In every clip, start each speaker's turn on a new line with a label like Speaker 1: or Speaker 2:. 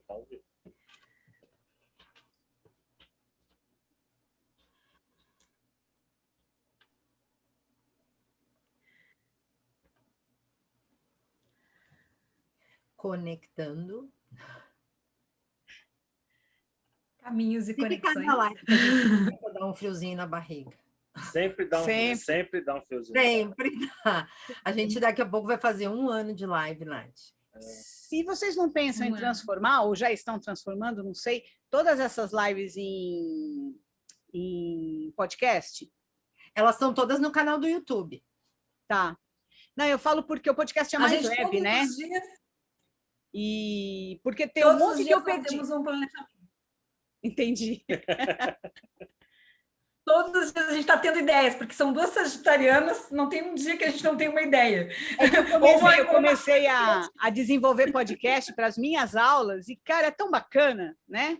Speaker 1: Tá ao vivo.
Speaker 2: Conectando.
Speaker 3: Caminhos e conexões.
Speaker 2: Dá um friozinho na barriga.
Speaker 1: Sempre dá um friozinho.
Speaker 2: Sempre dá. A gente daqui a pouco vai fazer 1 ano de live, Nath.
Speaker 4: Se vocês não pensam em transformar, ou já estão transformando, não sei, todas essas lives em podcast?
Speaker 2: Elas estão todas no canal do YouTube.
Speaker 4: Tá. Não, eu falo porque o podcast é mais leve, né?
Speaker 3: Dias,
Speaker 4: e porque tem um monte que eu perdi.
Speaker 3: Temos um planejamento.
Speaker 4: Entendi.
Speaker 3: Todos os dias a gente está tendo ideias, porque são 2 sagitarianas, não tem um dia que a gente não tem uma ideia.
Speaker 4: Eu comecei a desenvolver podcast para as minhas aulas e, cara, é tão bacana, né?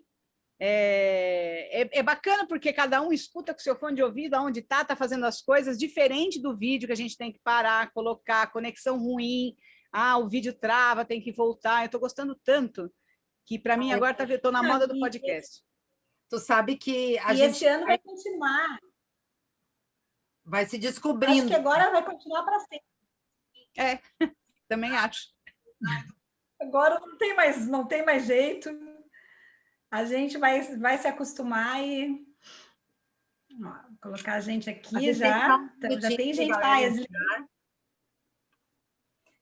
Speaker 4: É bacana porque cada um escuta com seu fone de ouvido, aonde está fazendo as coisas, diferente do vídeo que a gente tem que parar, colocar, conexão ruim, o vídeo trava, tem que voltar. Eu estou gostando tanto que, para mim, agora estou na moda do podcast.
Speaker 2: Tu sabe que
Speaker 3: esse ano vai continuar.
Speaker 2: Vai se descobrindo.
Speaker 3: Acho que agora vai continuar para sempre.
Speaker 4: Também acho.
Speaker 3: Agora não tem mais jeito. A gente vai se acostumar e vou colocar a gente aqui já. Já tem gente mais.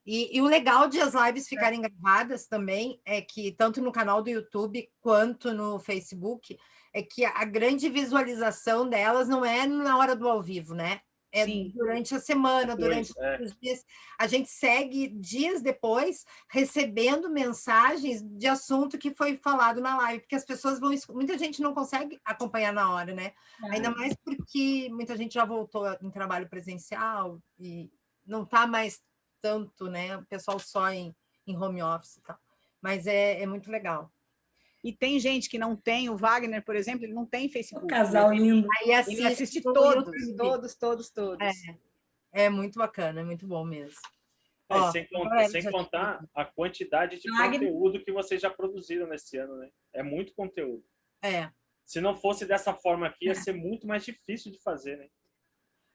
Speaker 2: E o legal de as lives ficarem gravadas também é que, tanto no canal do YouTube quanto no Facebook, é que a grande visualização delas não é na hora do ao vivo, né? É Sim. Durante a semana, durante os dias. A gente segue dias depois recebendo mensagens de assunto que foi falado na live, porque as pessoas vão... Muita gente não consegue acompanhar na hora, né? Ainda mais porque muita gente já voltou em trabalho presencial e não está mais tanto, né? O pessoal só em home office e tal. Mas é muito legal.
Speaker 4: E tem gente que não tem, o Wagner, por exemplo, ele não tem Facebook.
Speaker 3: O casal lindo.
Speaker 4: Aí assiste todos.
Speaker 2: É muito bacana, é muito bom mesmo.
Speaker 1: Sem contar a quantidade de conteúdo que vocês já produziram nesse ano, né? É muito conteúdo. Se não fosse dessa forma aqui, ia ser muito mais difícil de fazer, né?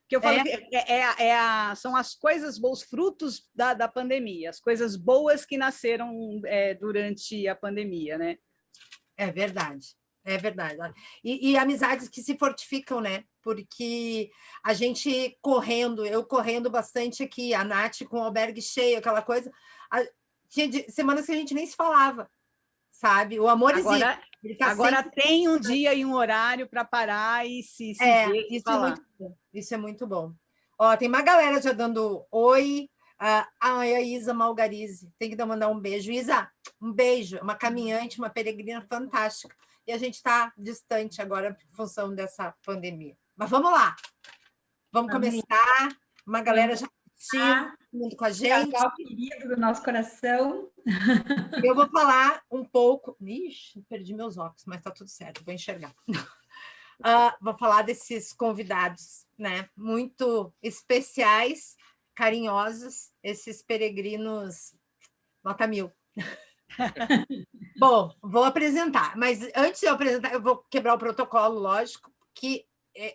Speaker 4: Que eu falo que são as coisas boas, frutos da pandemia, as coisas boas que nasceram durante a pandemia, né?
Speaker 2: É verdade. E amizades que se fortificam, né? Porque a gente eu correndo bastante aqui, a Nath com o albergue cheio, aquela coisa. Tinha semanas que a gente nem se falava, sabe? O amor existe.
Speaker 4: Agora tem um dia e um horário para parar e se ver e falar.
Speaker 2: Isso é muito bom. Ó, tem uma galera já dando oi. A Isa Malgarize, tem que mandar um beijo. Isa, um beijo, uma caminhante, uma peregrina fantástica. E a gente está distante agora em função dessa pandemia. Mas vamos lá. Vamos começar. Uma galera já junto com a gente.
Speaker 3: Casal querido do nosso coração.
Speaker 2: Eu vou falar um pouco... Ixi, perdi meus óculos, mas está tudo certo, vou enxergar. Vou falar desses convidados, né? Muito especiais, carinhosos, esses peregrinos nota 1000. Bom, vou apresentar, mas antes de eu apresentar, eu vou quebrar o protocolo, lógico, que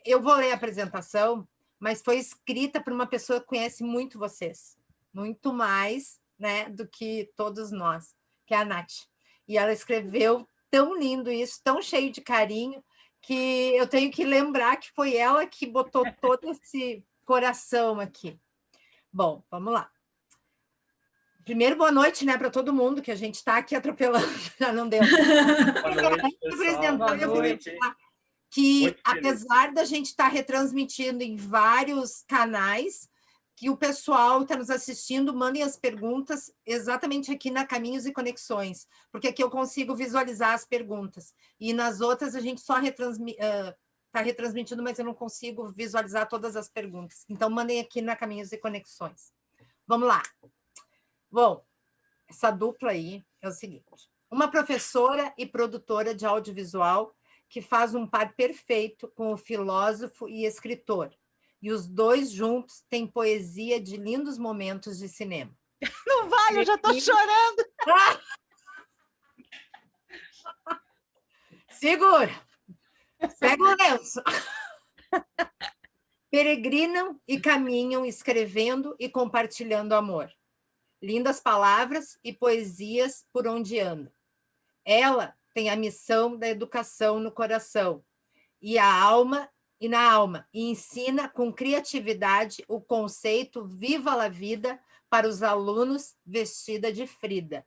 Speaker 2: eu vou ler a apresentação, mas foi escrita por uma pessoa que conhece muito vocês, muito mais, né, do que todos nós, que é a Nath. E ela escreveu tão lindo isso, tão cheio de carinho, que eu tenho que lembrar que foi ela que botou todo esse coração aqui. Bom, vamos lá. Primeiro, boa noite, né, para todo mundo, que a gente está aqui atropelando, já não deu.
Speaker 1: Boa noite, pessoal. Boa noite.
Speaker 2: Que, apesar da gente estar retransmitindo em vários canais, que o pessoal está nos assistindo, mandem as perguntas exatamente aqui na Caminhos e Conexões, porque aqui eu consigo visualizar as perguntas. E nas outras a gente só está retransmitindo, mas eu não consigo visualizar todas as perguntas. Então, mandem aqui na Caminhos e Conexões. Vamos lá. Bom, essa dupla aí é o seguinte. Uma professora e produtora de audiovisual que faz um par perfeito com o filósofo e escritor. E os dois juntos têm poesia de lindos momentos de cinema.
Speaker 4: Não vale, eu já estou chorando.
Speaker 2: Segura! Pega o lenço! Peregrinam e caminham escrevendo e compartilhando amor. Lindas palavras e poesias por onde anda. Ela tem a missão da educação no coração e na alma, e ensina com criatividade o conceito Viva la Vida para os alunos vestida de Frida.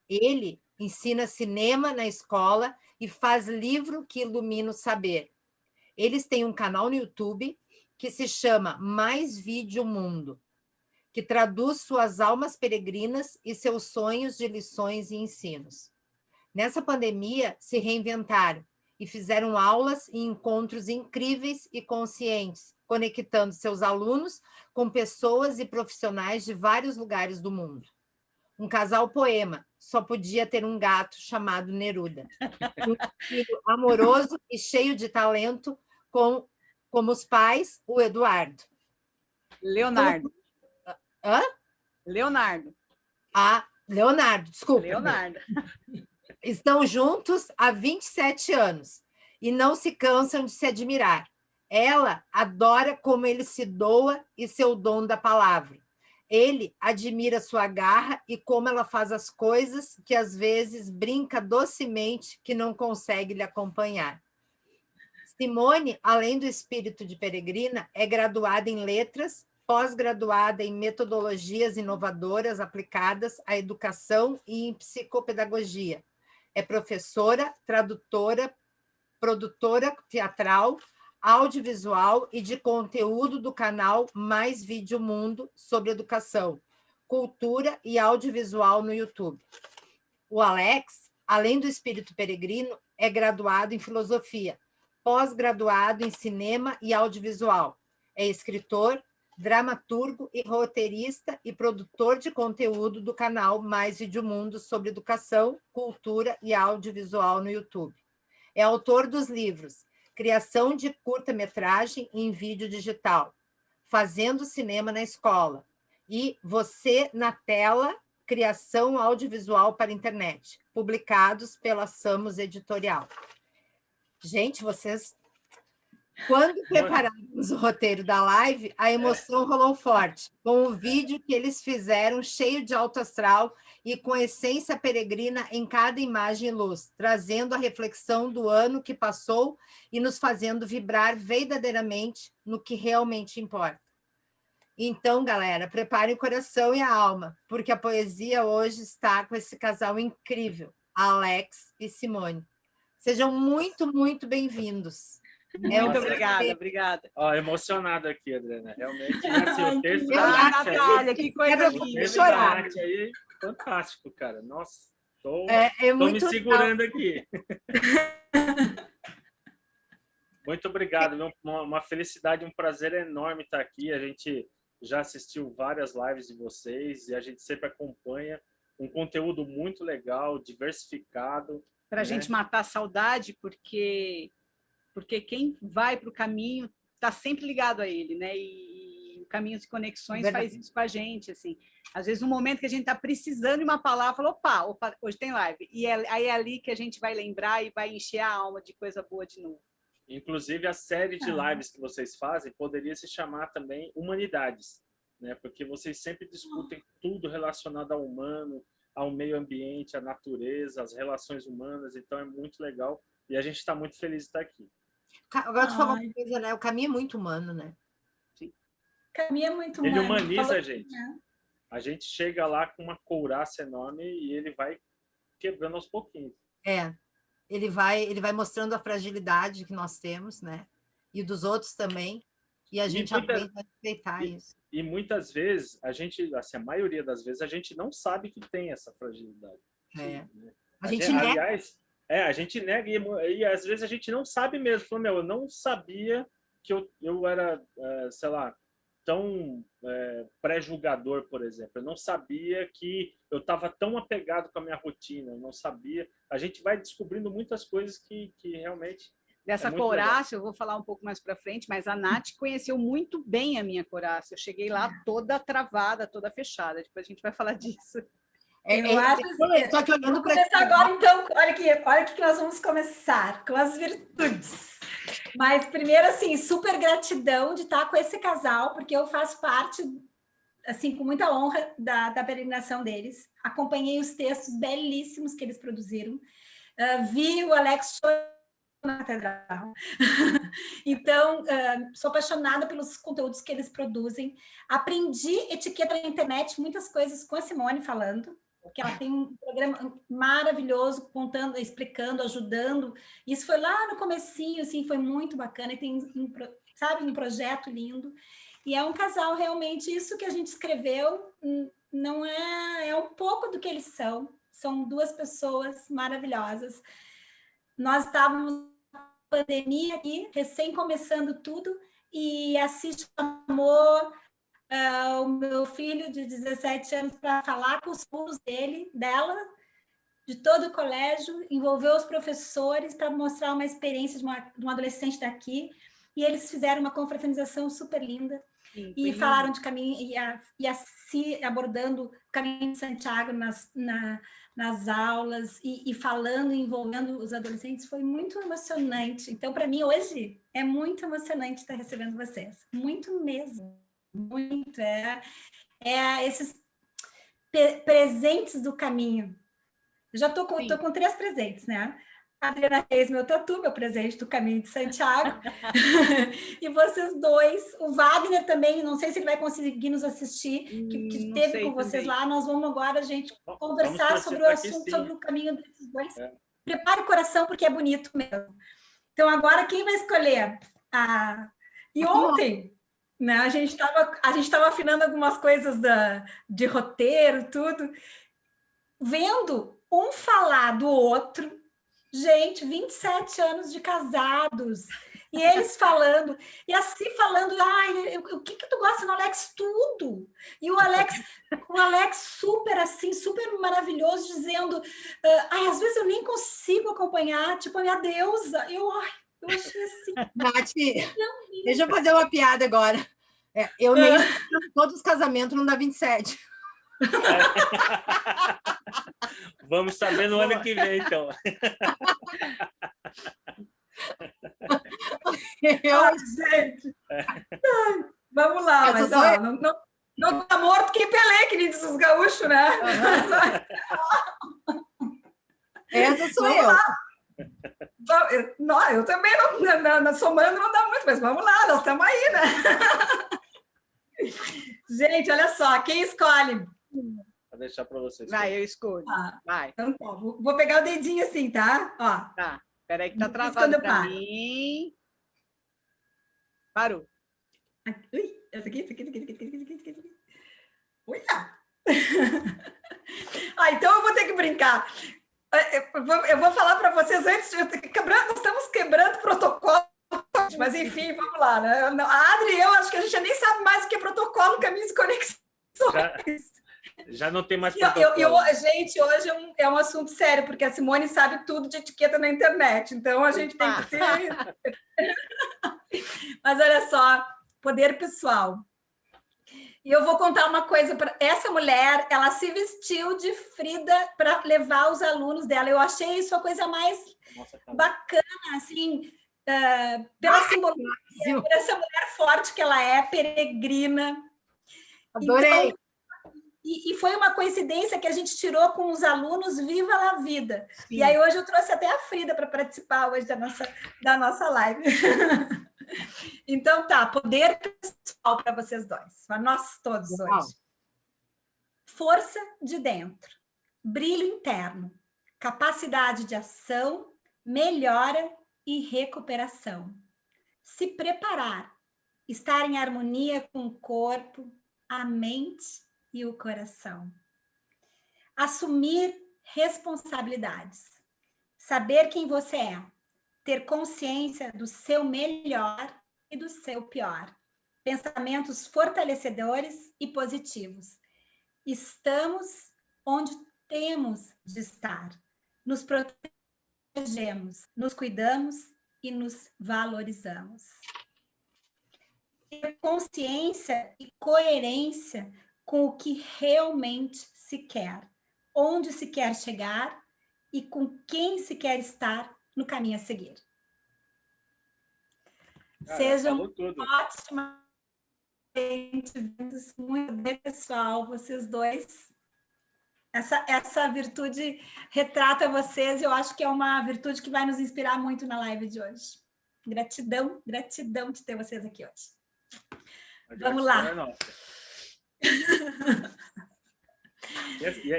Speaker 2: Ele ensina cinema na escola e faz livro que ilumina o saber. Eles têm um canal no YouTube que se chama Mais Vídeo Mundo, que traduz suas almas peregrinas e seus sonhos de lições e ensinos. Nessa pandemia, se reinventaram e fizeram aulas e encontros incríveis e conscientes, conectando seus alunos com pessoas e profissionais de vários lugares do mundo. Um casal poema, só podia ter um gato chamado Neruda. Um filho amoroso e cheio de talento, como os pais, o Eduardo.
Speaker 4: Leonardo.
Speaker 2: Hã?
Speaker 4: Leonardo.
Speaker 2: Ah, Leonardo, desculpa.
Speaker 4: Leonardo.
Speaker 2: Estão juntos há 27 anos e não se cansam de se admirar. Ela adora como ele se doa e seu dom da palavra. Ele admira sua garra e como ela faz as coisas que às vezes brinca docemente que não consegue lhe acompanhar. Simone, além do espírito de peregrina, é graduada em letras, pós-graduada em metodologias inovadoras aplicadas à educação e em psicopedagogia. É professora, tradutora, produtora teatral, audiovisual e de conteúdo do canal Mais Vídeo Mundo sobre educação, cultura e audiovisual no YouTube. O Alex, além do espírito peregrino, é graduado em filosofia, pós-graduado em cinema e audiovisual. É escritor, dramaturgo e roteirista e produtor de conteúdo do canal Mais Vídeo Mundo sobre educação, cultura e audiovisual no YouTube. É autor dos livros Criação de curta-metragem em vídeo digital, Fazendo cinema na escola e Você na tela, criação audiovisual para internet, publicados pela Samos Editorial. Gente, vocês... Quando preparamos o roteiro da live, a emoção rolou forte, com o vídeo que eles fizeram cheio de alto astral e com essência peregrina em cada imagem e luz, trazendo a reflexão do ano que passou e nos fazendo vibrar verdadeiramente no que realmente importa. Então, galera, preparem o coração e a alma, porque a poesia hoje está com esse casal incrível, Alex e Simone. Sejam muito, muito bem-vindos.
Speaker 4: Muito obrigada, obrigada.
Speaker 1: Emocionado aqui, Adriana. Realmente, assim, o texto
Speaker 4: Natália, que coisa linda.
Speaker 2: Chorar.
Speaker 1: Aí, fantástico, cara. Nossa, tô
Speaker 2: me
Speaker 1: segurando aqui. Muito obrigado. Uma felicidade, um prazer enorme estar aqui. A gente já assistiu várias lives de vocês e a gente sempre acompanha um conteúdo muito legal, diversificado.
Speaker 4: Para a gente matar a saudade, porque quem vai para o caminho está sempre ligado a ele, né? E o Caminhos e Conexões faz isso com a gente, assim. Às vezes, no momento que a gente está precisando de uma palavra, fala, opa, hoje tem live. E aí é ali que a gente vai lembrar e vai encher a alma de coisa boa de novo.
Speaker 1: Inclusive, a série de lives que vocês fazem poderia se chamar também Humanidades, né? Porque vocês sempre discutem tudo relacionado ao humano, ao meio ambiente, à natureza, às relações humanas. Então, é muito legal. E a gente está muito feliz de estar aqui.
Speaker 2: Agora tu falou uma coisa, né? O caminho é muito humano, né?
Speaker 3: Sim. O caminho é muito humano.
Speaker 1: Ele humaniza a gente. A gente chega lá com uma couraça enorme e ele vai quebrando aos pouquinhos.
Speaker 2: Ele vai mostrando a fragilidade que nós temos, né? E dos outros também. E a gente aprende a respeitar isso.
Speaker 1: E muitas vezes, a gente, assim, a maioria das vezes, a gente não sabe que tem essa fragilidade. Né?
Speaker 2: A gente nega.
Speaker 1: Aliás, a gente nega e às vezes a gente não sabe mesmo. Fala, eu não sabia que eu era, sei lá, tão pré-julgador, por exemplo. Eu não sabia que eu estava tão apegado com a minha rotina. Eu não sabia. A gente vai descobrindo muitas coisas que realmente...
Speaker 4: Dessa corácia, eu vou falar um pouco mais para frente, mas a Nath conheceu muito bem a minha corácia. Eu cheguei lá toda travada, toda fechada. Depois a gente vai falar disso.
Speaker 3: Eu acho que...
Speaker 2: Só que olhando para...
Speaker 3: Vamos começar agora, então. Olha aqui que nós vamos começar com as virtudes. Mas primeiro, assim, super gratidão de estar com esse casal, porque eu faço parte, assim, com muita honra da peregrinação deles. Acompanhei os textos belíssimos que eles produziram. Vi o Alex na catedral. Então, sou apaixonada pelos conteúdos que eles produzem. Aprendi etiqueta na internet, muitas coisas com a Simone falando, porque ela tem um programa maravilhoso, contando, explicando, ajudando. Isso foi lá no comecinho, assim, foi muito bacana, e tem, sabe, um projeto lindo. E é um casal, realmente, isso que a gente escreveu não é um pouco do que eles são. São duas pessoas maravilhosas. Nós estávamos na pandemia aqui, recém começando tudo, e a Cis chamou o meu filho de 17 anos para falar com os alunos dela, de todo o colégio, envolveu os professores para mostrar uma experiência de uma adolescente daqui, e eles fizeram uma confraternização super linda. Sim, e falaram de caminho, e assim, abordando o caminho de Santiago nas aulas, e falando, envolvendo os adolescentes, foi muito emocionante. Então, para mim, hoje, é muito emocionante estar recebendo vocês. Muito mesmo. Muito. Esses presentes do caminho. Eu já estou com 3 presentes, né? A Adriana fez meu tatu, meu presente do Caminho de Santiago. E vocês dois. O Wagner também, não sei se ele vai conseguir nos assistir, que teve com vocês também lá. Nós vamos agora, gente, conversar sobre o assunto, sobre o caminho desses dois. Prepare o coração, porque é bonito mesmo. Então, agora, quem vai escolher? E ontem, né, a gente estava afinando algumas coisas de roteiro, tudo, vendo um falar do outro. Gente, 27 anos de casados, e eles falando, e assim falando, o que tu gosta no Alex? Tudo. E o Alex super assim, super maravilhoso, dizendo, às vezes eu nem consigo acompanhar, tipo, a minha deusa. Eu achei assim...
Speaker 2: Nath, deixa eu fazer uma piada agora. Eu nem todos os casamentos não dá 27.
Speaker 1: Vamos saber no ano que vem, então.
Speaker 3: Gente. Vamos lá, mas ó, não tá morto quem Pelé, que diz os gaúchos, né?
Speaker 2: Essa sou eu.
Speaker 3: Não, eu também não somando não dá muito, mas vamos lá, nós estamos aí, né? Gente, olha só, quem escolhe?
Speaker 1: Vou deixar para vocês.
Speaker 4: Vai, eu escolho. Vai.
Speaker 3: Então, tá, vou pegar o dedinho assim, tá? Ó.
Speaker 4: Tá, peraí que tá travado para mim. Parou.
Speaker 3: Ui, essa aqui. Olha! Então eu vou ter que brincar. Eu vou falar para vocês antes, nós estamos quebrando protocolo, mas enfim, vamos lá, né? A Adri e eu acho que a gente nem sabe mais o que é protocolo, caminhos e conexões.
Speaker 1: Já não tem mais protocolo.
Speaker 3: Gente, hoje é um assunto sério, porque a Simone sabe tudo de etiqueta na internet, então a gente tem que ter... Mas olha só, poder pessoal. E eu vou contar uma coisa para essa mulher, ela se vestiu de Frida para levar os alunos dela. Eu achei isso a coisa mais bacana, assim, pela simbologia, por essa mulher forte que ela é, peregrina.
Speaker 2: Adorei.
Speaker 3: Então, e foi uma coincidência que a gente tirou com os alunos Viva la Vida. Sim. E aí hoje eu trouxe até a Frida para participar hoje da nossa live. Então tá, poder pessoal para vocês dois, para nós todos hoje. Força de dentro, brilho interno, capacidade de ação, melhora e recuperação. Se preparar, estar em harmonia com o corpo, a mente e o coração. Assumir responsabilidades. Saber quem você é. Ter consciência do seu melhor e do seu pior. Pensamentos fortalecedores e positivos. Estamos onde temos de estar. Nos protegemos, nos cuidamos e nos valorizamos. Ter consciência e coerência com o que realmente se quer. onde se quer chegar e com quem se quer estar no caminho a seguir. Sejam ótimos, muito bem, pessoal, vocês dois. Essa virtude retrata vocês, eu acho que é uma virtude que vai nos inspirar muito na live de hoje. Gratidão, gratidão de ter vocês aqui hoje. Vamos lá.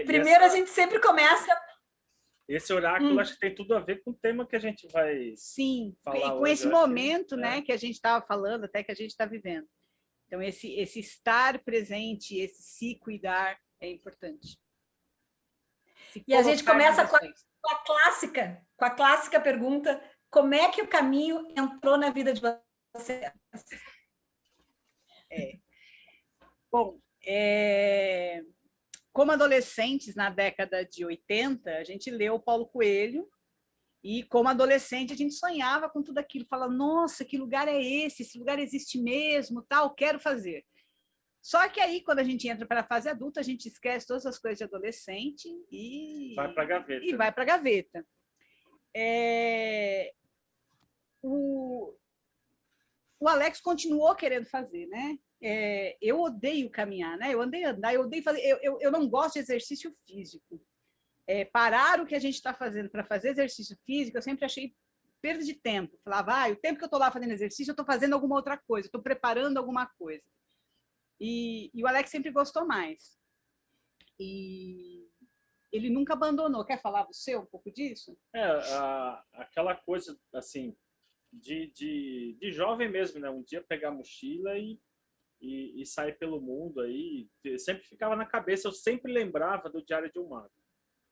Speaker 3: Primeiro, a gente sempre começa...
Speaker 1: Esse oráculo acho que tem tudo a ver com o tema que a gente vai falar
Speaker 4: com
Speaker 1: hoje,
Speaker 4: esse momento, né, que a gente estava falando, até que a gente está vivendo. Então, esse estar presente, esse se cuidar é importante.
Speaker 3: E a gente começa com a clássica pergunta: como é que o caminho entrou na vida de vocês?
Speaker 4: Bom, como adolescentes, na década de 80, a gente leu Paulo Coelho, e como adolescente a gente sonhava com tudo aquilo, falava, nossa, que lugar é esse? Esse lugar existe mesmo, tal, quero fazer. Só que aí, quando a gente entra para a fase adulta, a gente esquece todas as coisas de adolescente e
Speaker 1: vai para a gaveta.
Speaker 4: E vai para a gaveta. O Alex continuou querendo fazer, né? Eu odeio caminhar, né? Eu odeio andar, eu odeio fazer. Eu não gosto de exercício físico. Parar o que a gente está fazendo para fazer exercício físico, eu sempre achei perda de tempo. Falava, o tempo que eu estou lá fazendo exercício, eu estou fazendo alguma outra coisa, estou preparando alguma coisa. E o Alex sempre gostou mais. E ele nunca abandonou. Quer falar você um pouco disso?
Speaker 1: Aquela coisa, assim, de jovem mesmo, né? Um dia pegar a mochila e sair pelo mundo aí. Sempre ficava na cabeça, eu sempre lembrava do Diário de um Mago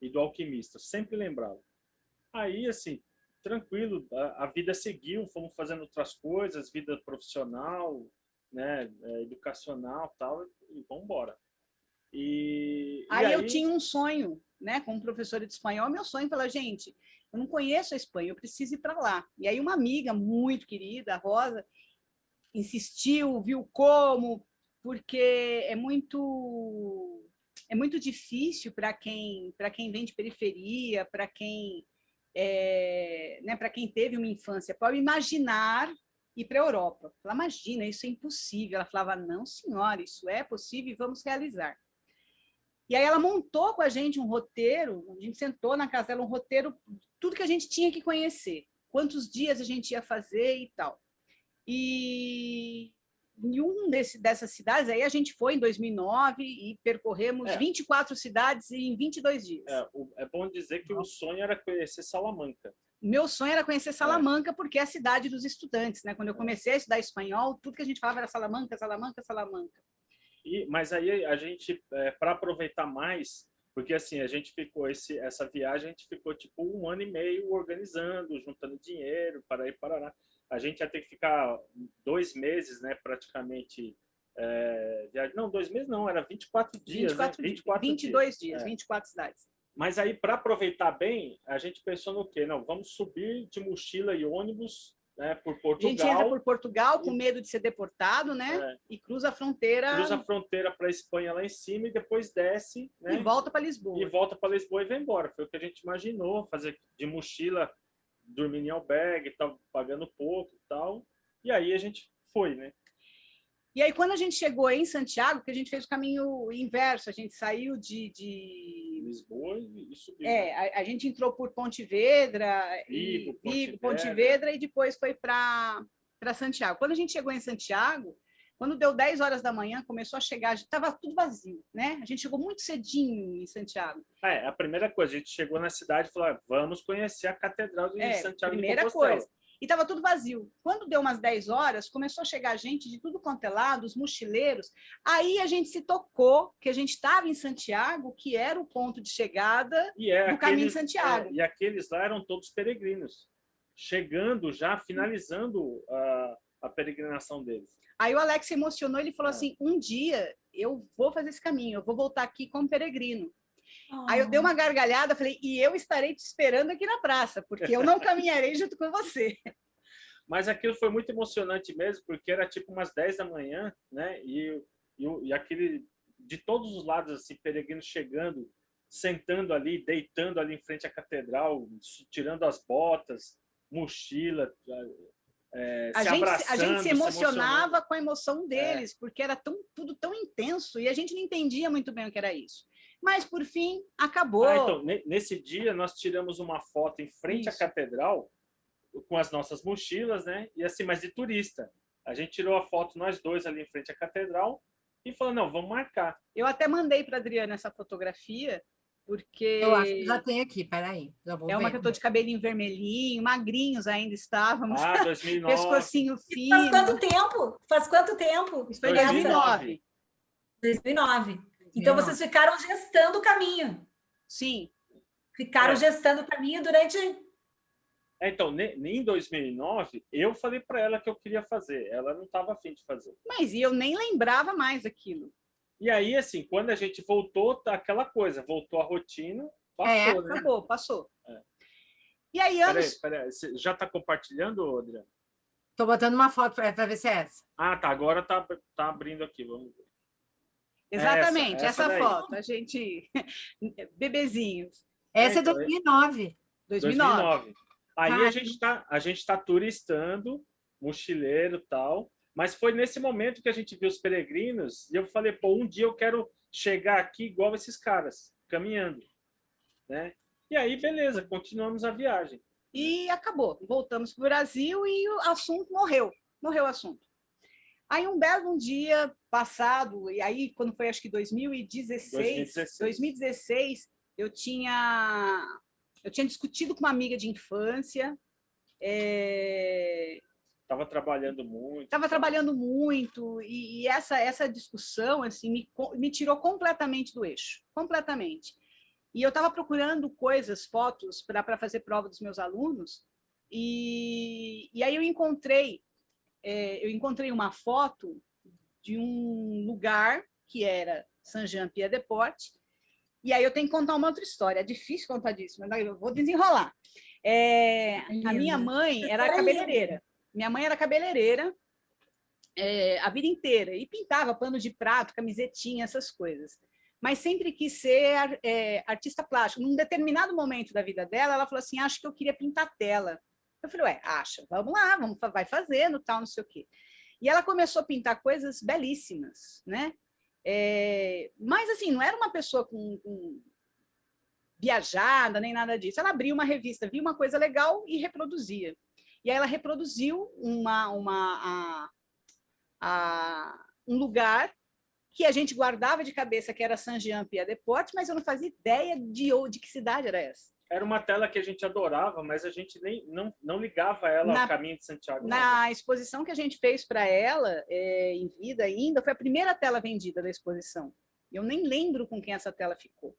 Speaker 1: e do Alquimista, sempre lembrava. Aí, assim, tranquilo, a vida seguiu, fomos fazendo outras coisas, vida profissional, né, educacional, tal, e vamos embora.
Speaker 4: Aí eu tinha um sonho, né, como professora de espanhol, meu sonho falar, gente, eu não conheço a Espanha, eu preciso ir para lá. E aí uma amiga muito querida, a Rosa, insistiu, viu como, porque é muito difícil para quem vem de periferia, para quem né, para quem teve uma infância, pode imaginar ir para a Europa. Ela imagina, isso é impossível. Ela falava, não, senhora, isso é possível e vamos realizar. E aí ela montou com a gente um roteiro, a gente sentou na casa dela, um roteiro, tudo que a gente tinha que conhecer, quantos dias a gente ia fazer e tal. E em dessas cidades, aí a gente foi em 2009 e percorremos 24 cidades em 22 dias.
Speaker 1: É bom dizer que o sonho era conhecer Salamanca.
Speaker 4: Meu sonho era conhecer Salamanca, porque é a cidade dos estudantes, né? Quando eu comecei a estudar espanhol, tudo que a gente falava era Salamanca, Salamanca, Salamanca.
Speaker 1: Mas aí a gente, para aproveitar mais, porque assim, a gente ficou, essa viagem, a gente ficou tipo 1 ano e meio organizando, juntando dinheiro, para ir para lá. A gente ia ter que ficar 2 meses, né, praticamente. Não, 2 meses não, era 24 dias.
Speaker 4: 22 dias, 24 cidades.
Speaker 1: Mas aí, para aproveitar bem, a gente pensou no quê? Não, vamos subir de mochila e ônibus, né, por Portugal.
Speaker 4: A gente entra por Portugal com medo de ser deportado, né? E cruza a fronteira.
Speaker 1: Cruza a fronteira para a Espanha lá em cima e depois desce, né?
Speaker 4: E volta para Lisboa.
Speaker 1: E volta para Lisboa e vai embora. Foi o que a gente imaginou, fazer de mochila, dormir em albergue, tal, pagando pouco e tal. E aí a gente foi, né?
Speaker 4: E aí, quando a gente chegou em Santiago, que a gente fez o caminho inverso, a gente saiu de
Speaker 1: Lisboa e subiu.
Speaker 4: A gente entrou por Pontevedra, Vigo, Pontevedra, e depois foi para Santiago. Quando a gente chegou em Santiago, quando deu 10 horas da manhã, começou a chegar, estava tudo vazio, né? A gente chegou muito cedinho em Santiago.
Speaker 1: A primeira coisa, a gente chegou na cidade e falou, vamos conhecer a Catedral de Santiago de Compostela.
Speaker 4: Primeira coisa. E estava tudo vazio. Quando deu umas 10 horas, começou a chegar gente de tudo quanto é lado, os mochileiros. Aí a gente se tocou que a gente estava em Santiago, que era o ponto de chegada do caminho de Santiago.
Speaker 1: E aqueles lá eram todos peregrinos, chegando já, finalizando a peregrinação deles.
Speaker 4: Aí o Alex se emocionou, ele falou assim, um dia eu vou fazer esse caminho, eu vou voltar aqui como peregrino. Aí eu dei uma gargalhada, falei, e eu estarei te esperando aqui na praça, porque eu não caminharei junto com você.
Speaker 1: Mas aquilo foi muito emocionante mesmo, porque era tipo umas 10 da manhã, né? E aquele, de todos os lados, assim, peregrinos chegando, sentando ali, deitando ali em frente à catedral, tirando as botas, mochila, se abraçando.
Speaker 4: A gente se emocionava com a emoção deles, porque era tudo tão intenso e a gente não entendia muito bem o que era isso. Mas, por fim, acabou.
Speaker 1: Então, nesse dia, nós tiramos uma foto em frente à catedral com as nossas mochilas, né? E assim, mas de turista. A gente tirou a foto, nós dois, ali em frente à catedral e falou, não, vamos marcar.
Speaker 4: Eu até mandei para a Adriana essa fotografia, porque...
Speaker 2: Eu acho que já tem aqui, peraí. Já vou ver.
Speaker 4: Uma que eu estou de cabelinho vermelhinho, magrinhos ainda estávamos.
Speaker 1: 2009.
Speaker 4: Pescocinho fino.
Speaker 3: Faz quanto tempo? Faz quanto tempo?
Speaker 4: Isso foi 2009.
Speaker 3: 2009. Então, vocês ficaram gestando o caminho.
Speaker 4: Sim.
Speaker 3: Ficaram gestando o caminho durante...
Speaker 1: Então, em 2009, eu falei para ela que eu queria fazer. Ela não estava afim de fazer.
Speaker 4: Mas eu nem lembrava mais daquilo.
Speaker 1: E aí, assim, quando a gente voltou, aquela coisa, voltou a rotina, passou, né?
Speaker 4: Acabou, passou. E aí, anos...
Speaker 1: Peraí, você já está compartilhando, Adriana?
Speaker 2: Estou botando uma foto para ver se é essa.
Speaker 1: Tá, agora tá abrindo aqui, vamos ver.
Speaker 4: Exatamente, essa foto, a gente... Bebezinhos.
Speaker 2: Essa é 2009.
Speaker 1: 2009. Aí a gente tá turistando, mochileiro e tal, mas foi nesse momento que a gente viu os peregrinos e eu falei, pô, um dia eu quero chegar aqui igual esses caras, caminhando, né? E aí, beleza, continuamos a viagem.
Speaker 4: E acabou, voltamos para o Brasil e o assunto morreu o assunto. Aí um belo dia passado, e aí quando foi acho que 2016, eu tinha discutido com uma amiga de infância.
Speaker 1: Estava trabalhando muito.
Speaker 4: Estava trabalhando muito, e essa discussão assim, me tirou completamente do eixo, completamente. E eu estava procurando fotos para fazer prova dos meus alunos, e aí eu encontrei uma foto de um lugar que era Saint-Jean-Pied-de-Port. E aí eu tenho que contar uma outra história. É difícil contar disso, mas eu vou desenrolar. A minha mãe era cabeleireira. Minha mãe era cabeleireira a vida inteira. E pintava pano de prato, camisetinha, essas coisas. Mas sempre quis ser artista plástico. Num determinado momento da vida dela, ela falou assim, acho que eu queria pintar tela. Eu falei, acha, vamos lá, vai fazendo, tal, não sei o quê. E ela começou a pintar coisas belíssimas, né? Mas, assim, não era uma pessoa com viajada, nem nada disso. Ela abria uma revista, via uma coisa legal e reproduzia. E aí ela reproduziu um lugar que a gente guardava de cabeça, que era Saint-Jean-Pied-de-Port, mas eu não fazia ideia de que cidade era essa.
Speaker 1: Era uma tela que a gente adorava, mas a gente não ligava ela ao Caminho de Santiago.
Speaker 4: Na exposição que a gente fez para ela, em vida ainda, foi a primeira tela vendida da exposição. Eu nem lembro com quem essa tela ficou.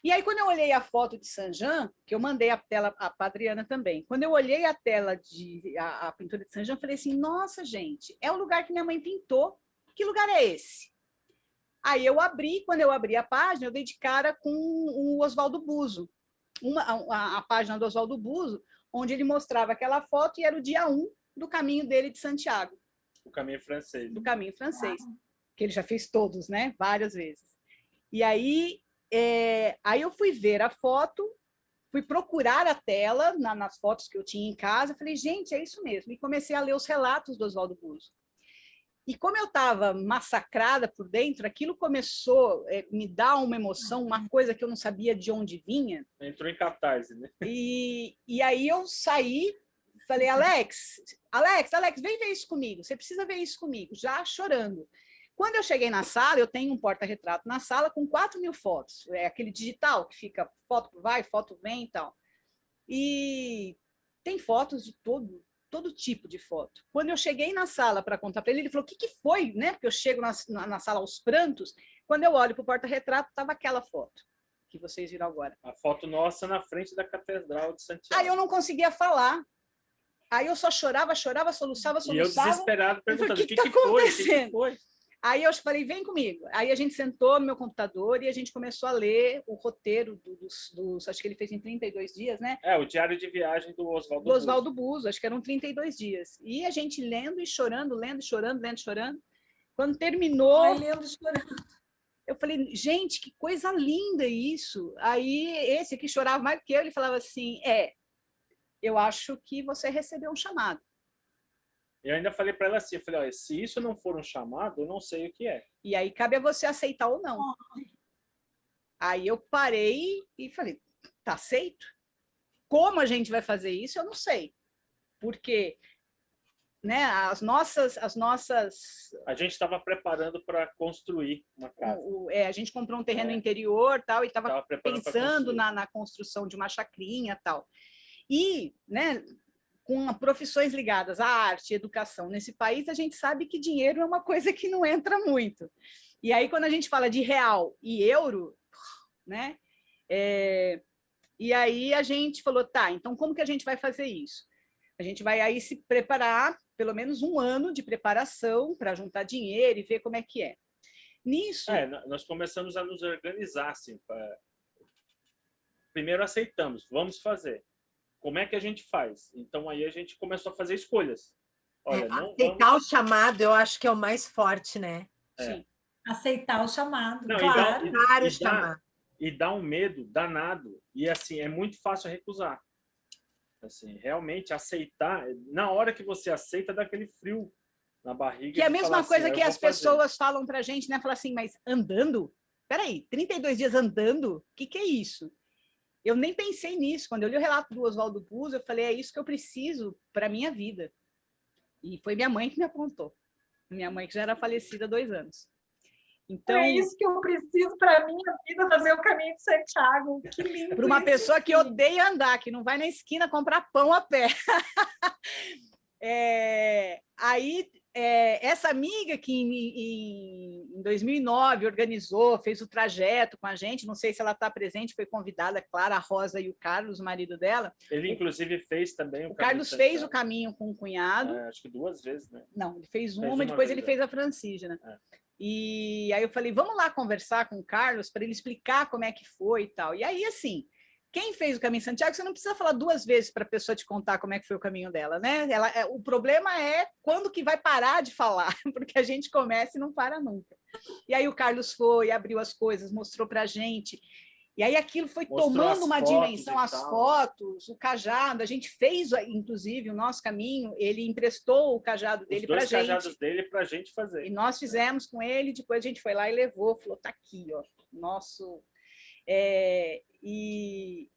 Speaker 4: E aí, quando eu olhei a foto de Saint-Jean, que eu mandei a tela para a Adriana também, quando eu olhei a tela a pintura de Saint-Jean, eu falei assim, nossa, gente, é o lugar que minha mãe pintou. Que lugar é esse? Aí quando eu abri a página, eu dei de cara com o Oswaldo Buso. A página do Oswaldo Buso, onde ele mostrava aquela foto e era o dia 1 do caminho dele de Santiago.
Speaker 1: O caminho francês.
Speaker 4: Do caminho francês, que ele já fez todos, né? Várias vezes. E aí eu fui ver a foto, fui procurar a tela nas fotos que eu tinha em casa, falei, gente, é isso mesmo. E comecei a ler os relatos do Oswaldo Buso. E como eu estava massacrada por dentro, aquilo começou a me dar uma emoção, uma coisa que eu não sabia de onde vinha.
Speaker 1: Entrou em catarse, né?
Speaker 4: E aí eu saí, falei, Alex, vem ver isso comigo, você precisa ver isso comigo, já chorando. Quando eu cheguei na sala, eu tenho um porta-retrato na sala com 4.000 fotos, aquele digital que fica foto vai, foto vem e tal. E tem fotos de todo tipo de foto. Quando eu cheguei na sala para contar para ele, ele falou, o que foi? Né? Porque eu chego na sala aos prantos, quando eu olho para o porta-retrato, estava aquela foto que vocês viram agora.
Speaker 1: A foto nossa na frente da Catedral de Santiago.
Speaker 4: Aí eu não conseguia falar. Aí eu só chorava, soluçava.
Speaker 1: E eu desesperado perguntando, o que foi?
Speaker 4: Aí eu falei, vem comigo. Aí a gente sentou no meu computador e a gente começou a ler o roteiro acho que ele fez em 32 dias, né?
Speaker 1: O diário de viagem do Oswaldo
Speaker 4: Buso. Do Oswaldo Buso, acho que eram 32 dias. E a gente lendo e chorando. Quando terminou...
Speaker 3: lendo e chorando.
Speaker 4: Eu falei, gente, que coisa linda isso. Aí esse aqui chorava mais do que eu, ele falava assim, eu acho que você recebeu um chamado.
Speaker 1: Eu ainda falei para ela assim, eu falei, olha, se isso não for um chamado, eu não sei o que é.
Speaker 4: E aí cabe a você aceitar ou não. Aí eu parei e falei, tá aceito? Como a gente vai fazer isso, eu não sei. Porque, né, as nossas...
Speaker 1: A gente estava preparando para construir uma casa.
Speaker 4: A gente comprou um terreno no interior tal, e estava pensando na construção de uma chacrinha tal. E, né, com profissões ligadas à arte, educação, nesse país, a gente sabe que dinheiro é uma coisa que não entra muito. E aí, quando a gente fala de real e euro, né, e aí a gente falou, tá, então como que a gente vai fazer isso? A gente vai aí se preparar, pelo menos um ano de preparação para juntar dinheiro e ver como é que é. Nisso...
Speaker 1: nós começamos a nos organizar, assim. Primeiro aceitamos, vamos fazer. Como é que a gente faz? Então, aí a gente começou a fazer escolhas. Olha,
Speaker 2: aceitar o chamado, eu acho que é o mais forte, né?
Speaker 3: Sim. Aceitar o chamado,
Speaker 2: claro.
Speaker 1: E dá um medo danado. E, assim, é muito fácil recusar. Assim, realmente, aceitar... Na hora que você aceita, dá aquele frio na barriga.
Speaker 4: Que é a mesma coisa que as pessoas falam pra gente, né? Falam assim, mas andando? Peraí, 32 dias andando? O que é isso? Eu nem pensei nisso. Quando eu li o relato do Oswaldo Puzo, eu falei, é isso que eu preciso para a minha vida. E foi minha mãe que me apontou. Minha mãe que já era falecida há 2 anos. Então,
Speaker 3: é isso que eu preciso para a minha vida, fazer o caminho de Santiago. Que lindo.
Speaker 4: Para uma pessoa que odeia andar, que não vai na esquina comprar pão a pé. Aí, essa amiga que em 2009 organizou, fez o trajeto com a gente, não sei se ela está presente, foi convidada, a Clara, a Rosa e o Carlos, o marido dela.
Speaker 1: Ele, inclusive, fez também
Speaker 4: o Carlos fez o caminho com o cunhado.
Speaker 1: Acho que 2 vezes, né?
Speaker 4: Não, ele fez uma, depois ele fez a Francígena. E aí eu falei, vamos lá conversar com o Carlos para ele explicar como é que foi e tal. E aí, assim, quem fez o caminho de Santiago, você não precisa falar 2 vezes para a pessoa te contar como é que foi o caminho dela, né? O problema é quando que vai parar de falar, porque a gente começa e não para nunca. E aí o Carlos foi, abriu as coisas, mostrou para a gente. E aí aquilo foi tomando uma dimensão, as fotos, o cajado. A gente fez, inclusive, o nosso caminho, ele emprestou o cajado dele para a gente. Os 2 cajados
Speaker 1: dele para a gente fazer.
Speaker 4: E nós fizemos com ele, depois a gente foi lá e levou, falou, tá aqui, ó, nosso... E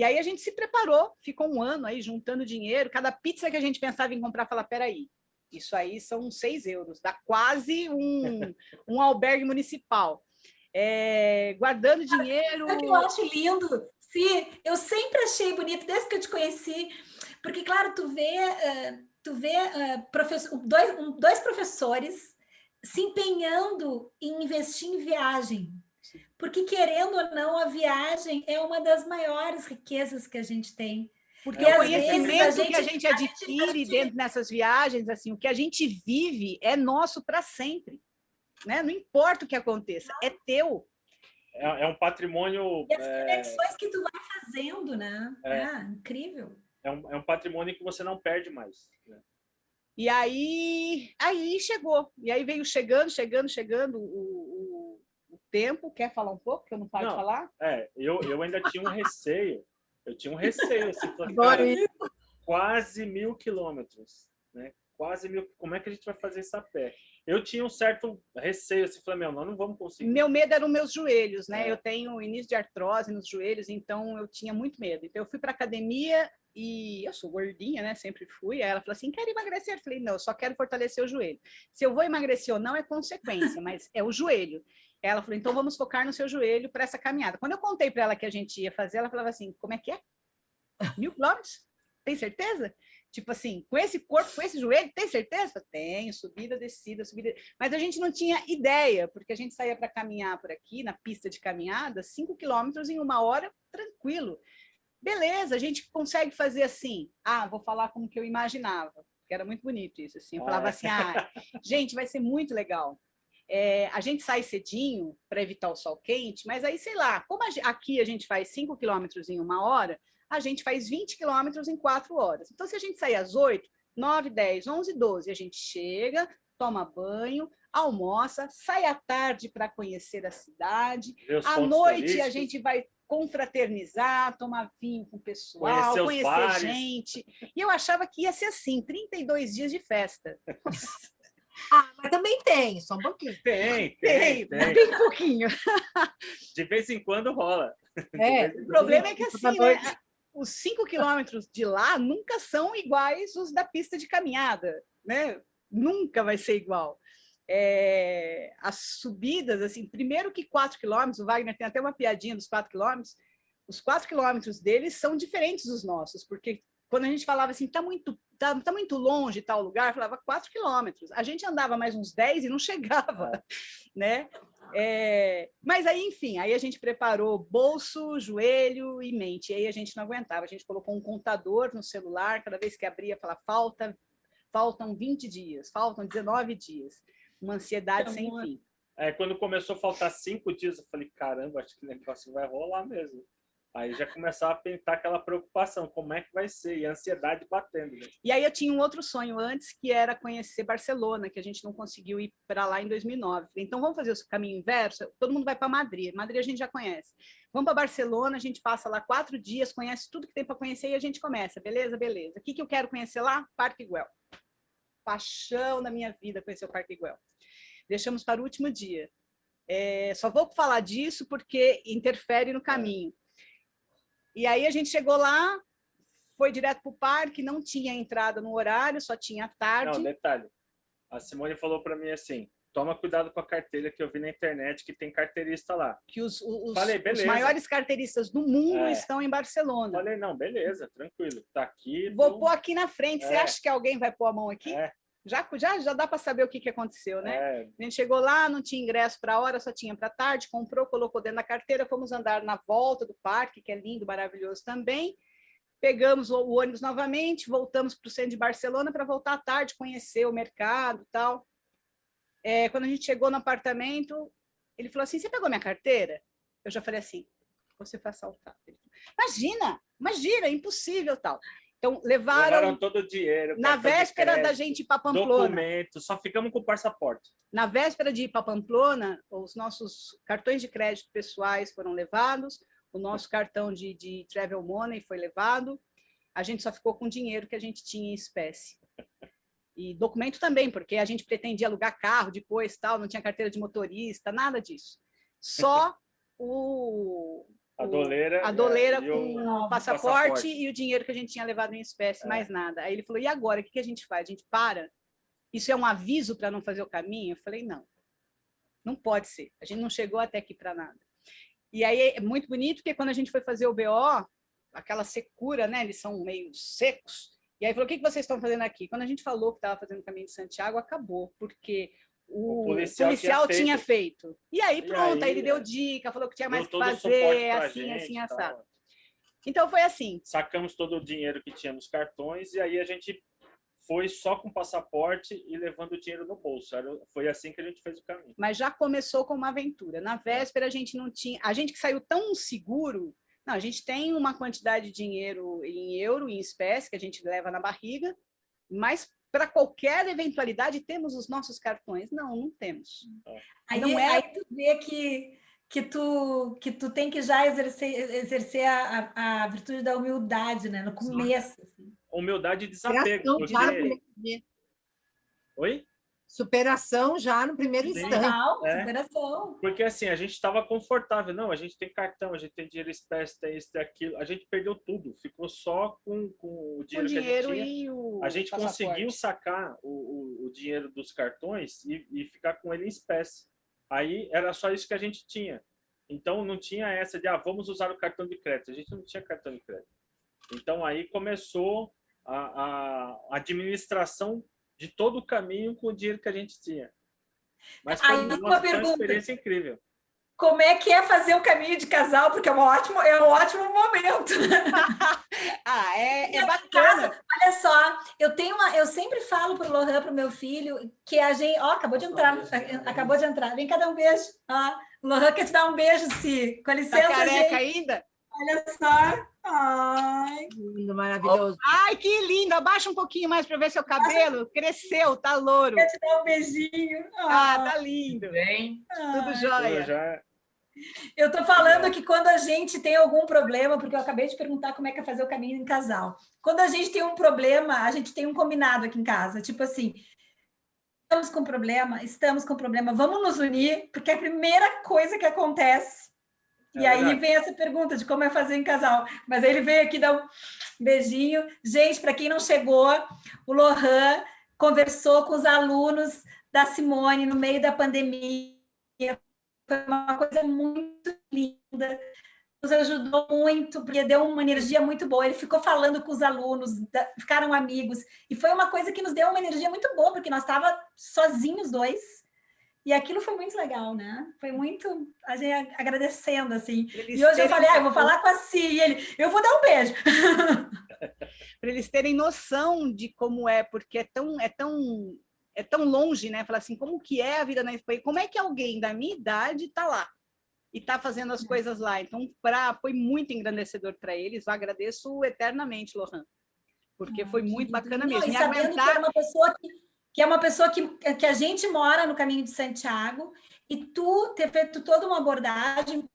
Speaker 4: aí a gente se preparou, ficou 1 ano aí juntando dinheiro, cada pizza que a gente pensava em comprar, falava, peraí, isso aí são 6 euros, dá quase um albergue municipal. Guardando dinheiro...
Speaker 3: Sabe o que eu acho lindo? Sim, eu sempre achei bonito, desde que eu te conheci, porque, claro, tu vê dois professores se empenhando em investir em viagem. Porque, querendo ou não, a viagem é uma das maiores riquezas que a gente tem.
Speaker 4: Porque o conhecimento que a gente adquire dentro dessas viagens, assim, o que a gente vive é nosso para sempre. Né? Não importa o que aconteça, é teu.
Speaker 1: É um patrimônio...
Speaker 3: E as conexões que tu vai fazendo, né? Incrível.
Speaker 1: É um patrimônio que você não perde mais. Né?
Speaker 4: E aí chegou. E aí veio chegando o tempo. Quer falar um pouco, que eu não paro de falar?
Speaker 1: Eu ainda tinha um receio. Eu tinha um receio, assim, cara, quase 1.000 quilômetros, né? Quase 1.000. Como é que a gente vai fazer isso a pé? Eu tinha um certo receio, assim, falei, nós não vamos conseguir.
Speaker 4: Meu medo eram meus joelhos, né? Eu tenho início de artrose nos joelhos, então eu tinha muito medo. Então eu fui para academia e eu sou gordinha, né? Sempre fui. Aí ela falou assim, quer emagrecer? Eu falei, não, eu só quero fortalecer o joelho. Se eu vou emagrecer ou não é consequência, mas é o joelho. Ela falou, então vamos focar no seu joelho para essa caminhada. Quando eu contei para ela que a gente ia fazer, ela falava assim, como é que é? 1.000 quilômetros? Tem certeza? Tipo assim, com esse corpo, com esse joelho, tem certeza? Tenho, subida, descida, subida. Mas a gente não tinha ideia, porque a gente saía para caminhar por aqui, na pista de caminhada, 5 quilômetros em 1 hora, tranquilo. Beleza, a gente consegue fazer assim. Vou falar como que eu imaginava, porque era muito bonito isso. Assim. Eu falava assim, gente, vai ser muito legal. A gente sai cedinho para evitar o sol quente, mas aí, sei lá, como aqui a gente faz 5 quilômetros em 1 hora, a gente faz 20 quilômetros em 4 horas. Então, se a gente sair às 8, 9, 10, 11, 12, a gente chega, toma banho, almoça, sai à tarde para conhecer a cidade, à noite a gente vai confraternizar, tomar vinho com o pessoal, conhecer gente. E eu achava que ia ser assim, 32 dias de festa.
Speaker 2: Mas também tem, só um pouquinho.
Speaker 1: Tem
Speaker 4: bem pouquinho.
Speaker 1: De vez em quando rola.
Speaker 4: O problema é que assim, né, os 5 quilômetros de lá nunca são iguais os da pista de caminhada, né? Nunca vai ser igual. As subidas, assim, primeiro que 4 quilômetros, o Wagner tem até uma piadinha dos 4 quilômetros, os 4 quilômetros deles são diferentes dos nossos, porque quando a gente falava assim, tá muito longe tal lugar, falava 4 quilômetros. A gente andava mais uns 10 e não chegava, né? Mas aí, enfim, aí a gente preparou bolso, joelho e mente. E aí a gente não aguentava. A gente colocou um contador no celular, cada vez que abria, falava, faltam 20 dias, faltam 19 dias. Uma ansiedade sem fim.
Speaker 1: Quando começou a faltar 5 dias, eu falei, caramba, acho que o negócio vai rolar mesmo. Aí já começava a pintar aquela preocupação, como é que vai ser? E a ansiedade batendo. Né?
Speaker 4: E aí eu tinha um outro sonho antes, que era conhecer Barcelona, que a gente não conseguiu ir para lá em 2009. Então vamos fazer o caminho inverso? Todo mundo vai para Madrid. Madrid a gente já conhece. Vamos para Barcelona, a gente passa lá 4 dias, conhece tudo que tem para conhecer e a gente começa. Beleza, beleza. O que eu quero conhecer lá? Parque Güell. Paixão da minha vida conhecer o Parque Güell. Deixamos para o último dia. Só vou falar disso porque interfere no caminho. E aí a gente chegou lá, foi direto para o parque, não tinha entrada no horário, só tinha tarde.
Speaker 1: Não, detalhe. A Simone falou para mim assim, toma cuidado com a carteira que eu vi na internet, que tem carteirista lá.
Speaker 4: Que os maiores carteiristas do mundo estão em Barcelona.
Speaker 1: Falei, não, beleza, tranquilo. Tá aqui.
Speaker 4: Vou pôr aqui na frente. Você acha que alguém vai pôr a mão aqui? Já dá para saber o que aconteceu, né? A gente chegou lá, não tinha ingresso para a hora, só tinha para tarde, comprou, colocou dentro da carteira, fomos andar na volta do parque, que é lindo, maravilhoso também. Pegamos o ônibus novamente, voltamos para o centro de Barcelona para voltar à tarde, conhecer o mercado e tal. Quando a gente chegou no apartamento, ele falou assim, você pegou minha carteira? Eu já falei assim, você foi assaltado. Imagina, impossível tal. Então, levaram
Speaker 1: todo o dinheiro.
Speaker 4: Na véspera crédito, da gente ir para Pamplona.
Speaker 1: Documento, só ficamos com o passaporte.
Speaker 4: Na véspera de ir para Pamplona, os nossos cartões de crédito pessoais foram levados, o nosso cartão de Travel Money foi levado, a gente só ficou com o dinheiro que a gente tinha em espécie. E documento também, porque a gente pretendia alugar carro depois, tal, não tinha carteira de motorista, nada disso. Só a doleira com o passaporte e o dinheiro que a gente tinha levado em espécie, mais nada. Aí ele falou, e agora, o que a gente faz? A gente para? Isso é um aviso para não fazer o caminho? Eu falei, não pode ser. A gente não chegou até aqui para nada. E aí é muito bonito, porque quando a gente foi fazer o BO, aquela secura, né? Eles são meio secos. E aí falou, o que vocês estão fazendo aqui? Quando a gente falou que estava fazendo o caminho de Santiago, acabou, porque o policial tinha feito. E aí pronto, aí ele deu dica, falou que tinha mais que fazer, assim, assado. Então foi assim.
Speaker 1: Sacamos todo o dinheiro que tinha nos cartões e aí a gente foi só com passaporte e levando o dinheiro no bolso. Foi assim que a gente fez o caminho.
Speaker 4: Mas já começou com uma aventura. Na véspera a gente não tinha... A gente que saiu tão seguro... Não, a gente tem uma quantidade de dinheiro em euro, em espécie, que a gente leva na barriga, mas para qualquer eventualidade temos os nossos cartões. Não temos.
Speaker 3: Aí tu vê que tu tem que já exercer a virtude da humildade, né? No começo. Assim.
Speaker 1: Humildade e desapego. Oi?
Speaker 2: Superação já no primeiro instante.
Speaker 3: Superação.
Speaker 1: Porque assim, a gente estava confortável. Não, a gente tem cartão, a gente tem dinheiro espécie, tem isso, tem aquilo. A gente perdeu tudo. Ficou só com o dinheiro que a gente tinha.
Speaker 4: E
Speaker 1: a gente conseguiu sacar o dinheiro dos cartões e ficar com ele em espécie. Aí era só isso que a gente tinha. Então não tinha essa de, vamos usar o cartão de crédito. A gente não tinha cartão de crédito. Então aí começou a administração de todo o caminho com o dinheiro que a gente tinha. Mas foi uma experiência incrível.
Speaker 3: Como é que é fazer o caminho de casal? Porque é um ótimo momento.
Speaker 4: É bacana.
Speaker 3: Olha só, eu sempre falo para o Lohan, para o meu filho, que a gente... acabou de entrar. Vem cá dar um beijo. O Lohan quer te dar um beijo, Si. Com licença,
Speaker 4: tá careca ainda?
Speaker 3: Olha só. Ai.
Speaker 2: Lindo, maravilhoso.
Speaker 4: Ai, que lindo. Abaixa um pouquinho mais para ver seu cabelo. Cresceu, tá louro.
Speaker 3: Quer te dar um beijinho.
Speaker 4: Tá lindo.
Speaker 5: Bem.
Speaker 4: Tudo jóia.
Speaker 3: Eu tô falando que quando a gente tem algum problema, porque eu acabei de perguntar como é que é fazer o caminho em casal. Quando a gente tem um problema, a gente tem um combinado aqui em casa. Tipo assim, estamos com problema, vamos nos unir, porque é a primeira coisa que acontece. E aí vem essa pergunta de como é fazer em casal. Mas aí ele veio aqui dar um beijinho. Gente, para quem não chegou, o Lohan conversou com os alunos da Simone no meio da pandemia. Foi uma coisa muito linda. Nos ajudou muito, porque deu uma energia muito boa. Ele ficou falando com os alunos, ficaram amigos. E foi uma coisa que nos deu uma energia muito boa, porque nós estávamos sozinhos dois. E aquilo foi muito legal, né? Foi muito a gente agradecendo, assim. E hoje eu falei, eu vou falar com a Si, e ele, eu vou dar um beijo.
Speaker 4: Para eles terem noção de como é, porque é tão longe, né? Falar assim, como que é a vida na Espanha? Como é que alguém da minha idade está lá e está fazendo as coisas lá? Então, foi muito engrandecedor para eles. Eu agradeço eternamente, Lohan, porque foi muito bacana mesmo.
Speaker 3: E sabendo que é uma pessoa que a gente mora no Caminho de Santiago, e tu ter feito toda uma abordagem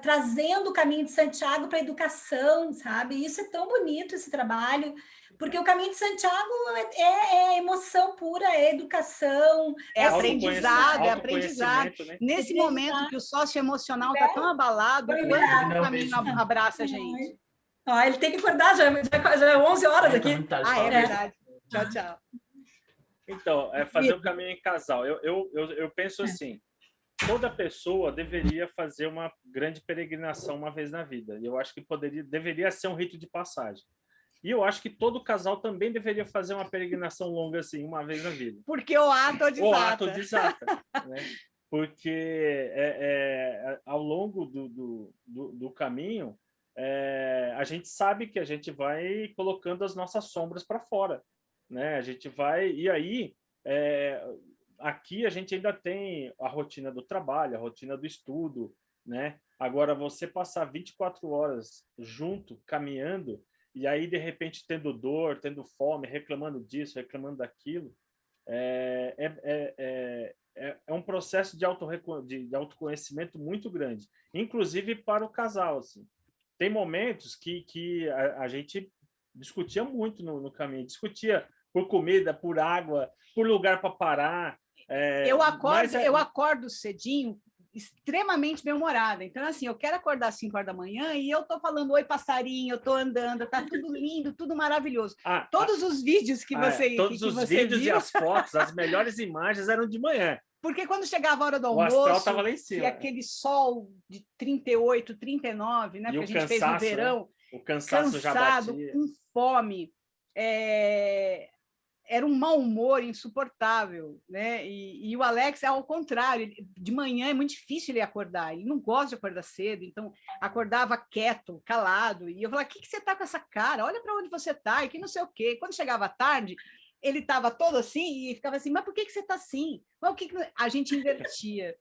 Speaker 3: trazendo o Caminho de Santiago para a educação, sabe? Isso é tão bonito, esse trabalho, porque o Caminho de Santiago é emoção pura, é educação,
Speaker 4: é aprendizado, Né? Nesse momento que o socioemocional está tão abalado, quanto o caminho abraça a gente?
Speaker 3: Ele tem que acordar, já é 11 horas aqui.
Speaker 4: É verdade. Tchau, tchau.
Speaker 1: Então, fazer o caminho em casal. Eu penso assim, toda pessoa deveria fazer uma grande peregrinação uma vez na vida. E eu acho que deveria ser um rito de passagem. E eu acho que todo casal também deveria fazer uma peregrinação longa assim, uma vez na vida.
Speaker 4: Porque o ato desata.
Speaker 1: O ato desata, né? Porque ao longo do caminho, a gente sabe que a gente vai colocando as nossas sombras para fora. Né? A gente vai... E aí, aqui a gente ainda tem a rotina do trabalho, a rotina do estudo, né? Agora, você passar 24 horas junto, caminhando, e aí, de repente, tendo dor, tendo fome, reclamando disso, reclamando daquilo, é um processo de autoconhecimento muito grande, inclusive para o casal. Assim. Tem momentos que a gente discutia muito no caminho, discutia por comida, por água, por lugar para parar.
Speaker 4: Eu acordo cedinho, extremamente bem-humorada. Então, assim, eu quero acordar às 5 horas da manhã e eu tô falando, oi, passarinho, eu tô andando, tá tudo lindo, tudo maravilhoso. Todos os vídeos que você
Speaker 1: Todos os vídeos viu? E as fotos, as melhores imagens eram de manhã.
Speaker 4: Porque quando chegava a hora do almoço,
Speaker 1: o astral tava lá em cima,
Speaker 4: e aquele sol de 38, 39, né? Porque a gente fez no verão,
Speaker 1: né? O cansaço já batia.
Speaker 4: Com fome, era um mau humor insuportável, né? E o Alex, ao contrário, de manhã é muito difícil ele acordar, ele não gosta de acordar cedo, então acordava quieto, calado, e eu falava, o que você tá com essa cara? Olha para onde você tá, e que não sei o quê. Quando chegava à tarde, ele estava todo assim, e ficava assim, mas por que você tá assim? Mas o que a gente invertia?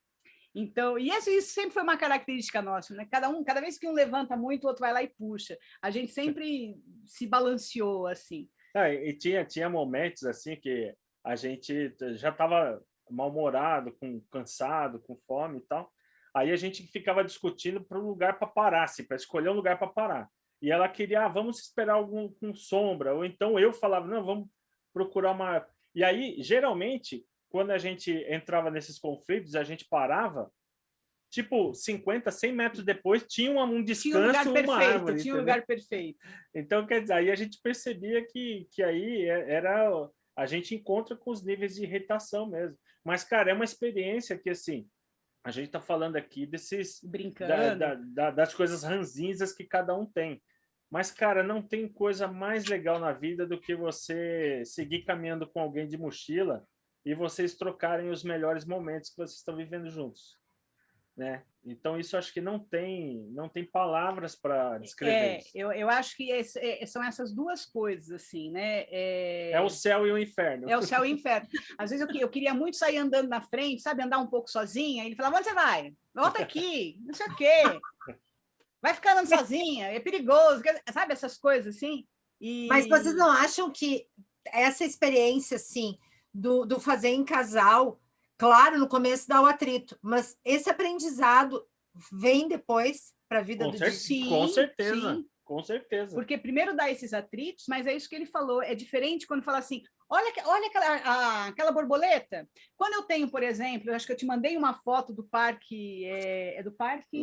Speaker 4: Então, e isso sempre foi uma característica nossa, né? Cada vez que um levanta muito, o outro vai lá e puxa. A gente sempre se balanceou assim.
Speaker 1: E tinha momentos assim que a gente já estava mal-humorado, cansado, com fome e tal. Aí a gente ficava discutindo para um lugar para parar, assim, para escolher um lugar para parar. E ela queria, vamos esperar algum com sombra. Ou então eu falava, não, vamos procurar uma... E aí, geralmente, quando a gente entrava nesses conflitos, a gente parava, tipo, 50, 100 metros depois, tinha um descanso, uma árvore.
Speaker 4: Tinha um lugar perfeito.
Speaker 1: Então, quer dizer, aí a gente percebia que aí era... A gente encontra com os níveis de irritação mesmo. Mas, cara, é uma experiência que, assim, a gente está falando aqui desses...
Speaker 4: Brincando.
Speaker 1: Das coisas ranzinzas que cada um tem. Mas, cara, não tem coisa mais legal na vida do que você seguir caminhando com alguém de mochila e vocês trocarem os melhores momentos que vocês estão vivendo juntos. Né? Então, isso acho que não tem palavras para descrever isso.
Speaker 4: Eu acho que são essas duas coisas, assim, né?
Speaker 1: É o céu e o inferno.
Speaker 4: É o céu e o inferno. Às vezes eu queria muito sair andando na frente, sabe? Andar um pouco sozinha. Ele falava, onde você vai? Volta aqui, não sei o quê. vai ficar andando sozinha, é perigoso, sabe essas coisas assim?
Speaker 2: Mas vocês não acham que essa experiência, assim, do fazer em casal, claro, no começo dá o atrito, mas esse aprendizado vem depois para a vida do dia?
Speaker 1: Sim, com certeza. Sim. Com certeza.
Speaker 4: Porque primeiro dá esses atritos, mas é isso que ele falou, é diferente quando fala assim, olha aquela borboleta. Quando eu tenho, por exemplo, eu acho que eu te mandei uma foto do parque, do parque?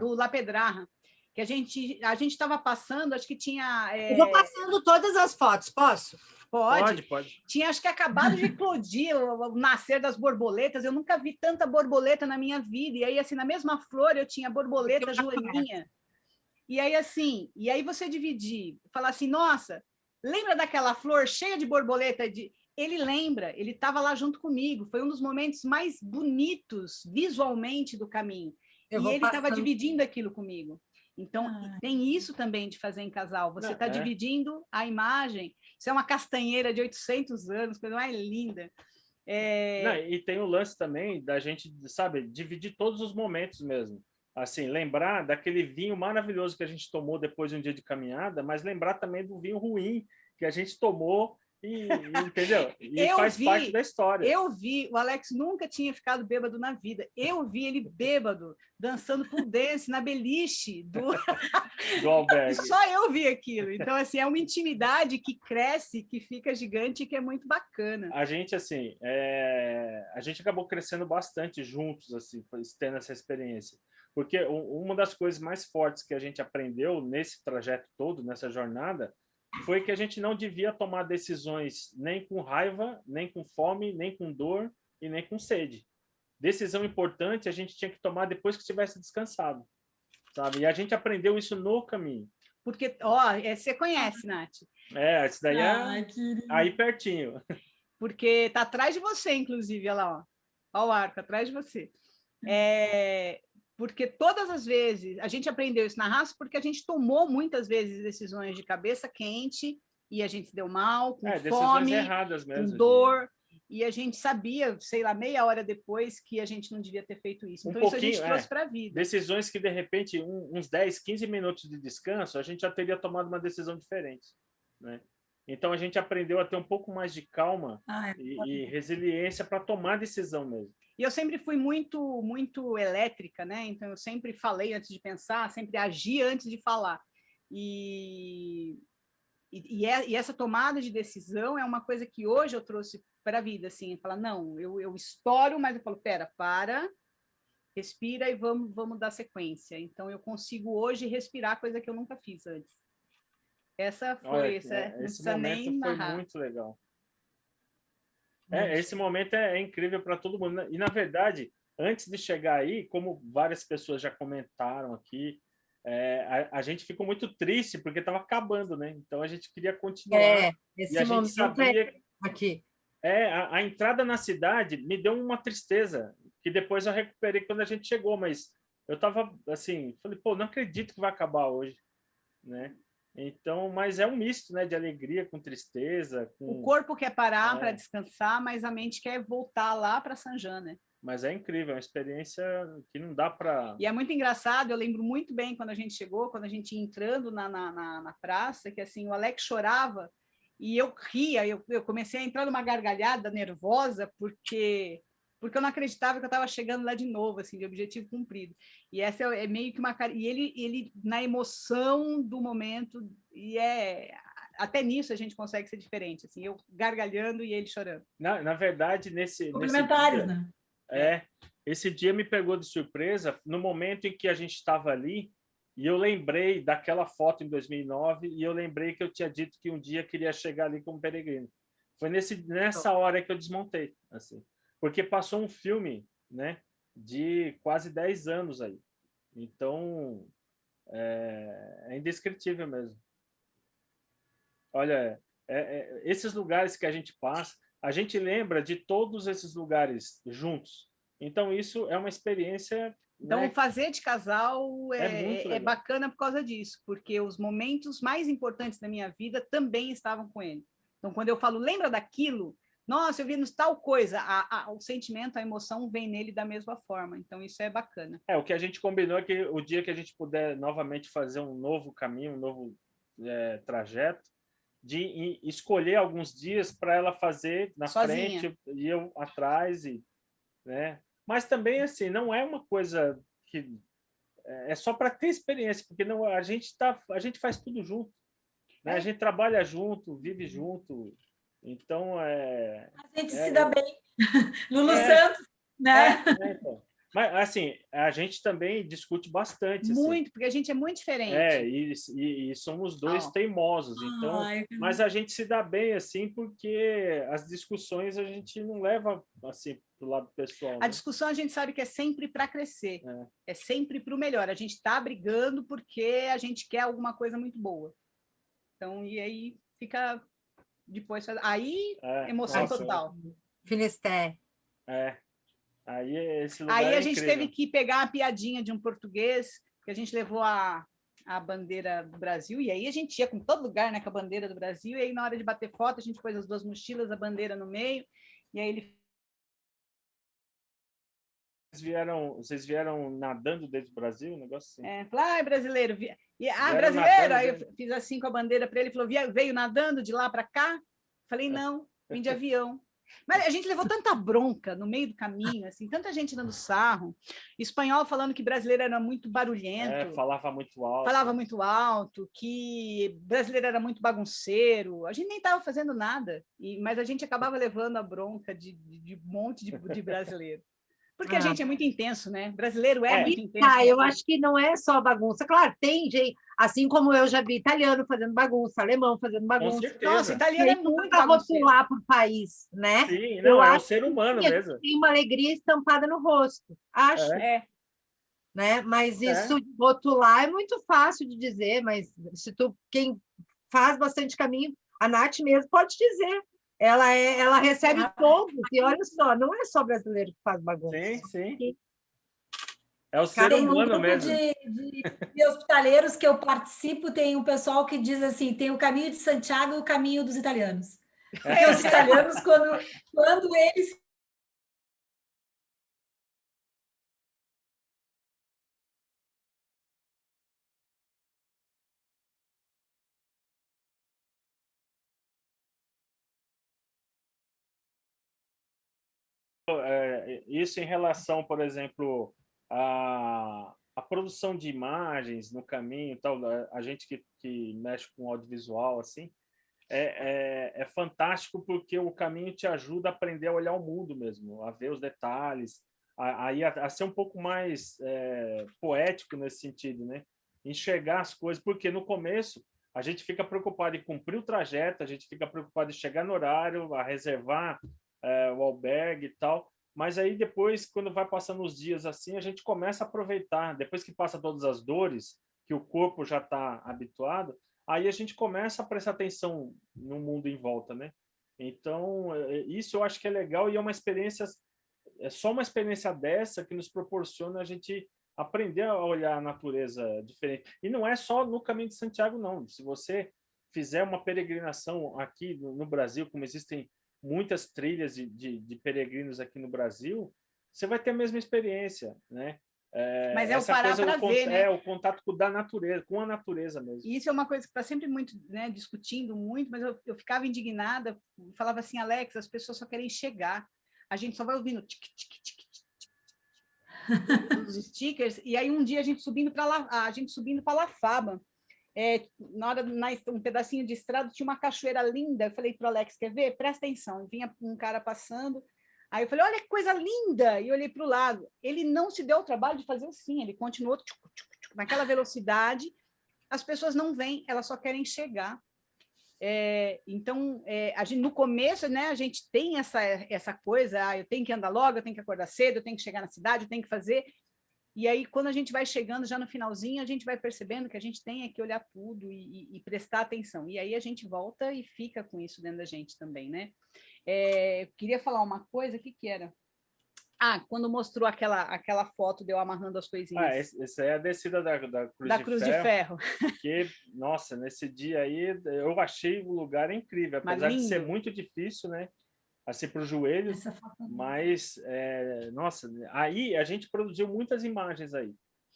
Speaker 4: Do La Pedraja, que a gente estava passando, acho que tinha...
Speaker 2: Eu vou passando todas as fotos, posso?
Speaker 4: Pode. Tinha, acho que acabado de eclodir o nascer das borboletas, eu nunca vi tanta borboleta na minha vida, e aí, assim, na mesma flor eu tinha borboleta joaninha. E aí, assim, você dividir, falar assim, nossa, lembra daquela flor cheia de borboleta? Ele lembra, ele estava lá junto comigo, foi um dos momentos mais bonitos visualmente do caminho. E ele estava dividindo aquilo comigo. Então, tem isso também de fazer em casal, você está dividindo a imagem, isso é uma castanheira de 800 anos, coisa mais linda.
Speaker 1: Não, e tem o lance também da gente, sabe, dividir todos os momentos mesmo. Assim, lembrar daquele vinho maravilhoso que a gente tomou depois de um dia de caminhada, mas lembrar também do vinho ruim que a gente tomou entendeu? E faz parte da história.
Speaker 4: Eu vi, o Alex nunca tinha ficado bêbado na vida. Eu vi ele bêbado, dançando pool dance na beliche do
Speaker 1: albergue.
Speaker 4: Só eu vi aquilo. Então, assim, é uma intimidade que cresce, que fica gigante e que é muito bacana.
Speaker 1: A gente, assim, a gente acabou crescendo bastante juntos, assim, tendo essa experiência. Porque uma das coisas mais fortes que a gente aprendeu nesse trajeto todo, nessa jornada, foi que a gente não devia tomar decisões nem com raiva, nem com fome, nem com dor e nem com sede. Decisão importante a gente tinha que tomar depois que tivesse descansado, sabe? E a gente aprendeu isso no caminho.
Speaker 4: Porque, você conhece, Nath?
Speaker 1: Esse daí aí pertinho.
Speaker 4: Porque tá atrás de você, inclusive, olha lá, ó o arco, atrás de você. Porque todas as vezes, a gente aprendeu isso na raça porque a gente tomou muitas vezes decisões de cabeça quente e a gente se deu mal, com fome,
Speaker 1: erradas mesmo,
Speaker 4: com dor, e a gente sabia, sei lá, meia hora depois que a gente não devia ter feito isso. Então, isso a gente trouxe para a vida.
Speaker 1: Decisões que, de repente, uns 10, 15 minutos de descanso, a gente já teria tomado uma decisão diferente, né? Então, a gente aprendeu a ter um pouco mais de calma e resiliência para tomar decisão mesmo.
Speaker 4: E eu sempre fui muito, muito elétrica, né? Então, eu sempre falei antes de pensar, sempre agi antes de falar. E essa tomada de decisão é uma coisa que hoje eu trouxe para a vida, assim, falar, não, eu estouro, mas eu falo, para, respira e vamos dar sequência. Então, eu consigo hoje respirar, coisa que eu nunca fiz antes. Essa foi,
Speaker 1: esse momento foi muito legal. Esse momento é incrível para todo mundo. E, na verdade, antes de chegar aí, como várias pessoas já comentaram aqui, a gente ficou muito triste porque estava acabando, né? Então, a gente queria continuar.
Speaker 2: Esse
Speaker 1: e a gente sabia...
Speaker 2: aqui.
Speaker 1: A entrada na cidade me deu uma tristeza, que depois eu recuperei quando a gente chegou, mas eu estava assim, falei, pô, não acredito que vai acabar hoje, né? Então, mas é um misto, né, de alegria com tristeza.
Speaker 4: O corpo quer parar para descansar, mas a mente quer voltar lá para Saint-Jean, né?
Speaker 1: Mas é incrível, é uma experiência que não dá para...
Speaker 4: E é muito engraçado, eu lembro muito bem quando a gente chegou, quando a gente ia entrando na praça, que assim, o Alex chorava e eu ria, eu comecei a entrar numa gargalhada nervosa, porque eu não acreditava que eu estava chegando lá de novo, assim, de objetivo cumprido. E essa é meio que uma... E ele na emoção do momento, e até nisso a gente consegue ser diferente, assim, eu gargalhando e ele chorando.
Speaker 1: Na verdade, nesse
Speaker 3: complementares,
Speaker 1: dia,
Speaker 3: né?
Speaker 1: Esse dia me pegou de surpresa no momento em que a gente estava ali, e eu lembrei daquela foto em 2009, e eu lembrei que eu tinha dito que um dia queria chegar ali como peregrino. Foi nessa hora que eu desmontei, assim. Porque passou um filme, né, de quase 10 anos aí. Então, é indescritível mesmo. Olha, esses lugares que a gente passa, a gente lembra de todos esses lugares juntos. Então, isso é uma experiência...
Speaker 4: Então,
Speaker 1: né,
Speaker 4: fazer de casal é bacana por causa disso, porque os momentos mais importantes da minha vida também estavam com ele. Então, quando eu falo, lembra daquilo... nossa, eu vi tal coisa, o sentimento, a emoção vem nele da mesma forma, então isso é bacana.
Speaker 1: O que a gente combinou é que o dia que a gente puder novamente fazer um novo caminho, um novo trajeto, de escolher alguns dias para ela fazer na
Speaker 4: sozinha,
Speaker 1: frente e eu atrás, né? Mas também, assim, não é uma coisa que é só para ter experiência, porque não, a gente faz tudo junto, né? A gente trabalha junto, vive junto, então
Speaker 3: a gente se dá bem. Lulu Santos, né?
Speaker 1: Então. Mas, assim, a gente também discute bastante.
Speaker 4: Muito,
Speaker 1: assim.
Speaker 4: porque a gente é muito diferente.
Speaker 1: E somos dois teimosos. Então, mas a gente se dá bem, assim, porque as discussões a gente não leva, assim, para o lado pessoal.
Speaker 4: A discussão a gente sabe que é sempre para crescer. É sempre para o melhor. A gente está brigando porque a gente quer alguma coisa muito boa. Então, e aí fica depois... Aí, emoção total.
Speaker 2: Finisterre.
Speaker 1: Aí esse lugar
Speaker 4: aí a gente
Speaker 1: incrível.
Speaker 4: teve que pegar a piadinha de um português, que a gente levou a bandeira do Brasil, e aí a gente ia com todo lugar, né, com a bandeira do Brasil, e aí na hora de bater foto, a gente pôs as duas mochilas, a bandeira no meio, e aí ele...
Speaker 1: Vocês vieram nadando desde o Brasil? Um negócio assim.
Speaker 4: Falou, brasileiro. Brasileiro! Aí eu fiz assim com a bandeira para ele, falou, veio nadando de lá para cá? Falei, não, vim de avião. Mas a gente levou tanta bronca no meio do caminho, assim, tanta gente dando sarro, espanhol falando que brasileiro era muito barulhento.
Speaker 1: Falava muito alto.
Speaker 4: Falava muito alto, que brasileiro era muito bagunceiro. A gente nem estava fazendo nada, mas a gente acabava levando a bronca de um monte de brasileiro. Porque a gente é muito intenso, né? Brasileiro muito intenso.
Speaker 2: Eu acho que não é só bagunça. Claro, tem gente, assim como eu já vi italiano fazendo bagunça, alemão fazendo bagunça.
Speaker 1: Com certeza.
Speaker 4: Nossa, italiano é muito
Speaker 2: para rotular por país, né?
Speaker 1: Sim, não, é o ser humano mesmo.
Speaker 2: Tem uma alegria estampada no rosto, acho. Né? Mas isso de rotular é muito fácil de dizer, mas quem faz bastante caminho, a Nath mesmo pode dizer. Ela recebe todos, e olha só, não é só brasileiro que faz bagunça.
Speaker 1: Sim. É o ser humano mesmo.
Speaker 3: De hospitaleiros que eu participo, tem um pessoal que diz assim, tem o caminho de Santiago e o caminho dos italianos. Porque os italianos, quando eles...
Speaker 1: Isso em relação, por exemplo, a produção de imagens no caminho, tal, a gente que mexe com audiovisual, assim, é fantástico porque o caminho te ajuda a aprender a olhar o mundo mesmo, a ver os detalhes, a ser um pouco mais poético nesse sentido, né? Enxergar as coisas, porque no começo a gente fica preocupado em cumprir o trajeto, a gente fica preocupado em chegar no horário, a reservar o albergue e tal, mas aí depois, quando vai passando os dias assim, a gente começa a aproveitar, depois que passa todas as dores, que o corpo já está habituado, aí a gente começa a prestar atenção no mundo em volta, né? Então, isso eu acho que é legal e é uma experiência, é só uma experiência dessa que nos proporciona a gente aprender a olhar a natureza diferente. E não é só no Caminho de Santiago, não. Se você fizer uma peregrinação aqui no Brasil, como existem muitas trilhas de peregrinos aqui no Brasil, você vai ter a mesma experiência, né?
Speaker 4: Mas o parar para ver, né?
Speaker 1: O contato com a natureza mesmo.
Speaker 4: E isso é uma coisa que está sempre muito, né, discutindo muito, mas eu ficava indignada, falava assim, Alex, as pessoas só querem chegar, a gente só vai ouvindo tic, tic, tic, tic, os stickers, e aí um dia a gente subindo para Lafaba, na hora, um pedacinho de estrada, tinha uma cachoeira linda, eu falei para o Alex, quer ver? Presta atenção, e vinha um cara passando, aí eu falei, olha que coisa linda, e eu olhei para o lado, ele não se deu o trabalho de fazer assim, ele continuou naquela velocidade, as pessoas não vêm, elas só querem chegar. Então, a gente, no começo, né, a gente tem essa coisa, eu tenho que andar logo, eu tenho que acordar cedo, eu tenho que chegar na cidade, eu tenho que fazer... E aí, quando a gente vai chegando já no finalzinho, a gente vai percebendo que a gente tem que olhar tudo e prestar atenção. E aí a gente volta e fica com isso dentro da gente também, né? Queria falar uma coisa, o que era? Quando mostrou aquela foto de eu amarrando as coisinhas.
Speaker 1: Essa é a descida da
Speaker 4: Cruz de Ferro.
Speaker 1: Que, nossa, nesse dia aí, eu achei o lugar incrível. Apesar de ser muito difícil, né? assim, para os joelhos, mas, nossa, aí a gente produziu muitas imagens aí,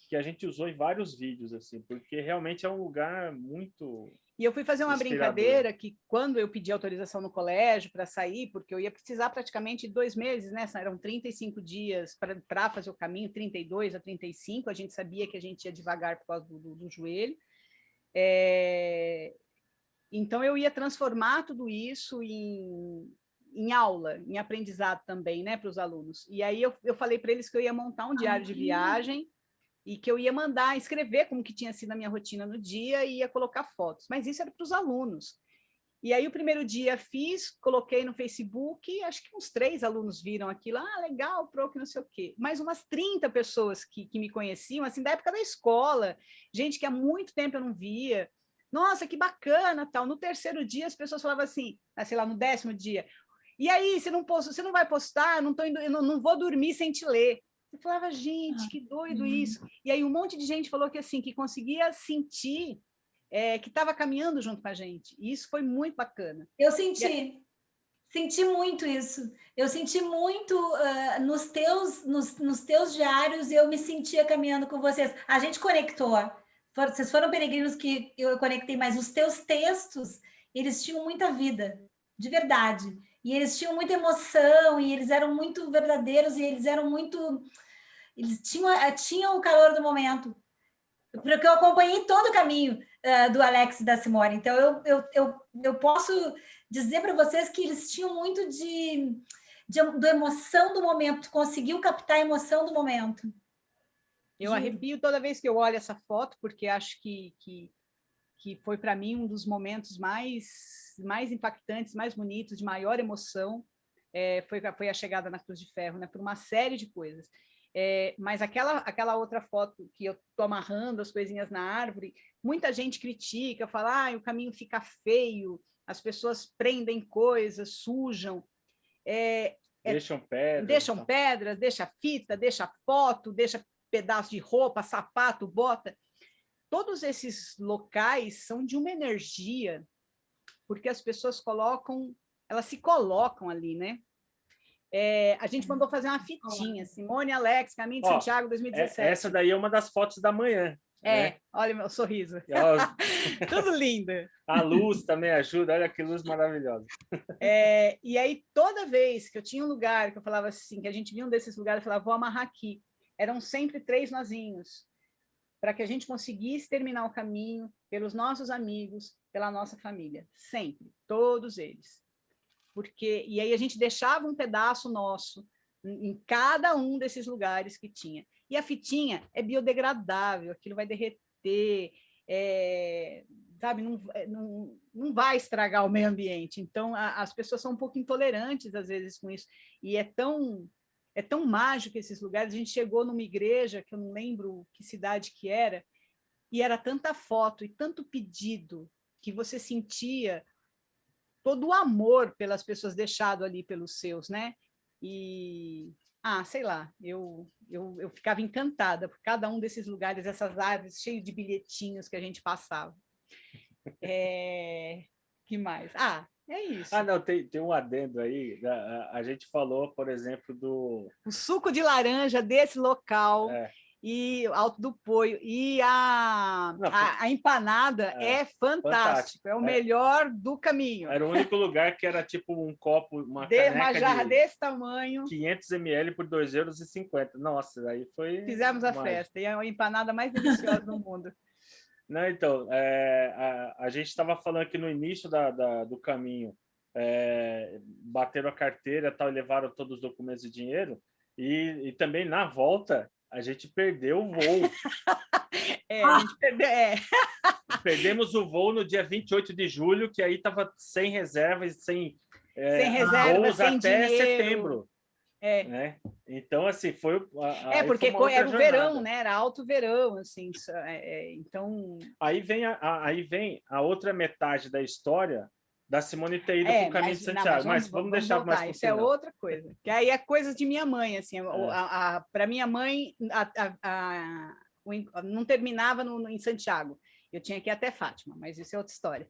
Speaker 1: que a gente usou em vários vídeos, assim, porque realmente é um lugar muito...
Speaker 4: E eu fui fazer uma brincadeira que, quando eu pedi autorização no colégio para sair, porque eu ia precisar praticamente 2 meses, né? Eram 35 dias para fazer o caminho, 32 a 35, a gente sabia que a gente ia devagar por causa do joelho. Então, eu ia transformar tudo isso em aula, em aprendizado também, né, para os alunos. E aí eu falei para eles que eu ia montar um diário de viagem e que eu ia mandar escrever como que tinha sido a minha rotina no dia e ia colocar fotos. Mas isso era para os alunos. E aí o primeiro dia fiz, coloquei no Facebook, acho que uns 3 alunos viram aquilo, legal, Pro, que não sei o quê. Mais umas 30 pessoas que me conheciam, assim, da época da escola, gente que há muito tempo eu não via. Nossa, que bacana, tal. No terceiro dia as pessoas falavam assim, sei lá, no 10º dia, e aí, você não vai postar? Eu não vou dormir sem te ler. Eu falava, gente, que doido isso. E aí um monte de gente falou que assim, que conseguia sentir que estava caminhando junto com a gente. E isso foi muito bacana.
Speaker 3: Eu senti muito isso. Eu senti muito nos teus diários, eu me sentia caminhando com vocês. A gente conectou. Vocês foram peregrinos que eu conectei, mas os teus textos, eles tinham muita vida, de verdade. E eles tinham muita emoção, e eles eram muito verdadeiros, e eles eram muito... Eles tinham o calor do momento. Porque eu acompanhei todo o caminho do Alex e da Simone. Então, eu posso dizer para vocês que eles tinham muito da emoção do momento, conseguiu captar a emoção do momento.
Speaker 4: Eu arrepio toda vez que eu olho essa foto, porque acho que foi para mim um dos momentos mais impactantes, mais bonitos, de maior emoção, foi a chegada na Cruz de Ferro, né, por uma série de coisas. Mas aquela outra foto que eu estou amarrando as coisinhas na árvore, muita gente critica, fala, o caminho fica feio, as pessoas prendem coisas, sujam,
Speaker 1: deixam
Speaker 4: pedras, deixa fita, deixa foto, deixa pedaço de roupa, sapato, bota. Todos esses locais são de uma energia, porque as pessoas elas se colocam ali, né? A gente mandou fazer uma fitinha, Simone e Alex, Caminho de Santiago 2017.
Speaker 1: Essa daí é uma das fotos da manhã. Né?
Speaker 4: Olha meu sorriso. Tudo lindo.
Speaker 1: A luz também ajuda, olha que luz maravilhosa.
Speaker 4: E aí, toda vez que eu tinha um lugar que eu falava assim, que a gente via um desses lugares, eu falava, vou amarrar aqui. Eram sempre 3 nozinhos, para que a gente conseguisse terminar o caminho pelos nossos amigos, pela nossa família. Sempre, todos eles. E aí a gente deixava um pedaço nosso em cada um desses lugares que tinha. E a fitinha é biodegradável, aquilo vai derreter, sabe, não vai estragar o meio ambiente. Então, as pessoas são um pouco intolerantes, às vezes, com isso. E é tão mágico esses lugares. A gente chegou numa igreja, que eu não lembro que cidade que era, e era tanta foto e tanto pedido que você sentia todo o amor pelas pessoas deixado ali pelos seus, né? E, sei lá, eu ficava encantada por cada um desses lugares, essas árvores cheias de bilhetinhos que a gente passava. Que mais? É isso.
Speaker 1: Não, tem um adendo aí. A gente falou, por exemplo,
Speaker 4: o suco de laranja desse local. E Alto do Poio, e a empanada é fantástico, é o melhor do caminho.
Speaker 1: Era o único lugar que era tipo um copo, uma
Speaker 4: jarra desse tamanho.
Speaker 1: 500 ml por €2,50. Nossa, aí foi...
Speaker 4: Fizemos a festa, e é a empanada mais deliciosa do mundo.
Speaker 1: Não, então, a gente estava falando aqui no início do caminho, bateram a carteira tal, e levaram todos os documentos e dinheiro, e também na volta... A gente perdeu o voo.
Speaker 4: A gente perdeu,
Speaker 1: Perdemos o voo no dia 28 de julho, que aí estava sem reservas, sem voos
Speaker 4: sem
Speaker 1: até
Speaker 4: dinheiro.
Speaker 1: Setembro. Né? Então, assim, foi...
Speaker 4: porque era o verão, né? Era alto verão, assim. Então...
Speaker 1: Aí vem a outra metade da história da Simone ter ido para o Caminho de Santiago. Mas vamos deixar mais para o
Speaker 4: final. Isso é outra coisa. Que aí é coisa de minha mãe, assim. Para minha mãe, não terminava em Santiago. Eu tinha que ir até Fátima, mas isso é outra história.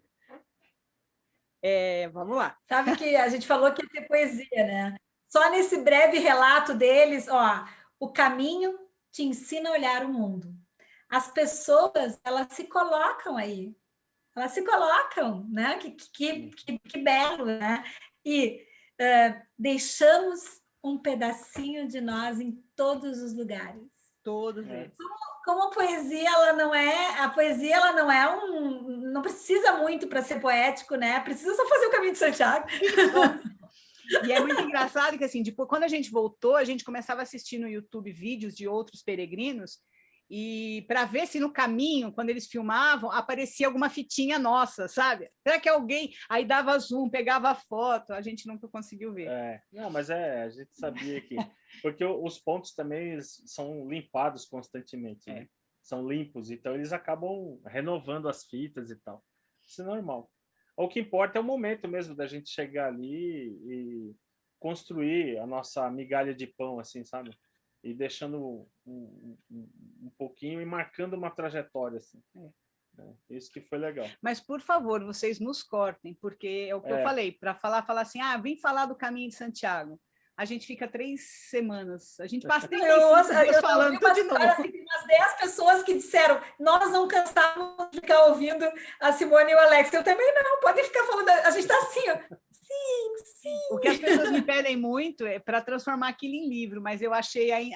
Speaker 4: Vamos lá.
Speaker 3: Sabe que a gente falou que ia ter poesia, né? Só nesse breve relato deles, ó, o caminho te ensina a olhar o mundo. As pessoas, elas se colocam aí. Elas se colocam, né? Que belo, né? E deixamos um pedacinho de nós em todos os lugares.
Speaker 4: Todos eles.
Speaker 3: Como a poesia, ela não é não precisa muito para ser poético, né? Precisa só fazer o caminho de Santiago.
Speaker 4: E é muito engraçado que, assim, depois, quando a gente voltou, a gente começava a assistir no YouTube vídeos de outros peregrinos e para ver se no caminho, quando eles filmavam, aparecia alguma fitinha nossa, sabe? Será que alguém... Aí dava zoom, pegava a foto, a gente nunca conseguiu ver.
Speaker 1: Não, mas a gente sabia que... Porque os pontos também são limpados constantemente, né? São limpos, então eles acabam renovando as fitas e tal. Isso é normal. O que importa é o momento mesmo da gente chegar ali e construir a nossa migalha de pão, assim, sabe? E deixando um pouquinho e marcando uma trajetória, assim. Isso que foi legal.
Speaker 4: Mas, por favor, vocês nos cortem, porque é o que eu falei, para falar assim, vim falar do caminho de Santiago. A gente fica 3 semanas, a gente passa 35 dias falando tudo de novo.
Speaker 3: Assim, tem umas 10 pessoas que disseram, nós não cansávamos de ficar ouvindo a Simone e o Alex. Eu também não, podem ficar falando, a gente está assim, ó. Sim.
Speaker 4: O que as pessoas me pedem muito é para transformar aquilo em livro, mas eu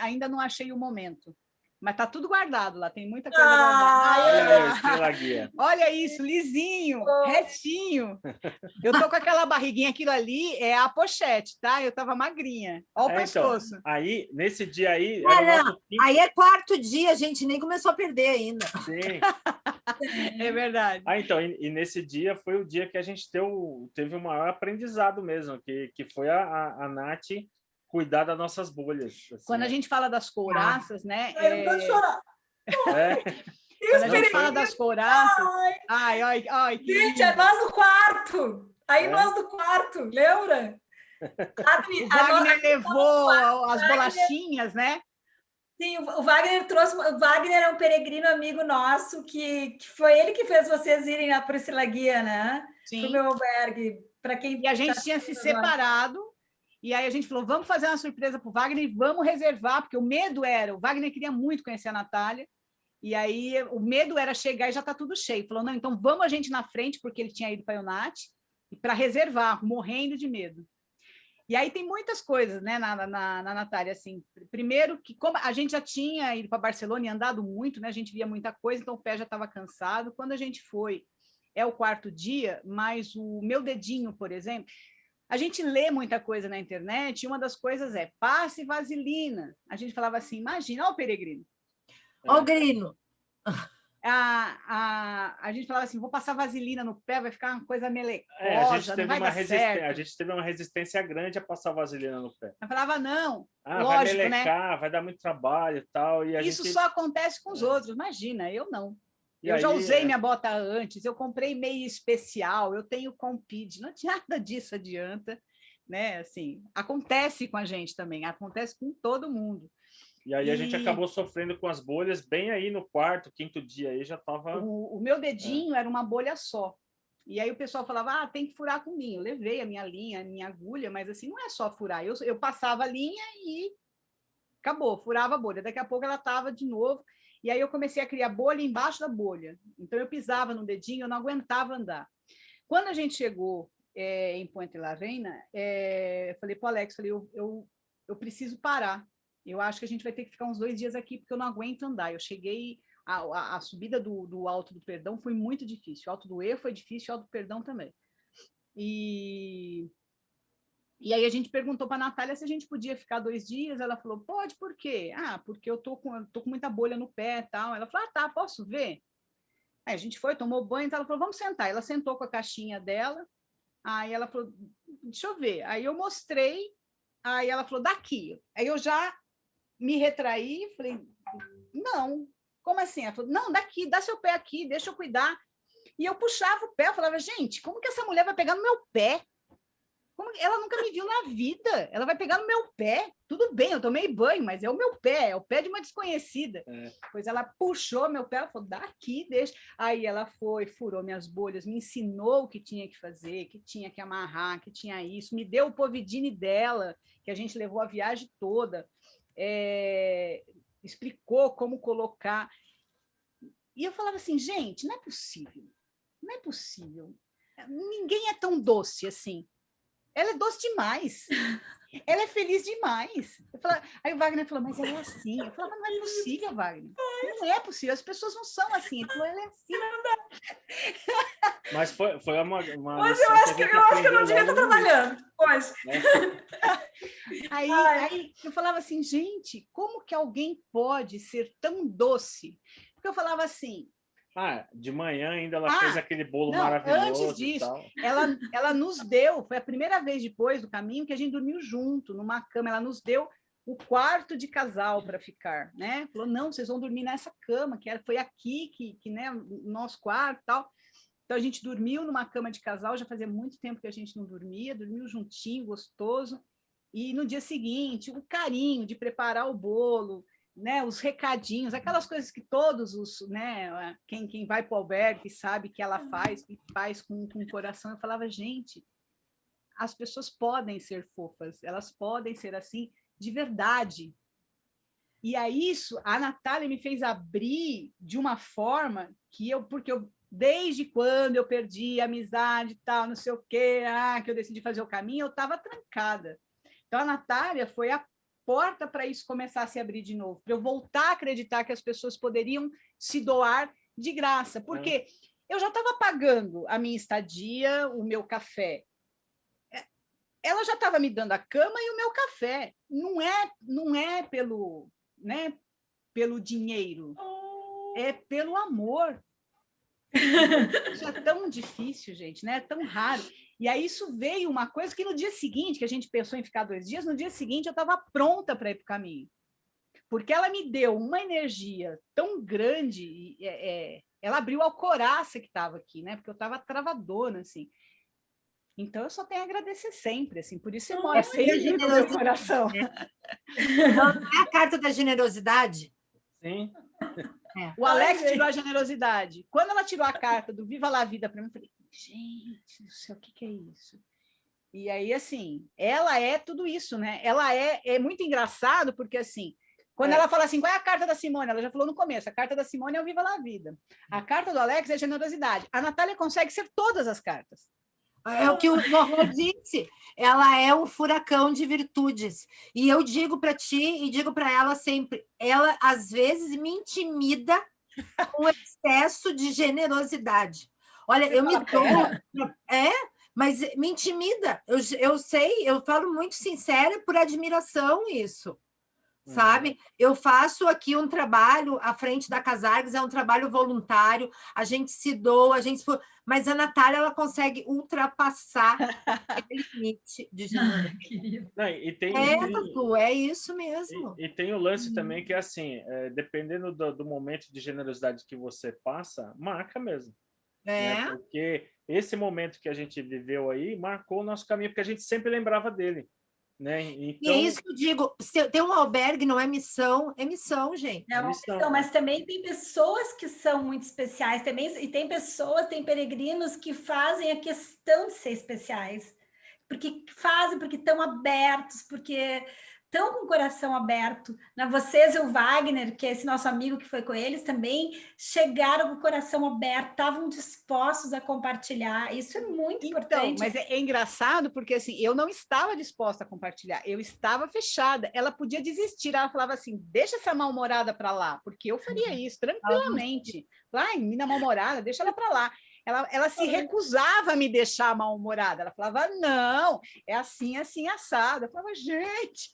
Speaker 4: ainda não achei o momento. Mas tá tudo guardado lá, tem muita coisa guardada. Olha isso, lisinho, retinho. Eu tô com aquela barriguinha, aquilo ali é a pochete, tá? Eu tava magrinha. Olha o pescoço.
Speaker 1: Então, aí, nesse dia aí...
Speaker 2: Aí é 4º dia, a gente nem começou a perder ainda.
Speaker 1: Sim.
Speaker 4: É verdade.
Speaker 1: Então, e nesse dia foi o dia que a gente teve o maior aprendizado mesmo, que foi a Nath cuidar das nossas bolhas. Assim.
Speaker 4: Quando a gente fala das couraças, né?
Speaker 3: Eu vou chorar.
Speaker 4: Quando a gente fala das couraças... Ai,
Speaker 3: gente, é nós no quarto. Aí nós no quarto, lembra?
Speaker 4: O Wagner levou as bolachinhas, né?
Speaker 3: Sim, o Wagner trouxe... O Wagner é um peregrino amigo nosso, que foi ele que fez vocês irem na Priscila Guia, né?
Speaker 4: Sim.
Speaker 3: Pro meu albergue.
Speaker 4: E a gente tinha se separado, e aí a gente falou, vamos fazer uma surpresa para o Wagner e vamos reservar, porque o medo era... O Wagner queria muito conhecer a Natália, e aí o medo era chegar e já está tudo cheio. Falou, não, então vamos a gente na frente, porque ele tinha ido para a Ionat, para reservar, morrendo de medo. E aí tem muitas coisas, né, na Natália, assim. Primeiro, que como a gente já tinha ido para Barcelona e andado muito, né, a gente via muita coisa, então o pé já estava cansado. Quando a gente foi, é o 4º dia, mas o meu dedinho, por exemplo, a gente lê muita coisa na internet, e uma das coisas é passe vaselina. A gente falava assim, imagina, olha o peregrino.
Speaker 2: Olha o grino.
Speaker 4: A gente falava assim, vou passar vaselina no pé, vai ficar uma coisa melecosa, não vai dar certo.
Speaker 1: A gente teve uma resistência grande a passar vaselina no pé.
Speaker 4: Eu falava, não, lógico,
Speaker 1: vai melecar,
Speaker 4: né?
Speaker 1: vai dar muito trabalho e tal. E
Speaker 4: isso só acontece com os outros, imagina, eu não. Eu já usei minha bota antes, eu comprei meia especial, eu tenho Compid, não tinha nada disso adianta, né? Assim, acontece com a gente também, acontece com todo mundo.
Speaker 1: E aí a gente acabou sofrendo com as bolhas bem aí no 4º, 5º dia, aí já estava...
Speaker 4: O meu dedinho era uma bolha só. E aí o pessoal falava, tem que furar com linha. Eu levei a minha linha, a minha agulha, mas assim, não é só furar. Eu passava a linha e acabou, furava a bolha. Daqui a pouco ela estava de novo. E aí eu comecei a criar bolha embaixo da bolha. Então eu pisava no dedinho, eu não aguentava andar. Quando a gente chegou em Puente la Reina, eu falei para o Alex, eu preciso parar. Eu acho que a gente vai ter que ficar uns 2 dias aqui, porque eu não aguento andar. Eu cheguei... A subida do Alto do Perdão foi muito difícil. O Alto do Erro foi difícil, o Alto do Perdão também. E aí a gente perguntou para a Natália se a gente podia ficar 2 dias. Ela falou, pode, por quê? Porque eu tô com muita bolha no pé e tal. Ela falou, tá, posso ver? Aí a gente foi, tomou banho, então ela falou, vamos sentar. Ela sentou com a caixinha dela. Aí ela falou, deixa eu ver. Aí eu mostrei. Aí ela falou, daqui. Aí eu já me retraí, falei, não, como assim? Ela falou, não, daqui, dá seu pé aqui, deixa eu cuidar. E eu puxava o pé, eu falava, gente, como que essa mulher vai pegar no meu pé? Ela nunca me viu na vida. Ela vai pegar no meu pé. Tudo bem, eu tomei banho, mas é o meu pé, é o pé de uma desconhecida. Pois ela puxou meu pé, ela falou, daqui, deixa. Aí ela foi, furou minhas bolhas, me ensinou o que tinha que fazer, que tinha que amarrar, que tinha isso, me deu o Povidine dela, que a gente levou a viagem toda, explicou como colocar. E eu falava assim, gente, não é possível. Não é possível. Ninguém é tão doce assim. Ela é doce demais. Ela é feliz demais. Aí o Wagner falou, mas ela é assim. Eu falava, não é possível, Wagner. Não é possível. As pessoas não são assim. Ele falou, ela é assim.
Speaker 1: Mas foi uma
Speaker 3: mas eu acho que eu não devia estar trabalhando. Pois.
Speaker 4: Aí eu falava assim, gente, como que alguém pode ser tão doce? Porque eu falava assim,
Speaker 1: de manhã ainda ela fez aquele bolo maravilhoso.
Speaker 4: Antes disso,
Speaker 1: e tal.
Speaker 4: Ela nos deu, foi a primeira vez depois do caminho que a gente dormiu junto, numa cama, ela nos deu o quarto de casal para ficar, né? Falou, não, vocês vão dormir nessa cama, foi aqui que né, o nosso quarto e tal. Então, a gente dormiu numa cama de casal, já fazia muito tempo que a gente não dormia, dormiu juntinho, gostoso, e no dia seguinte, o carinho de preparar o bolo, né, os recadinhos, aquelas coisas que todos os, né, quem vai para o albergue sabe que ela faz, que faz com o coração. Eu falava, gente, as pessoas podem ser fofas, elas podem ser assim de verdade. E aí isso, a Natália me fez abrir de uma forma que porque eu desde quando eu perdi a amizade e tal, não sei o quê, que eu decidi fazer o caminho, eu estava trancada. Então a Natália foi a porta para isso começar a se abrir de novo, para eu voltar a acreditar que as pessoas poderiam se doar de graça, porque eu já estava pagando a minha estadia, o meu café. Ela já estava me dando a cama e o meu café. Não é pelo, né, pelo dinheiro, é pelo amor. Isso é tão difícil, gente, né? É tão raro. E aí isso veio uma coisa que no dia seguinte, que a gente pensou em ficar 2 dias, no dia seguinte eu estava pronta para ir para o caminho. Porque ela me deu uma energia tão grande, ela abriu a alcoraça que estava aqui, né? Porque eu estava travadona, assim. Então eu só tenho a agradecer sempre, assim, por isso você mora sempre no meu coração.
Speaker 2: Não é a carta da generosidade?
Speaker 1: Sim.
Speaker 4: O Alex tirou a generosidade. Quando ela tirou a carta do Viva la Vida para mim, eu falei, gente do céu, o que é isso? E aí, assim, ela é tudo isso, né? Ela é muito engraçado, porque, assim, quando ela fala assim, qual é a carta da Simone? Ela já falou no começo, a carta da Simone é o Viva la Vida. A carta do Alex é a generosidade. A Natália consegue ser todas as cartas.
Speaker 2: É o que o Norô disse, ela é um furacão de virtudes. E eu digo para ti e digo para ela sempre, ela às vezes me intimida com excesso de generosidade. Olha, eu me dou... mas me intimida. Eu sei, eu falo muito sincera por admiração isso. Sabe? Eu faço aqui um trabalho à frente da Casargues, é um trabalho voluntário, a gente se doa, mas a Natália ela consegue ultrapassar aquele limite de generosidade. É isso mesmo.
Speaker 1: E tem o lance também que é assim, dependendo do momento de generosidade que você passa, marca mesmo. Né? Porque esse momento que a gente viveu aí marcou o nosso caminho, porque a gente sempre lembrava dele. Né? Então...
Speaker 2: E é isso que eu digo, se tem um albergue, não é missão, é missão, gente.
Speaker 3: É uma missão, mas também tem pessoas que são muito especiais, também, e tem peregrinos que fazem a questão de ser especiais, porque estão abertos, porque estão com o coração aberto. Vocês e o Wagner, que é esse nosso amigo que foi com eles, também chegaram com o coração aberto, estavam dispostos a compartilhar. Isso é muito importante.
Speaker 4: Mas é engraçado porque assim, eu não estava disposta a compartilhar, eu estava fechada. Ela podia desistir, ela falava assim, deixa essa mal-humorada para lá, porque eu faria isso tranquilamente. Menina mal-humorada, deixa ela para lá. Ela se recusava a me deixar mal-humorada. Ela falava, não, é assim, assado. Eu falava, gente...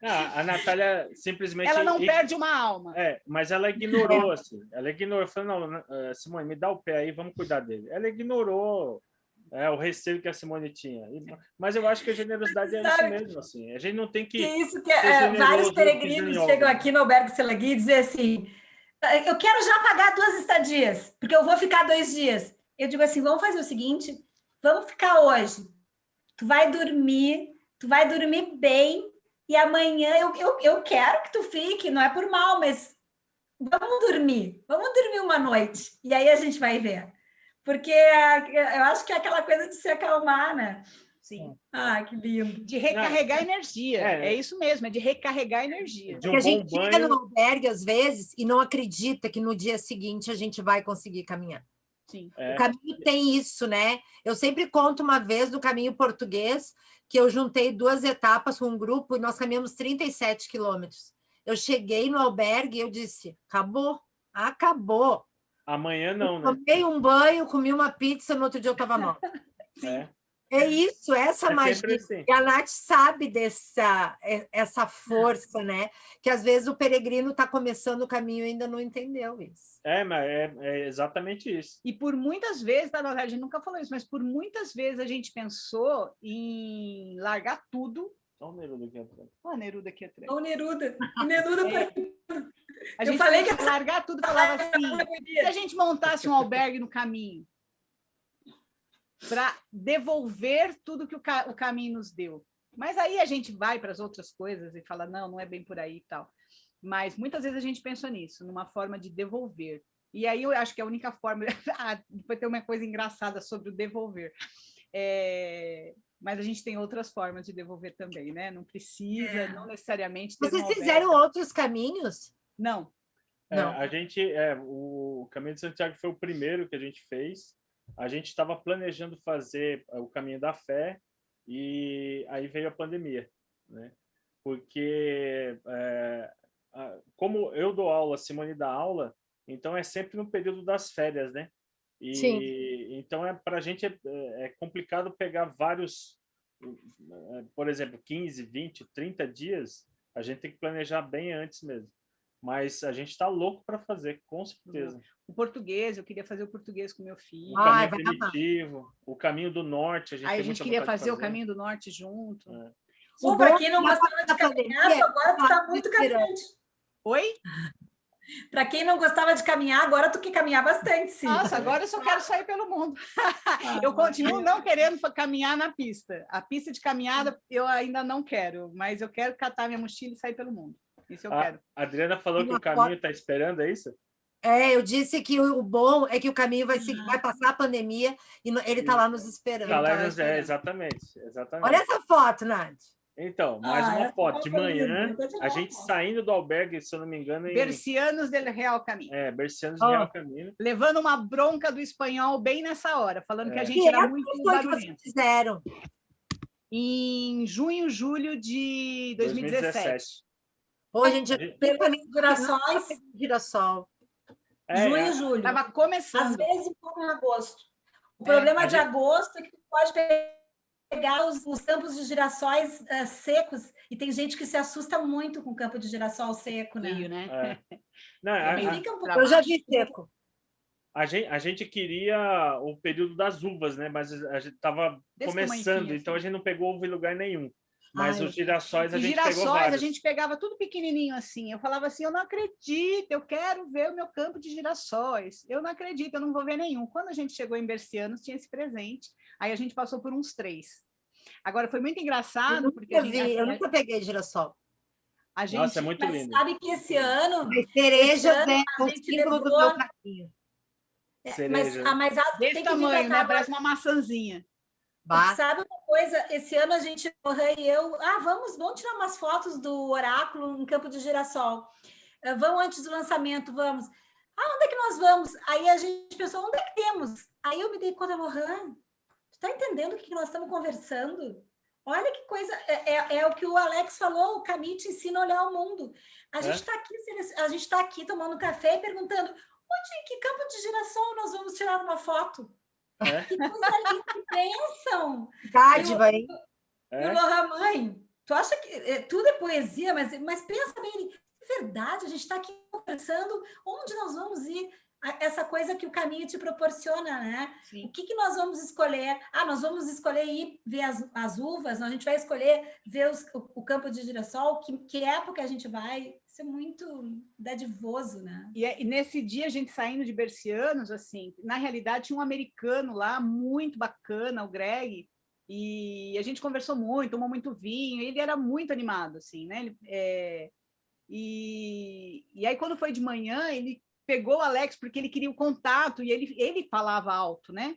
Speaker 1: A Natália simplesmente...
Speaker 4: Ela não perde uma alma.
Speaker 1: Mas ela ignorou, assim. Ela ignorou. Falou, não, Simone, me dá o pé aí, vamos cuidar dele. Ela ignorou o receio que a Simone tinha. Mas eu acho que a generosidade é isso mesmo, assim. A gente não tem que...
Speaker 3: Isso que vários peregrinos chegam aqui no Albergue Selagui e dizem assim... Eu quero já pagar 2 estadias, porque eu vou ficar 2 dias. Eu digo assim, vamos fazer o seguinte, vamos ficar hoje. tu vai dormir bem, e amanhã eu quero que tu fique, não é por mal, mas vamos dormir uma noite, e aí a gente vai ver. Porque eu acho que é aquela coisa de se acalmar, né?
Speaker 4: Sim.
Speaker 3: Ah, que lindo.
Speaker 4: De recarregar energia. É isso mesmo, é de recarregar energia.
Speaker 2: Porque a gente chega no albergue, às vezes, e não acredita que no dia seguinte a gente vai conseguir caminhar.
Speaker 4: Sim.
Speaker 2: O caminho tem isso, né? Eu sempre conto uma vez do caminho português, que eu juntei 2 etapas com um grupo e nós caminhamos 37 quilômetros. Eu cheguei no albergue e eu disse, acabou.
Speaker 1: Amanhã não,
Speaker 2: eu tomei um banho, comi uma pizza, no outro dia eu estava nova. É isso, essa magia.
Speaker 1: Assim.
Speaker 2: E a Nath sabe essa força, né? Que às vezes o peregrino está começando o caminho e ainda não entendeu isso.
Speaker 1: Mas é exatamente isso.
Speaker 4: E por muitas vezes, na verdade, a gente nunca falou isso, mas por muitas vezes a gente pensou em largar tudo.
Speaker 1: Olha o Neruda aqui atrás.
Speaker 4: Olha o Neruda aqui atrás.
Speaker 3: Olha o Neruda.
Speaker 4: A gente falei que ia largar tudo, falava assim, se a gente montasse um albergue no caminho, para devolver tudo que o caminho nos deu. Mas aí a gente vai para as outras coisas e fala, não é bem por aí e tal. Mas muitas vezes a gente pensa nisso, numa forma de devolver. E aí eu acho que a única forma... depois tem uma coisa engraçada sobre o devolver. Mas a gente tem outras formas de devolver também, né? Não precisa, não necessariamente...
Speaker 2: Vocês fizeram outros caminhos?
Speaker 4: Não.
Speaker 1: A gente... o Caminho de Santiago foi o primeiro que a gente fez. A gente estava planejando fazer o Caminho da Fé e aí veio a pandemia, né? Porque como eu dou aula, a Simone dá aula, então é sempre no período das férias, né? Então para a gente é complicado pegar vários, por exemplo, 15, 20, 30 dias, a gente tem que planejar bem antes mesmo. Mas a gente está louco para fazer, com certeza.
Speaker 4: O português, eu queria fazer o português com meu filho.
Speaker 1: O caminho primitivo, o caminho do norte.
Speaker 4: A gente queria fazer o caminho do norte junto.
Speaker 3: Para quem não gostava de caminhar, agora tu está muito caminhante.
Speaker 4: Oi?
Speaker 3: Para quem não gostava de caminhar, agora tu quer caminhar bastante, sim.
Speaker 4: Nossa, agora eu só quero sair pelo mundo. Eu continuo não querendo caminhar na pista. A pista de caminhada eu ainda não quero, mas eu quero catar minha mochila e sair pelo mundo. Isso eu quero.
Speaker 1: A Adriana falou que o caminho está esperando, é isso?
Speaker 2: Eu disse que o bom é que o caminho vai passar a pandemia e ele está lá nos esperando.
Speaker 1: Exatamente.
Speaker 2: Olha essa foto, Nath.
Speaker 1: Então, mais uma foto. De manhã, a gente saindo do albergue, se eu não me engano...
Speaker 4: Bercianos del Real Caminho.
Speaker 1: Bercianos del Real Caminho.
Speaker 4: Levando uma bronca do espanhol bem nessa hora, falando que a gente era muito barulhento.
Speaker 2: Que vocês fizeram?
Speaker 4: Em junho, julho de 2017.
Speaker 2: Pô, gente,
Speaker 3: girassol.
Speaker 2: Junho
Speaker 3: e julho.
Speaker 4: Estava começando.
Speaker 3: Às vezes um pouco em agosto. O problema de agosto é que tu pode pegar os campos de girassóis secos, e tem gente que se assusta muito com o campo de girassol seco, né?
Speaker 2: Eu já vi seco.
Speaker 1: A gente queria o período das uvas, né? Mas a gente estava começando, então a gente não pegou uva em lugar nenhum. Mas os girassóis a gente pegou vários.
Speaker 4: A gente pegava tudo pequenininho assim. Eu falava assim, eu não acredito, eu quero ver o meu campo de girassóis. Eu não acredito, eu não vou ver nenhum. Quando a gente chegou em Bercianos, tinha esse presente. Aí a gente passou por uns 3. Agora, foi muito engraçado, porque
Speaker 2: eu nunca peguei girassol.
Speaker 1: Nossa, é muito lindo.
Speaker 3: Sabe que esse ano...
Speaker 2: Cerejas é o símbolo do meu caminho.
Speaker 3: Mas
Speaker 4: desse tamanho, né? Parece uma maçãzinha.
Speaker 3: Sabe uma coisa? Esse ano a gente e eu... vamos tirar umas fotos do oráculo em Campo de Girassol. Vamos antes do lançamento, vamos. Onde é que nós vamos? Aí a gente pensou, onde é que temos? Aí eu me dei conta, Lohan, tu está entendendo o que nós estamos conversando? Olha que coisa... É o que o Alex falou, o caminho te ensina a olhar o mundo. A gente está aqui tomando café e perguntando, em que campo de girassol nós vamos tirar uma foto? Que coisa linda que pensam!
Speaker 2: Dádiva, hein?
Speaker 3: E o Lohan, mãe, tu acha que tudo é poesia, mas pensa bem, é verdade, a gente está aqui conversando, onde nós vamos ir? Essa coisa que o caminho te proporciona, né? Sim. O que nós vamos escolher? Nós vamos escolher ir ver as uvas, a gente vai escolher ver o campo de girassol, que época a gente vai? Isso é muito dadivoso, né?
Speaker 4: E nesse dia, a gente saindo de Bercianos, assim, na realidade, tinha um americano lá, muito bacana, o Greg, E a gente conversou muito, tomou muito vinho, ele era muito animado, assim, né? E aí, quando foi de manhã, ele pegou o Alex porque ele queria o contato e ele falava alto, né?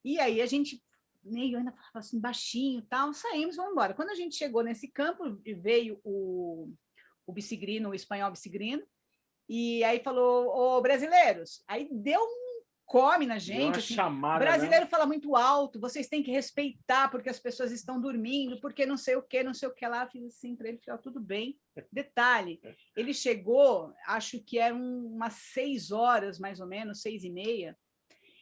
Speaker 4: E aí a gente meio ainda falava assim, baixinho, tal, saímos, vamos embora. Quando a gente chegou nesse campo, veio o bicigrino, o espanhol bicigrino, e aí falou, ô, brasileiros, aí deu come na gente, assim,
Speaker 1: chamada,
Speaker 4: brasileiro fala muito alto, vocês têm que respeitar porque as pessoas estão dormindo, porque não sei o que lá, fiz assim para ele, falou, tudo bem. Detalhe, ele chegou, acho que eram umas 6 horas, mais ou menos, 6h30,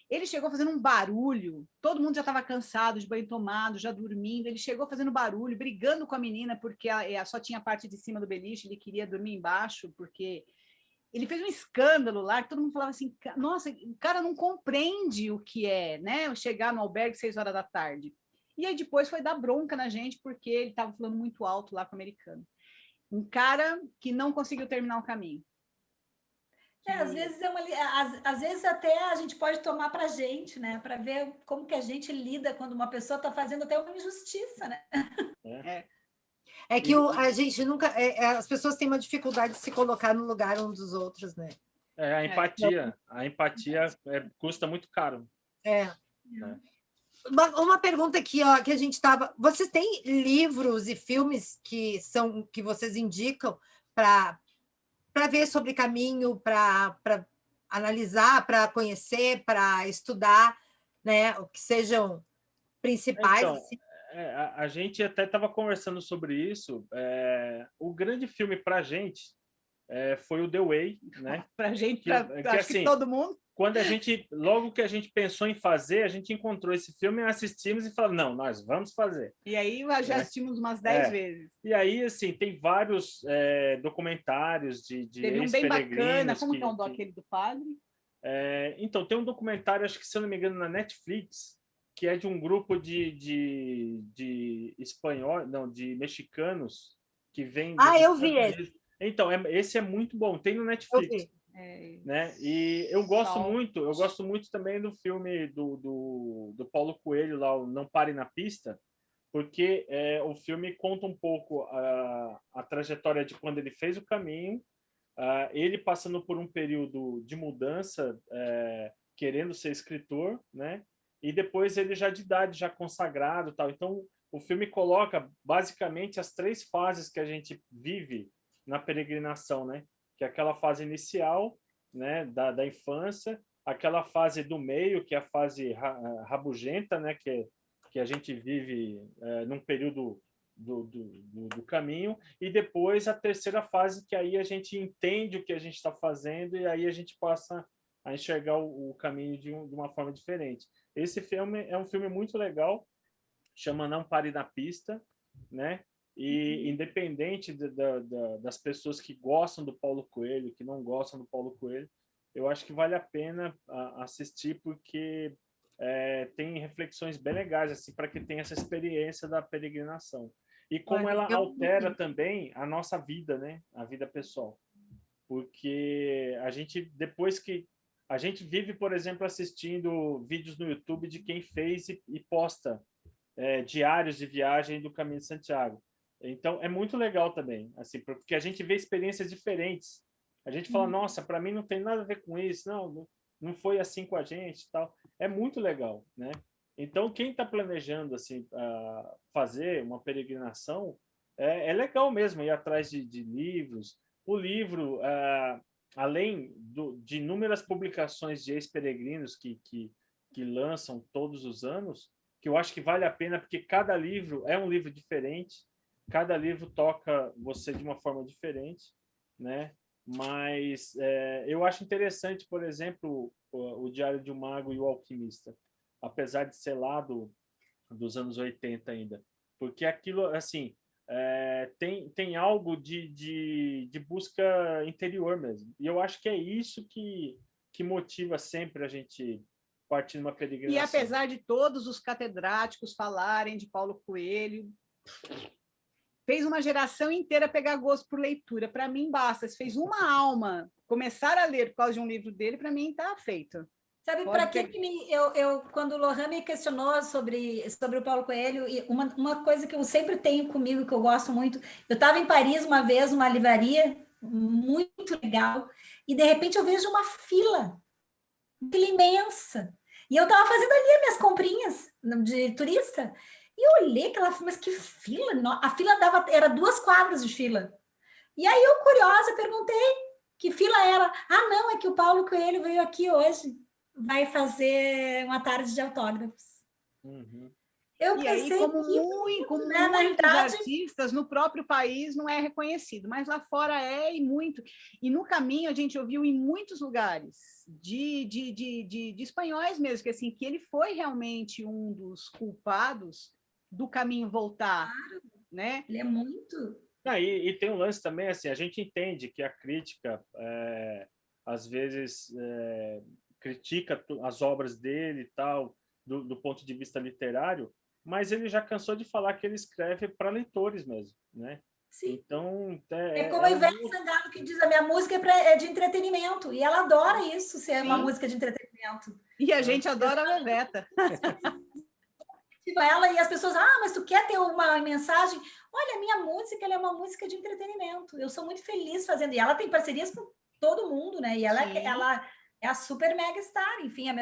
Speaker 4: ele chegou fazendo um barulho, todo mundo já estava cansado, de banho tomado, já dormindo, ele chegou fazendo barulho, brigando com a menina, porque só tinha a parte de cima do beliche, ele queria dormir embaixo, porque ele fez um escândalo lá, que todo mundo falava assim, nossa, o cara não compreende o que é, né? Chegar no albergue 6 horas da tarde. E aí depois foi dar bronca na gente, porque ele estava falando muito alto lá com o americano. Um cara que não conseguiu terminar o caminho.
Speaker 3: Às vezes até a gente pode tomar para a gente, né? Para ver como que a gente lida quando uma pessoa está fazendo até uma injustiça, né?
Speaker 2: É que a gente nunca... as pessoas têm uma dificuldade de se colocar no lugar uns dos outros, né?
Speaker 1: A empatia. A empatia custa muito caro.
Speaker 2: Uma pergunta aqui, ó, que a gente estava... Vocês têm livros e filmes que vocês indicam para ver sobre caminho, para analisar, para conhecer, para estudar, né? O que sejam principais?
Speaker 1: Então,
Speaker 2: assim?
Speaker 1: a gente até estava conversando sobre isso. O grande filme para a gente foi o The Way, né?
Speaker 4: Para a gente, acho que todo mundo.
Speaker 1: Quando logo que a gente pensou em fazer, a gente encontrou esse filme, assistimos e falamos, não, nós vamos fazer.
Speaker 4: E aí já assistimos umas 10 vezes.
Speaker 1: E aí, assim, tem vários documentários de
Speaker 4: teve um bem bacana, como que é aquele do padre?
Speaker 1: Então, tem um documentário, acho que, se eu não me engano, na Netflix, que é de um grupo de espanhol, não, de mexicanos que vem...
Speaker 2: eu vi esse.
Speaker 1: Então, esse é muito bom, tem no Netflix. Né? E eu gosto muito também do filme do Paulo Coelho, lá, o Não Pare na Pista, porque o filme conta um pouco a trajetória de quando ele fez o caminho, ele passando por um período de mudança, querendo ser escritor, né? E depois ele já de idade, já consagrado, tal. Então, o filme coloca basicamente as 3 fases que a gente vive na peregrinação, né? Que é aquela fase inicial, né, da infância, aquela fase do meio, que é a fase rabugenta, né, que a gente vive num período do caminho, e depois a terceira fase, que aí a gente entende o que a gente está fazendo e aí a gente passa a enxergar o caminho de uma forma diferente. Esse filme é um filme muito legal, chama Não Pare na Pista, né? E independente das pessoas que gostam do Paulo Coelho, que não gostam do Paulo Coelho, eu acho que vale a pena assistir, porque tem reflexões bem legais, assim, para que tenha essa experiência da peregrinação. E como ela altera também a nossa vida, né? A vida pessoal. Porque a gente, depois que... A gente vive, por exemplo, assistindo vídeos no YouTube de quem fez e posta diários de viagem do Caminho de Santiago. Então, é muito legal também, assim, porque a gente vê experiências diferentes. A gente fala, nossa, para mim não tem nada a ver com isso, não foi assim com a gente, tal. É muito legal, né? Então, quem está planejando assim, fazer uma peregrinação, é legal mesmo ir atrás de livros. O livro, além de inúmeras publicações de ex-peregrinos que lançam todos os anos, que eu acho que vale a pena, porque cada livro é um livro diferente, cada livro toca você de uma forma diferente, né? Mas eu acho interessante, por exemplo, o Diário de um Mago e o Alquimista, apesar de ser lá dos anos 80 ainda, porque aquilo, assim, tem algo de busca interior mesmo. E eu acho que é isso que motiva sempre a gente partir numa peregrinação.
Speaker 4: E apesar de todos os catedráticos falarem de Paulo Coelho, fez uma geração inteira pegar gosto por leitura. Para mim, basta. Se fez uma alma começar a ler por causa de um livro dele, para mim está feito.
Speaker 3: Sabe, para que quando o Lohan me questionou sobre o Paulo Coelho, e uma coisa que eu sempre tenho comigo, que eu gosto muito, eu estava em Paris uma vez, numa livraria muito legal, e de repente eu vejo uma fila imensa, e eu estava fazendo ali as minhas comprinhas de turista, e eu olhei aquela fila, mas que fila? A fila era 2 quadras de fila. E aí eu, curiosa, perguntei que fila era. Ah, não, é que o Paulo Coelho veio aqui hoje, vai fazer uma tarde de autógrafos.
Speaker 4: Uhum.
Speaker 3: Eu
Speaker 4: e
Speaker 3: pensei
Speaker 4: aí, como muitos artistas, no próprio país não é reconhecido, mas lá fora é, e muito. E no caminho a gente ouviu em muitos lugares, de espanhóis mesmo, que, assim, que ele foi realmente um dos culpados do caminho voltar.
Speaker 3: Claro,
Speaker 4: né?
Speaker 3: Ele é muito...
Speaker 1: E tem um lance também, assim, a gente entende que a crítica, às vezes, critica as obras dele e tal, do ponto de vista literário, mas ele já cansou de falar que ele escreve para leitores mesmo, né?
Speaker 3: Sim.
Speaker 1: Então,
Speaker 3: como a Ivete Sangalo, que diz, a minha música é de entretenimento, e ela adora isso, ser uma música de entretenimento.
Speaker 4: E a gente adora a Veveta.
Speaker 3: Ela, e as pessoas, mas tu quer ter uma mensagem? Olha, a minha música, ela é uma música de entretenimento, eu sou muito feliz fazendo, e ela tem parcerias com todo mundo, né? E ela é a super mega star, enfim, a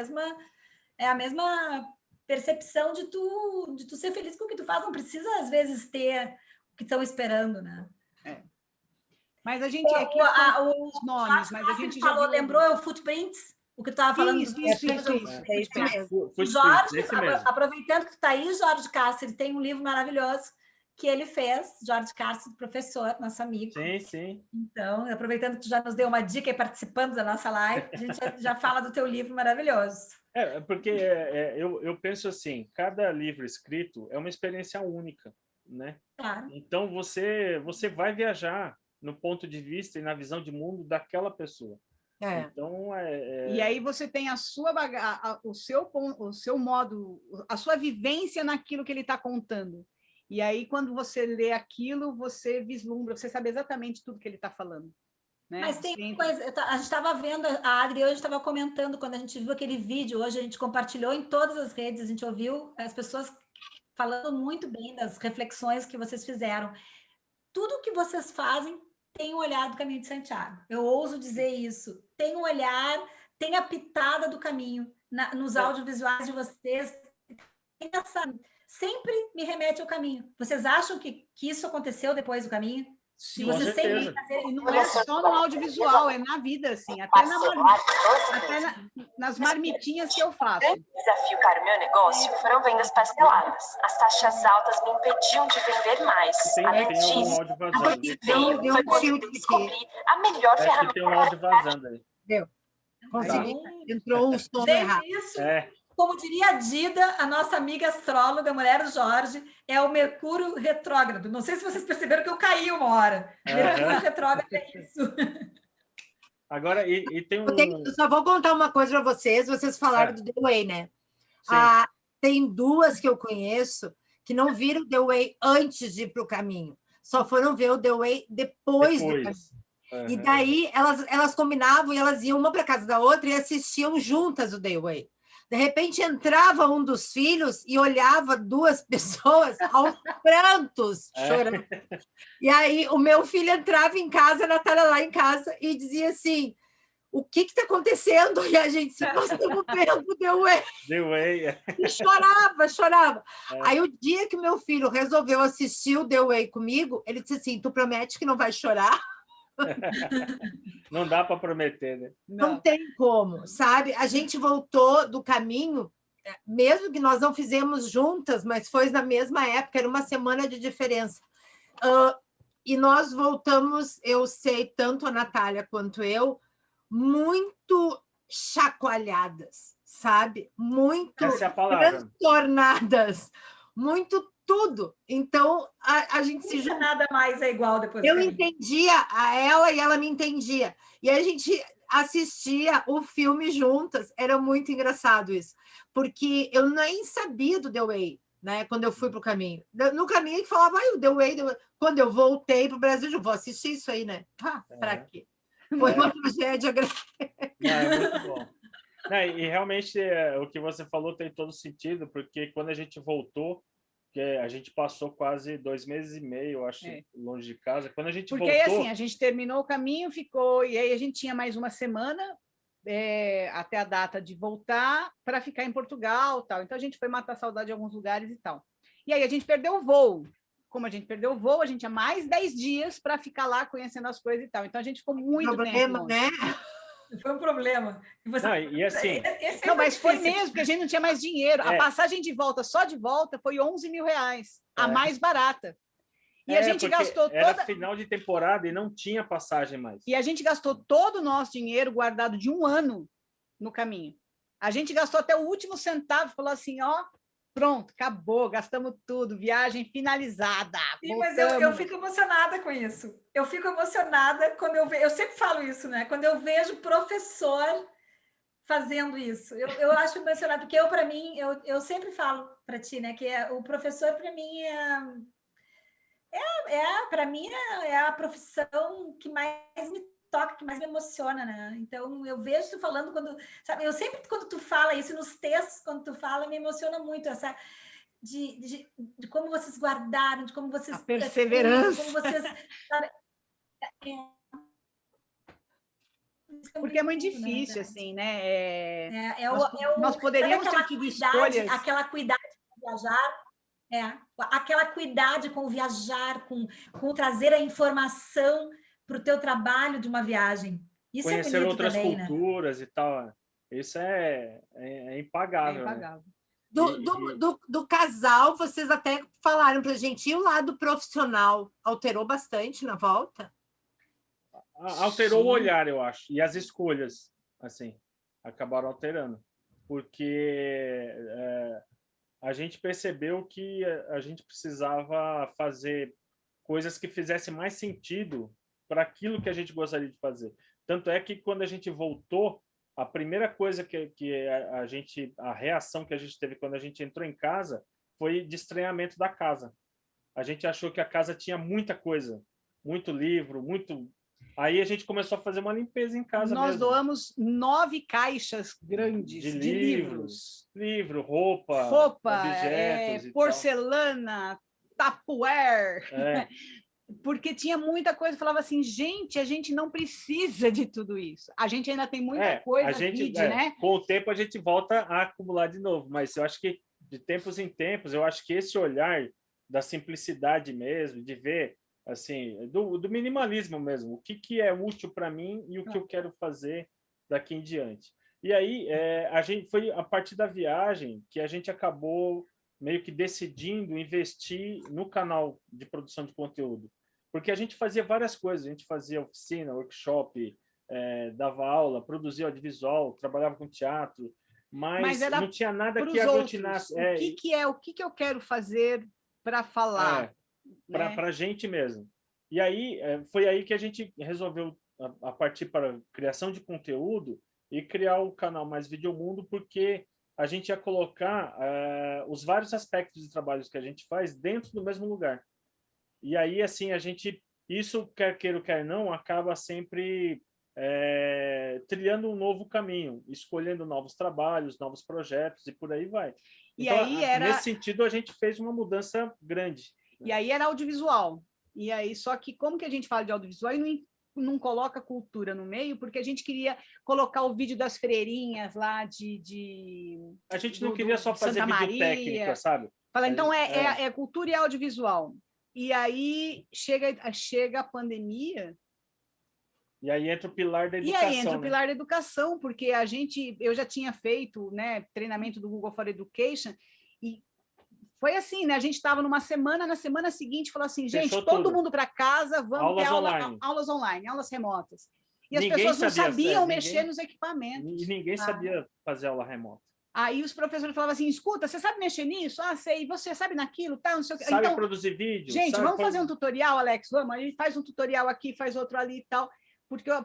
Speaker 3: mesma percepção de tu ser feliz com o que tu faz, não precisa, às vezes, ter o que estão esperando, né?
Speaker 4: Mas a gente...
Speaker 3: os nomes, mas a gente já falou, lembrou o Footprints? O que tu estava falando
Speaker 4: isso.
Speaker 3: O Jorge, aproveitando que tu está aí, Jorge Castro, ele tem um livro maravilhoso que ele fez, Jorge Castro, professor, nosso amigo.
Speaker 1: Sim.
Speaker 3: Então, aproveitando que tu já nos deu uma dica e participando da nossa live, a gente já fala do teu livro maravilhoso.
Speaker 1: Porque eu penso assim, cada livro escrito é uma experiência única, né?
Speaker 3: Claro.
Speaker 1: Então, você vai viajar no ponto de vista e na visão de mundo daquela pessoa. Então,
Speaker 4: E aí você tem a sua o seu modo, a sua vivência naquilo que ele está contando. E aí, quando você lê aquilo, você vislumbra, você sabe exatamente tudo que ele está falando. Né?
Speaker 3: Mas tem uma coisa, a gente estava vendo, a Adri hoje estava comentando, quando a gente viu aquele vídeo, hoje a gente compartilhou em todas as redes, a gente ouviu as pessoas falando muito bem das reflexões que vocês fizeram. Tudo que vocês fazem tem um olhar do Caminho de Santiago. Eu ouso dizer isso. Tem um olhar, tem a pitada do caminho. Nos audiovisuais de vocês, sempre me remete ao caminho. Vocês acham que isso aconteceu depois do caminho?
Speaker 4: Sim, você sempre não é só no audiovisual, é na vida, assim, até nas marmitinhas que eu faço.
Speaker 5: O desafio para o meu negócio foram vendas parceladas. As taxas altas me impediam de vender mais. Além disso, foi quando eu descobri a melhor ferramenta.
Speaker 1: Tem um áudio vazando aí.
Speaker 2: Deu. Consegui. Entrou um som errado.
Speaker 3: Isso. Como diria a Dida, a nossa amiga astróloga, mulher do Jorge, é o Mercúrio retrógrado. Não sei se vocês perceberam que eu caí uma hora. Mercúrio retrógrado é isso.
Speaker 1: Agora, tem um...
Speaker 2: Eu só vou contar uma coisa para vocês falaram do The Way, né? Tem 2 que eu conheço que não viram The Way antes de ir para o caminho. Só foram ver o The Way depois. Do caminho. E daí, elas combinavam e elas iam uma para casa da outra e assistiam juntas o The Way. De repente, entrava um dos filhos e olhava 2 pessoas aos prantos, chorando. E aí, o meu filho entrava em casa, a Natália lá em casa, e dizia assim, o que está acontecendo? E a gente se passando vendo The Way.
Speaker 1: The Way.
Speaker 2: E chorava. Aí, o dia que o meu filho resolveu assistir o The Way comigo, ele disse assim, tu promete que não vai chorar?
Speaker 1: Não dá para prometer, né?
Speaker 2: Não tem como, sabe? A gente voltou do caminho, mesmo que nós não fizemos juntas, mas foi na mesma época, era uma semana de diferença. E nós voltamos, eu sei, tanto a Natália quanto eu, muito chacoalhadas, sabe? Muito transtornadas, muito tudo. Então, a gente se junta.
Speaker 3: Nada mais é igual depois.
Speaker 2: Eu entendia a ela e ela me entendia. E a gente assistia o filme juntas. Era muito engraçado isso. Porque eu nem sabia do The Way, né? Quando eu fui para o caminho. No caminho que falava, o The Way. Quando eu voltei para o Brasil, eu vou assistir isso aí, né? Para quê? Foi uma tragédia grande.
Speaker 1: É muito bom. E realmente o que você falou tem todo sentido, porque quando a gente voltou, que a gente passou quase 2 meses e meio, eu acho, longe de casa. Quando a gente voltou...
Speaker 4: Porque aí, assim, a gente terminou o caminho, ficou... E aí a gente tinha mais uma semana até a data de voltar para ficar em Portugal, tal. Então a gente foi matar a saudade de alguns lugares e tal. E aí a gente perdeu o voo. Como a gente perdeu o voo, a gente tinha mais 10 dias para ficar lá conhecendo as coisas e tal. Então a gente ficou muito
Speaker 2: problema,
Speaker 4: tempo,
Speaker 2: né?
Speaker 3: Foi um problema.
Speaker 1: Não, e assim...
Speaker 3: Esse
Speaker 4: não, mas
Speaker 3: difícil.
Speaker 4: foi mesmo, porque a gente não tinha mais dinheiro. A passagem de volta, só de volta, foi 11 mil reais, a mais barata. E a gente gastou
Speaker 1: era final de temporada e não tinha passagem mais.
Speaker 4: E a gente gastou todo o nosso dinheiro guardado de 1 ano no caminho. A gente gastou até o último centavo, falou assim, ó, pronto, acabou, gastamos tudo, viagem finalizada.
Speaker 3: Sim, mas eu fico emocionada com isso. Eu fico emocionada quando eu vejo... Eu sempre falo isso, né? Quando eu vejo professor fazendo isso. Eu acho emocionado, porque para mim, eu sempre falo para ti, né? Que o professor, para mim, para mim, é a profissão que mais me toca, que mais me emociona, né? Então, eu vejo tu falando sabe, eu sempre, quando tu fala isso nos textos, quando tu fala, me emociona muito essa... De como vocês guardaram, de como vocês...
Speaker 4: A perseverança.
Speaker 3: Como vocês... Sabe,
Speaker 4: porque é muito difícil, né? Assim, né?
Speaker 3: Nós
Speaker 4: poderíamos ter tido escolhas...
Speaker 3: Aquela cuidade com viajar, aquela cuidade com viajar, com trazer a informação para o teu trabalho de uma viagem. Isso
Speaker 1: conhecer
Speaker 3: é bonito
Speaker 1: outras
Speaker 3: também,
Speaker 1: culturas, né? E tal. Isso é impagável.
Speaker 4: É impagável.
Speaker 1: Né?
Speaker 2: Do casal, vocês até falaram para a gente, e o lado profissional alterou bastante na volta?
Speaker 1: Alterou o olhar, eu acho, e as escolhas, assim, acabaram alterando, porque a gente percebeu que a gente precisava fazer coisas que fizessem mais sentido para aquilo que a gente gostaria de fazer. Tanto é que quando a gente voltou, a primeira coisa a reação que a gente teve quando a gente entrou em casa foi de estranhamento da casa. A gente achou que a casa tinha muita coisa, muito livro, muito... Aí a gente começou a fazer uma limpeza em casa.
Speaker 4: Nós doamos 9 caixas grandes de livros.
Speaker 1: Livro, roupa, objetos,
Speaker 4: porcelana, Tupperware. Porque tinha muita coisa, falava assim, gente, a gente não precisa de tudo isso. A gente ainda tem muita coisa, né?
Speaker 1: Com o tempo a gente volta a acumular de novo, mas eu acho que de tempos em tempos, eu acho que esse olhar da simplicidade mesmo, de ver assim, do minimalismo mesmo, o que é útil para mim e o que eu quero fazer daqui em diante. E aí, foi a partir da viagem que a gente acabou meio que decidindo investir no canal de produção de conteúdo, porque a gente fazia várias coisas, a gente fazia oficina, workshop, dava aula, produzia audiovisual, trabalhava com teatro, mas não tinha nada que aglutinasse.
Speaker 4: O que eu quero fazer para falar?
Speaker 1: Para a gente mesmo. E aí, foi aí que a gente resolveu a partir para a criação de conteúdo e criar o canal Mais Videomundo, porque a gente ia colocar os vários aspectos de trabalhos que a gente faz dentro do mesmo lugar. E aí, assim, isso, quer queira ou quer não, acaba sempre trilhando um novo caminho, escolhendo novos trabalhos, novos projetos e por aí vai.
Speaker 4: E
Speaker 1: então,
Speaker 4: aí
Speaker 1: nesse sentido, a gente fez uma mudança grande.
Speaker 4: E aí era audiovisual. E aí, só que como que a gente fala de audiovisual e não coloca cultura no meio? Porque a gente queria colocar o vídeo das freirinhas lá
Speaker 1: A gente não queria só fazer vídeo técnico, sabe?
Speaker 4: Fala, então é cultura e audiovisual. E aí chega a pandemia.
Speaker 1: E aí entra o pilar da educação.
Speaker 4: E aí entra o pilar da educação, porque eu já tinha feito, né, treinamento do Google for Education, e foi assim, né? A gente estava numa semana, na semana seguinte falou assim, gente, todo mundo para casa, vamos ter aulas online, aulas remotas. E as pessoas não sabiam mexer nos equipamentos.
Speaker 1: E ninguém sabia fazer aula remota.
Speaker 4: Aí os professores falavam assim, escuta, você sabe mexer nisso? Ah, sei. Você sabe naquilo? Tá, não sei o que.
Speaker 1: Sabe
Speaker 4: então,
Speaker 1: produzir vídeo?
Speaker 4: Gente, vamos fazer um tutorial, Alex? Vamos? A gente faz um tutorial aqui, faz outro ali e tal.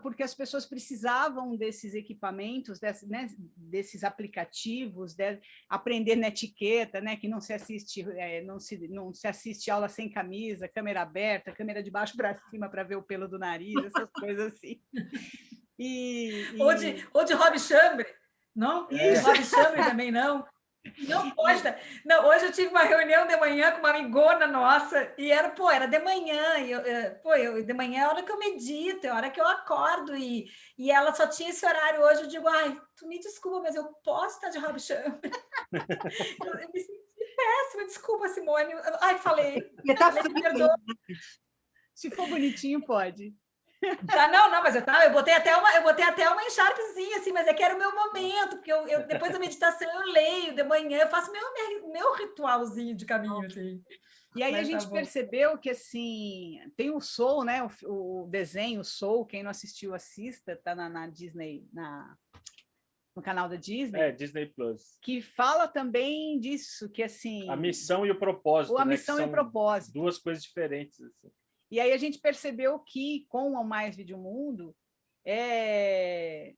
Speaker 4: Porque as pessoas precisavam desses equipamentos, desses aplicativos, aprender na etiqueta, né, que não se assiste, não se assiste aula sem camisa, câmera aberta, câmera de baixo para cima para ver o pelo do nariz, essas coisas assim.
Speaker 3: Ou de Rob Chambre. Não? Rob Chambry também não? Não pode. Não, hoje eu tive uma reunião de manhã com uma amigona nossa e era de manhã. De manhã é a hora que eu medito, é a hora que eu acordo e ela só tinha esse horário hoje. Eu digo, ai, tu me desculpa, mas eu posso estar de Rob Chambry? Eu me senti péssima, desculpa, Simone. Ai, falei.
Speaker 4: Se for bonitinho, pode.
Speaker 3: Tá, não, mas eu botei até uma encharpezinha, assim, mas é que era o meu momento, porque eu depois da meditação eu leio de manhã, eu faço meu ritualzinho de caminho, assim.
Speaker 4: E aí a gente percebeu que, assim, tem o Soul, né? O desenho Soul, quem não assistiu, assista, tá na Disney, no canal da Disney.
Speaker 1: Disney Plus.
Speaker 4: Que fala também disso, que assim...
Speaker 1: A missão e o propósito,
Speaker 4: a missão e o propósito.
Speaker 1: Duas coisas diferentes, assim.
Speaker 4: E aí a gente percebeu que, com o Mais Vídeo Mundo, é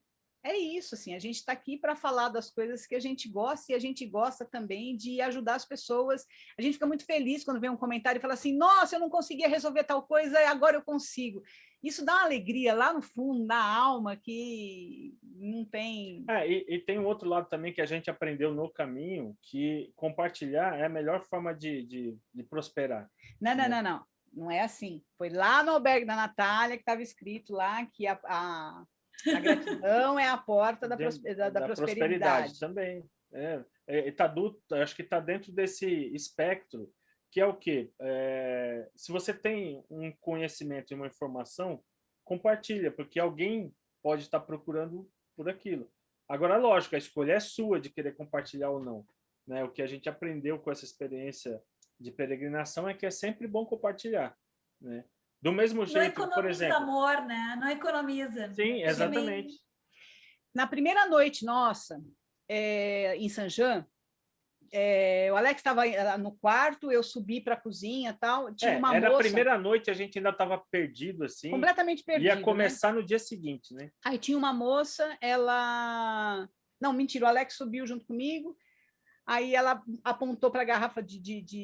Speaker 4: isso, assim, a gente está aqui para falar das coisas que a gente gosta e a gente gosta também de ajudar as pessoas. A gente fica muito feliz quando vem um comentário e fala assim, nossa, eu não conseguia resolver tal coisa e agora eu consigo. Isso dá uma alegria lá no fundo, da alma, que não tem...
Speaker 1: E tem um outro lado também que a gente aprendeu no caminho, que compartilhar é a melhor forma de prosperar.
Speaker 4: Não é assim. Foi lá no albergue da Natália que estava escrito lá que a gratidão é a porta da prosperidade.
Speaker 1: Também. Acho que está dentro desse espectro, que é o quê? Se você tem um conhecimento e uma informação, compartilha, porque alguém pode estar procurando por aquilo. Agora, lógico, a escolha é sua de querer compartilhar ou não. Né? O que a gente aprendeu com essa experiência de peregrinação é que é sempre bom compartilhar, né? Do mesmo jeito, por exemplo...
Speaker 3: Não economiza amor, né? Não economiza.
Speaker 1: Sim, exatamente.
Speaker 4: Na primeira noite nossa, em Saint-Jean, o Alex estava no quarto, eu subi para a cozinha e tal, tinha uma moça...
Speaker 1: Era a primeira noite, a gente ainda estava perdido, assim.
Speaker 4: Completamente perdido.
Speaker 1: Ia começar, né? No dia seguinte, né?
Speaker 4: Aí tinha uma moça, ela... Não, mentira, o Alex subiu junto comigo. Aí ela apontou para a garrafa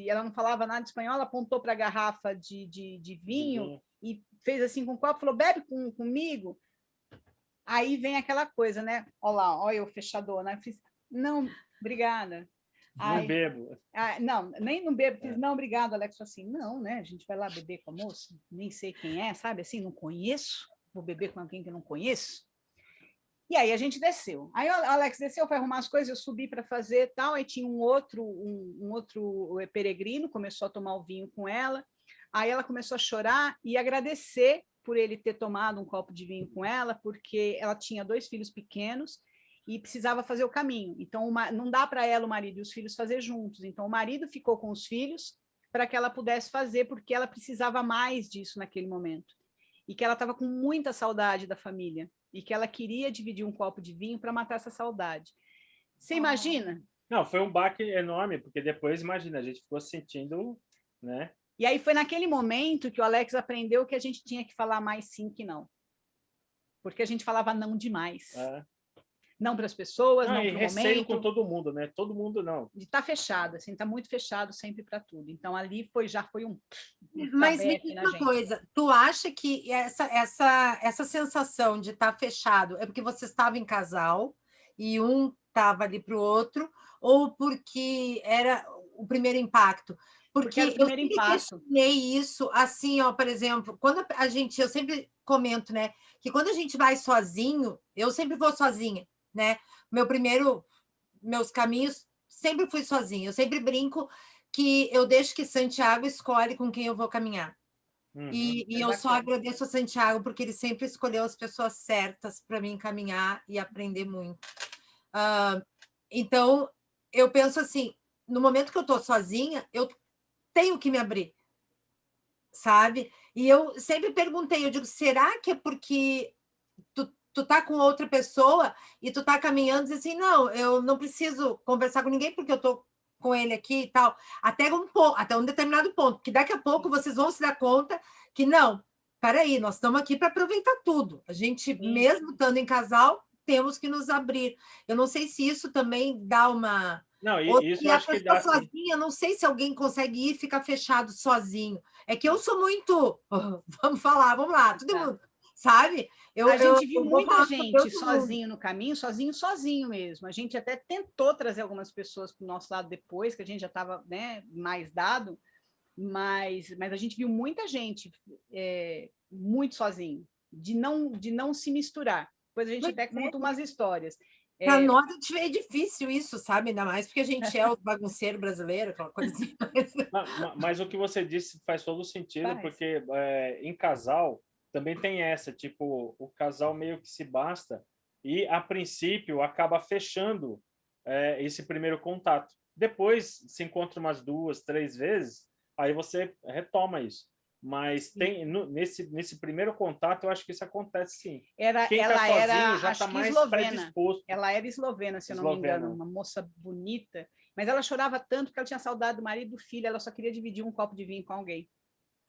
Speaker 4: ela não falava nada de espanhol, ela apontou para a garrafa de vinho e fez assim com o copo, falou, bebe comigo. Aí vem aquela coisa, né? Olha lá, olha eu fechadona. Eu fiz, não, obrigada.
Speaker 1: Não bebo.
Speaker 4: Não, nem não bebo. Fiz, não, obrigado, Alex. Falei assim, não, né? A gente vai lá beber com a moça, nem sei quem é, sabe? Assim, não conheço, vou beber com alguém que eu não conheço. E aí a gente desceu. Aí o Alex desceu, foi arrumar as coisas, eu subi para fazer tal, aí tinha um outro peregrino, começou a tomar o vinho com ela, aí ela começou a chorar e agradecer por ele ter tomado um copo de vinho com ela, porque ela tinha 2 filhos pequenos e precisava fazer o caminho. Então, não dá para ela, o marido e os filhos fazer juntos. Então, o marido ficou com os filhos para que ela pudesse fazer, porque ela precisava mais disso naquele momento. E que ela estava com muita saudade da família. E que ela queria dividir um copo de vinho para matar essa saudade. Você imagina?
Speaker 1: Não, foi um baque enorme, porque depois, imagina, a gente ficou sentindo, né?
Speaker 4: E aí foi naquele momento que o Alex aprendeu que a gente tinha que falar mais sim que não. Porque a gente falava não demais. Não para as pessoas, não para o momento. E receio
Speaker 1: com todo mundo, né? Todo mundo não.
Speaker 4: De estar fechado, assim, está muito fechado sempre para tudo. Então, ali já foi um...
Speaker 2: Mas me diz uma coisa, tu acha que essa sensação de estar fechado é porque você estava em casal e um estava ali para o outro, ou porque era o primeiro impacto? Porque eu sempre questionei isso, assim, ó, por exemplo, quando eu sempre comento, né, que quando a gente vai sozinho, eu sempre vou sozinha, né? Meus caminhos sempre fui sozinha. Eu sempre brinco que eu deixo que Santiago escolhe com quem eu vou caminhar. E eu só agradeço a Santiago porque ele sempre escolheu as pessoas certas para mim caminhar e aprender muito. Então, eu penso assim, no momento que eu estou sozinha, eu tenho que me abrir, sabe? E eu sempre perguntei, eu digo, será que é porque tu tá com outra pessoa e tu tá caminhando e diz assim, não, eu não preciso conversar com ninguém porque eu tô com ele aqui e tal, até um determinado ponto, porque daqui a pouco vocês vão se dar conta que não, peraí, nós estamos aqui para aproveitar tudo, a gente, mesmo estando em casal, temos que nos abrir. Eu não sei se isso também dá uma...
Speaker 1: Não, isso
Speaker 2: e a pessoa sozinha, não sei se alguém consegue ir e ficar fechado sozinho. É que eu sou muito... Vamos lá, todo mundo, sabe?
Speaker 4: A gente viu muita gente sozinho no caminho, sozinho mesmo. A gente até tentou trazer algumas pessoas para o nosso lado depois, que a gente já estava, né, mais dado, mas a gente viu muita gente muito sozinho, de não se misturar. Depois a gente até conta umas histórias.
Speaker 2: Para nós é difícil isso, sabe? Ainda mais porque a gente é o bagunceiro brasileiro, aquela coisa assim.
Speaker 1: Mas o que você disse faz todo sentido, porque em casal também tem essa, tipo, o casal meio que se basta e, a princípio, acaba fechando esse primeiro contato. Depois se encontra umas 2, 3 vezes, aí você retoma isso. Mas nesse primeiro contato, eu acho que isso acontece sim. Quem está sozinho já está mais predisposto.
Speaker 4: Ela era eslovena, se eu não me engano, uma moça bonita, mas ela chorava tanto que ela tinha saudade do marido e do filho, ela só queria dividir um copo de vinho com alguém,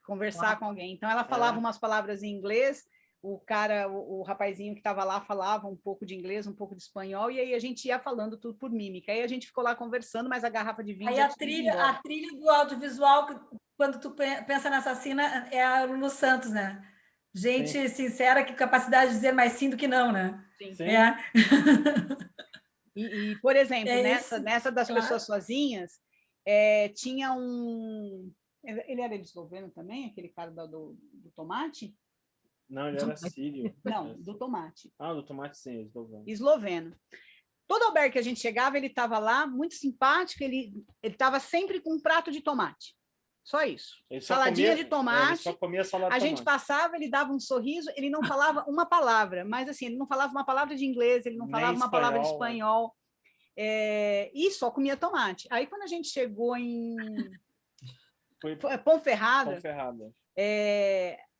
Speaker 4: conversar com alguém. Então ela falava umas palavras em inglês, o rapazinho que estava lá falava um pouco de inglês, um pouco de espanhol, e aí a gente ia falando tudo por mímica. Aí a gente ficou lá conversando, mas a garrafa de vinho...
Speaker 3: Aí a trilha do audiovisual, quando tu pensa nessa cena, é a Lulu Santos, né? Gente sincera, que capacidade de dizer mais sim do que não, né?
Speaker 4: Sim. E, por exemplo, nessa das pessoas sozinhas, tinha um... Ele era esloveno também, aquele cara do tomate?
Speaker 1: Não, ele era sírio.
Speaker 4: Não, do tomate.
Speaker 1: Ah, do tomate sim, esloveno.
Speaker 4: Esloveno. Todo albergue que a gente chegava, ele estava lá, muito simpático, ele estava sempre com um prato de tomate. Só isso. Saladinha de tomate. Ele
Speaker 1: só comia salada de
Speaker 4: tomate. A gente passava, ele dava um sorriso, ele não falava uma palavra, mas assim, ele não falava uma palavra de inglês, ele não falava uma palavra de espanhol. E só comia tomate. Aí, quando a gente chegou em Ponferrada,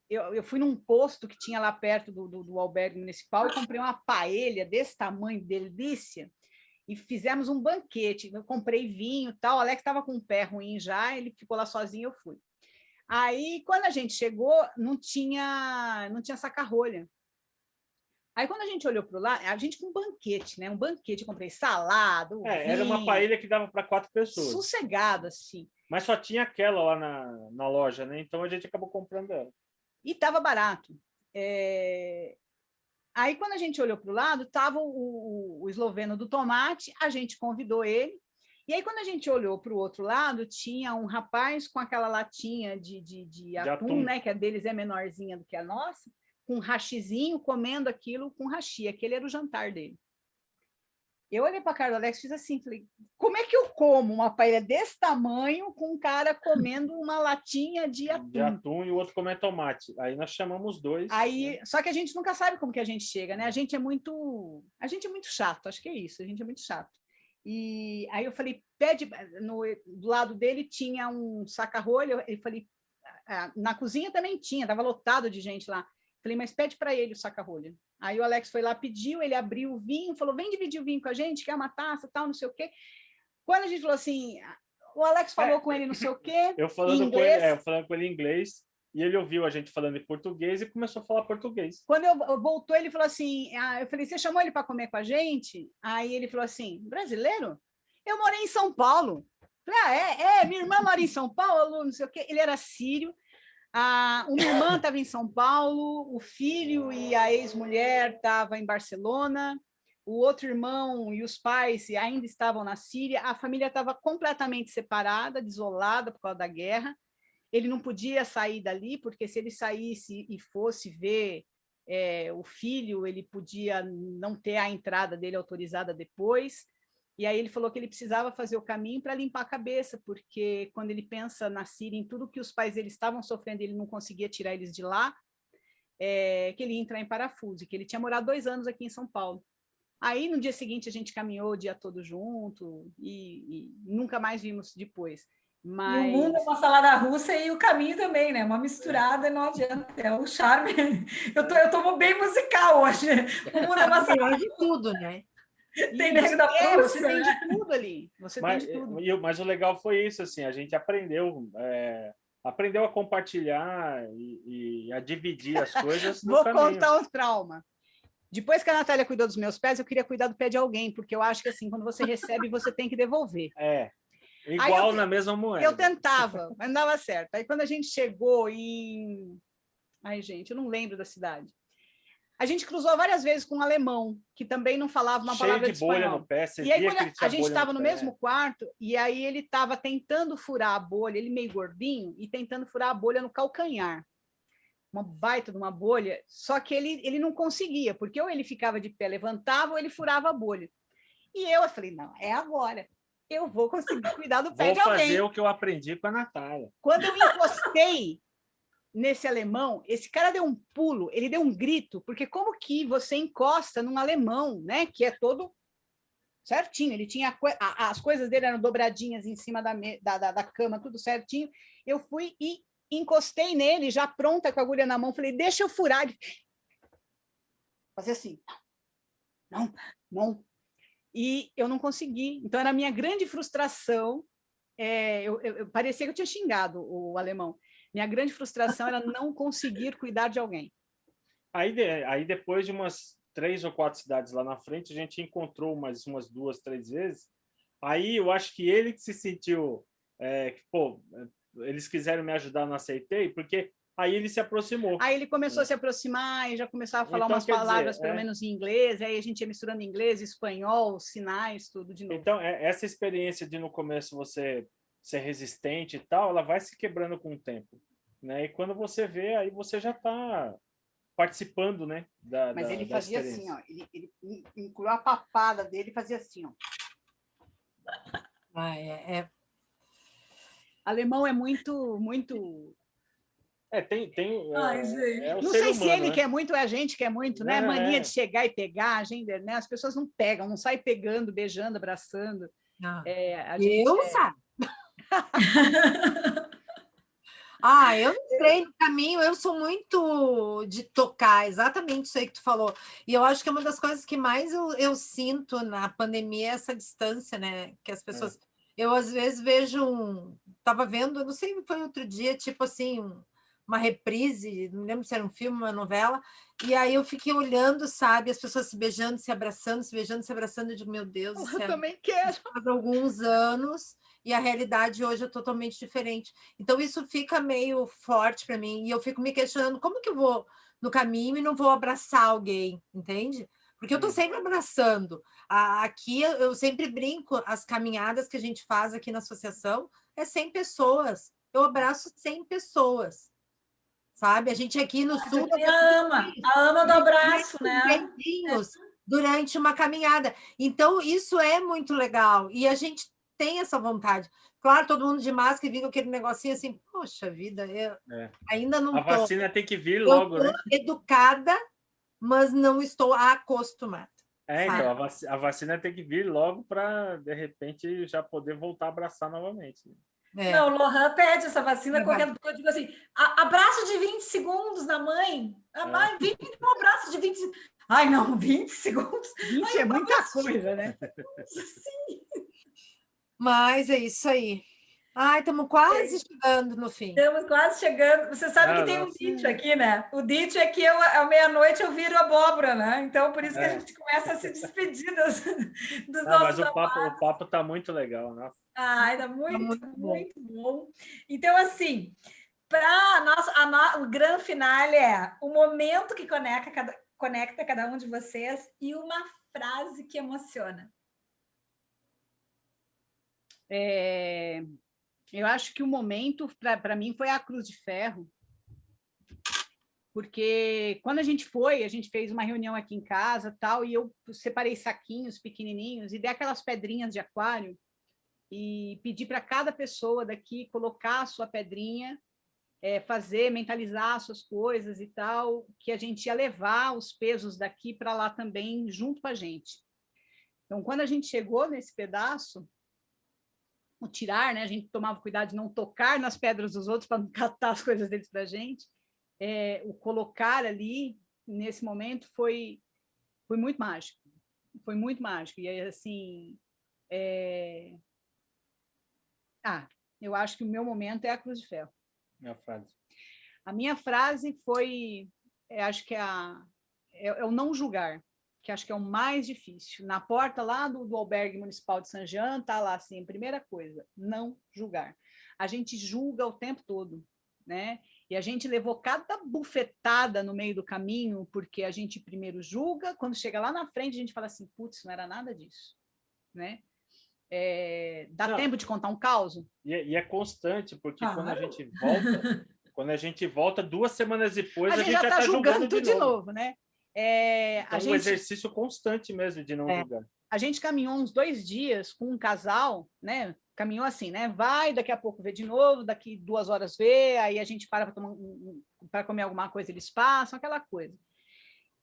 Speaker 4: eu fui num posto que tinha lá perto do albergue municipal e comprei uma paella desse tamanho, delícia, e fizemos um banquete. Eu comprei vinho e tal, o Alex estava com o pé ruim já, ele ficou lá sozinho, eu fui. Aí, quando a gente chegou, não tinha saca-rolha. Aí, quando a gente olhou para lá, a gente com um banquete, né? Um banquete, eu comprei salada, vinho,
Speaker 1: era uma paella que dava para 4 pessoas.
Speaker 4: Sossegado, assim.
Speaker 1: Mas só tinha aquela lá na loja, né? Então, a gente acabou comprando ela.
Speaker 4: E estava barato. Aí, quando a gente olhou para o lado, estava o esloveno do tomate, a gente convidou ele, e aí, quando a gente olhou para o outro lado, tinha um rapaz com aquela latinha de atum, né, que a deles é menorzinha do que a nossa, com um hashizinho, comendo aquilo com hashi. Aquele era o jantar dele. Eu olhei para a cara do Alex e fiz assim, falei, como é que eu como uma paella desse tamanho com um cara comendo uma latinha de atum?
Speaker 1: De atum e o outro comendo tomate. Aí nós chamamos 2.
Speaker 4: Aí, só que a gente nunca sabe como que a gente chega, né? A gente é muito chato, acho que é isso, a gente é muito chato. E aí eu falei, do lado dele tinha um saca-rolho, eu falei, na cozinha também tinha, estava lotado de gente lá. Falei, mas pede para ele o saca-rolho. Aí o Alex foi lá, pediu, ele abriu o vinho, falou, vem dividir o vinho com a gente, quer uma taça, tal, não sei o quê. Quando a gente falou assim, o Alex falou com ele não sei o quê,
Speaker 1: eu falando com ele em inglês, e ele ouviu a gente falando em português e começou a falar português.
Speaker 4: Quando voltou, ele falou assim, eu falei, você chamou ele para comer com a gente? Aí ele falou assim, brasileiro? Eu morei em São Paulo. Falei, minha irmã mora em São Paulo, não sei o quê. Ele era sírio. Uma irmã estava em São Paulo, o filho e a ex-mulher estavam em Barcelona, o outro irmão e os pais ainda estavam na Síria, a família estava completamente separada, desolada por causa da guerra. Ele não podia sair dali, porque se ele saísse e fosse ver o filho, ele podia não ter a entrada dele autorizada depois. E aí ele falou que ele precisava fazer o caminho para limpar a cabeça, porque quando ele pensa na Síria, em tudo que os pais dele estavam sofrendo, ele não conseguia tirar eles de lá, que ele ia entrar em parafuso, que ele tinha morado 2 anos aqui em São Paulo. Aí, no dia seguinte, a gente caminhou o dia todo junto e nunca mais vimos depois. Mas...
Speaker 3: E o mundo é uma salada russa e o caminho também, né? Uma misturada, não adianta. É o charme. Eu tô bem musical hoje. O mundo é uma salada
Speaker 2: de tudo, né?
Speaker 3: Tem nego da Prússia,
Speaker 4: você tem de tudo ali. Tem de tudo.
Speaker 1: Mas o legal foi isso, assim, a gente aprendeu a compartilhar e a dividir as coisas no caminho.
Speaker 4: Vou contar um trauma. Depois que a Natália cuidou dos meus pés, eu queria cuidar do pé de alguém, porque eu acho que assim, quando você recebe, você tem que devolver.
Speaker 1: Igual na mesma moeda.
Speaker 4: Eu tentava, mas não dava certo. Aí quando a gente chegou em... Ai, gente, eu não lembro da cidade. A gente cruzou várias vezes com um alemão, que também não falava uma palavra de espanhol.
Speaker 1: Cheio de bolha no pé, você
Speaker 4: e aí,
Speaker 1: via
Speaker 4: quando
Speaker 1: que
Speaker 4: a gente estava no mesmo quarto, e aí ele estava tentando furar a bolha, ele meio gordinho, e tentando furar a bolha no calcanhar. Uma baita de uma bolha, só que ele não conseguia, porque ou ele ficava de pé, levantava, ou ele furava a bolha. E eu falei, não, é agora. Eu vou conseguir cuidar do pé de alguém.
Speaker 1: Vou fazer o que eu aprendi com a Natália.
Speaker 4: Quando eu encostei nesse alemão, esse cara deu um pulo, ele deu um grito, porque como que você encosta num alemão, né, que é todo certinho, ele tinha as coisas dele eram dobradinhas em cima da cama, tudo certinho. Eu fui e encostei nele, já pronta com a agulha na mão, falei, deixa eu furar. Ele... fazer assim, não. E eu não consegui. Então, era a minha grande frustração. Eu parecia que eu tinha xingado o alemão. Minha grande frustração era não conseguir cuidar de alguém.
Speaker 1: Aí depois de umas 3 ou 4 cidades lá na frente, a gente encontrou umas 2, 3 vezes. Aí eu acho que ele que se sentiu... eles quiseram me ajudar, não aceitei, porque aí ele se aproximou.
Speaker 4: Aí ele começou a se aproximar e já começava a falar umas palavras, pelo menos em inglês, aí a gente ia misturando inglês, espanhol, sinais, tudo de novo.
Speaker 1: Então, essa experiência de no começo você ser resistente e tal, ela vai se quebrando com o tempo, né? E quando você vê, aí você já está participando, né?
Speaker 4: Mas ele fazia assim, ó, ele incluiu a papada dele e fazia assim, ó. Alemão é muito...
Speaker 3: Ai, gente.
Speaker 4: Não sei se ele quer muito ou a gente quer muito, né? Mania de chegar e pegar, a gente, né? As pessoas não pegam, não saem pegando, beijando, abraçando.
Speaker 2: Sabe? Eu entrei no caminho, eu sou muito de tocar, exatamente isso aí que tu falou. E eu acho que é uma das coisas que mais eu sinto na pandemia é essa distância, né? Que as pessoas... Eu, às vezes, vejo Estava vendo, não sei, foi outro dia, tipo assim, uma reprise, não lembro se era um filme, uma novela, e aí eu fiquei olhando, sabe, as pessoas se beijando, se abraçando, se beijando, se abraçando, eu digo, meu Deus do céu.
Speaker 4: Eu também quero.
Speaker 2: Faz alguns anos... E a realidade hoje é totalmente diferente. Então, isso fica meio forte para mim. E eu fico me questionando como que eu vou no caminho e não vou abraçar alguém, entende? Porque eu estou sempre abraçando. Aqui, eu sempre brinco, as caminhadas que a gente faz aqui na associação é 100 pessoas. Eu abraço 100 pessoas, sabe? A gente aqui no sul...
Speaker 3: A ama do abraço, né?
Speaker 2: Durante uma caminhada. Então, isso é muito legal. E a gente tem essa vontade. Claro, todo mundo de máscara e vindo aquele negocinho assim, poxa vida, ainda não estou...
Speaker 1: A vacina tem que vir logo, né?
Speaker 2: Educada, mas não estou acostumada.
Speaker 1: Então, a vacina tem que vir logo para, de repente, já poder voltar a abraçar novamente.
Speaker 3: Não, o Lohan pede essa vacina correndo, porque eu digo assim, abraço de 20 segundos da mãe. A mãe, um abraço de 20 segundos. Ai, não, 20 segundos.
Speaker 4: 20 é muita coisa, né?
Speaker 3: Sim.
Speaker 2: Mas é isso aí. Estamos quase chegando no fim.
Speaker 3: Estamos quase chegando. Você sabe que tem um dito aqui, né? O dito é que à meia-noite eu viro abóbora, né? Então, por isso que a gente começa a se despedir dos nossos
Speaker 1: Mas o papo está muito legal, né?
Speaker 3: Está muito bom. Então, assim, para o grande finale é o momento que conecta cada um de vocês e uma frase que emociona.
Speaker 4: Eu acho que o momento, para mim, foi a Cruz de Ferro, porque quando a gente fez uma reunião aqui em casa, tal, e eu separei saquinhos pequenininhos e dei aquelas pedrinhas de aquário e pedi para cada pessoa daqui colocar a sua pedrinha, mentalizar as suas coisas e tal, que a gente ia levar os pesos daqui para lá também, junto com a gente. Então, quando a gente chegou nesse pedaço, o tirar, né? A gente tomava cuidado de não tocar nas pedras dos outros para não catar as coisas dentro da gente. O colocar ali, nesse momento, foi muito mágico. Foi muito mágico. E aí, assim... eu acho que o meu momento é a Cruz de Ferro.
Speaker 1: Minha frase.
Speaker 4: A minha frase foi... acho que é o não julgar, que acho que é o mais difícil. Na porta lá do albergue municipal de Saint-Jean, está lá assim, primeira coisa, não julgar. A gente julga o tempo todo, né? E a gente levou cada bufetada no meio do caminho, porque a gente primeiro julga, quando chega lá na frente, a gente fala assim, putz, não era nada disso, né? Dá tempo de contar um caos?
Speaker 1: E é constante, porque quando a gente volta 2 semanas depois, a gente já está julgando tudo de novo,
Speaker 4: né?
Speaker 1: Um exercício constante mesmo de não julgar.
Speaker 4: A gente caminhou uns 2 dias com um casal, né? Caminhou assim, né? Vai, daqui a pouco vê de novo, daqui 2 horas vê, aí a gente para para comer alguma coisa, eles passam, aquela coisa.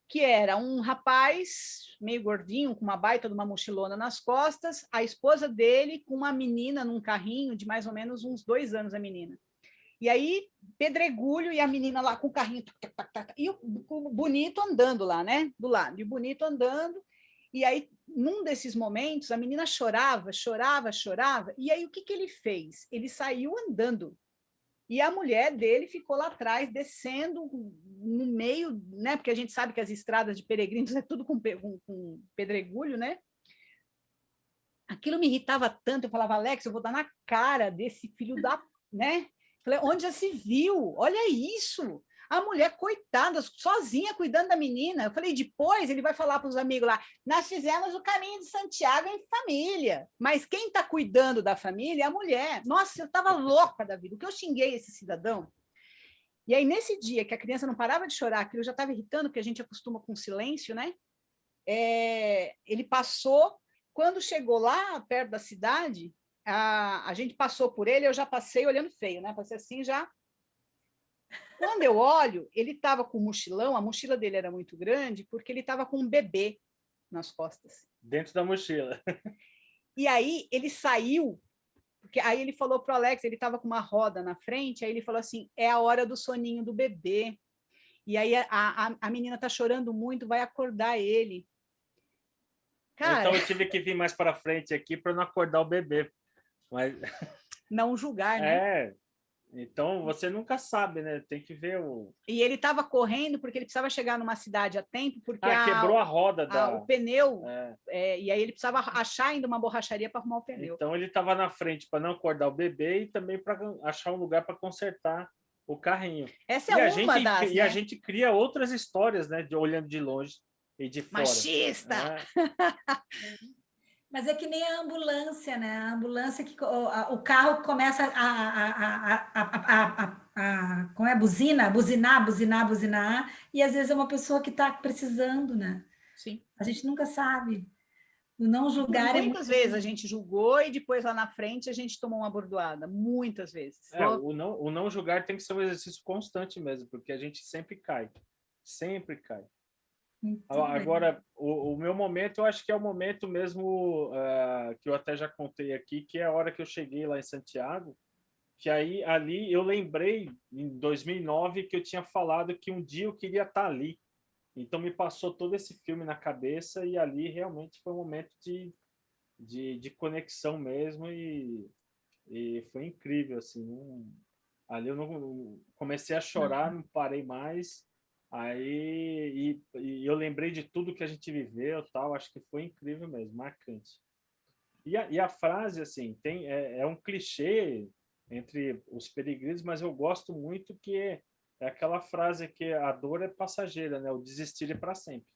Speaker 4: Que era um rapaz meio gordinho, com uma baita de uma mochilona nas costas, a esposa dele com uma menina num carrinho de mais ou menos uns 2 anos, a menina. E aí, pedregulho, e a menina lá com o carrinho, e o bonito andando lá, né? Do lado, e o bonito andando, e aí, num desses momentos, a menina chorava, e aí o que ele fez? Ele saiu andando, e a mulher dele ficou lá atrás, descendo no meio, né? Porque a gente sabe que as estradas de peregrinos é tudo com pedregulho, né? Aquilo me irritava tanto, eu falava, Alex, eu vou dar na cara desse filho da... né? Falei, onde já se viu? Olha isso! A mulher, coitada, sozinha cuidando da menina. Eu falei, depois ele vai falar para os amigos lá, nós fizemos o caminho de Santiago em família. Mas quem está cuidando da família é a mulher. Nossa, eu estava louca da vida. O que eu xinguei esse cidadão? E aí, nesse dia que a criança não parava de chorar, aquilo já estava irritando, porque a gente acostuma com silêncio, né? Ele passou, quando chegou lá perto da cidade, a gente passou por ele, eu já passei olhando feio, né? Passei assim já. Quando eu olho, ele estava com um mochilão, a mochila dele era muito grande, porque ele estava com um bebê nas costas.
Speaker 1: Dentro da mochila.
Speaker 4: E aí ele saiu, porque aí ele falou para o Alex, ele estava com uma roda na frente, aí ele falou assim, é a hora do soninho do bebê. E aí a menina está chorando muito, vai acordar ele.
Speaker 1: Cara, então eu tive que vir mais para frente aqui para não acordar o bebê. Mas...
Speaker 4: Não julgar, né?
Speaker 1: Então, você nunca sabe, né? Tem que ver o...
Speaker 4: E ele estava correndo porque ele precisava chegar numa cidade a tempo, porque
Speaker 1: quebrou a roda
Speaker 4: o pneu, e aí ele precisava achar ainda uma borracharia para arrumar o pneu.
Speaker 1: Então, ele estava na frente para não acordar o bebê e também para achar um lugar para consertar o carrinho.
Speaker 4: Essa é uma das,
Speaker 1: E a gente cria outras histórias, né? Olhando de longe e de fora.
Speaker 4: Machista!
Speaker 3: Mas é que nem a ambulância, né? A ambulância que o carro começa como é? Buzinar, e às vezes é uma pessoa que está precisando, né?
Speaker 4: Sim.
Speaker 3: A gente nunca sabe. O não julgar
Speaker 4: muitas vezes a gente julgou e depois lá na frente a gente tomou uma bordoada, muitas vezes.
Speaker 1: O não julgar tem que ser um exercício constante mesmo, porque a gente sempre cai. Sempre cai. Agora, o meu momento, eu acho que é o momento mesmo que eu até já contei aqui, que é a hora que eu cheguei lá em Santiago, que aí ali eu lembrei, em 2009, que eu tinha falado que um dia eu queria estar ali. Então me passou todo esse filme na cabeça e ali realmente foi um momento de conexão mesmo e foi incrível, assim. Ali eu não comecei a chorar, não parei mais. Aí e eu lembrei de tudo que a gente viveu, tal, acho que foi incrível mesmo, marcante. E a frase, assim, é um clichê entre os peregrinos, mas eu gosto muito que é aquela frase que a dor é passageira, né? O desistir é para sempre.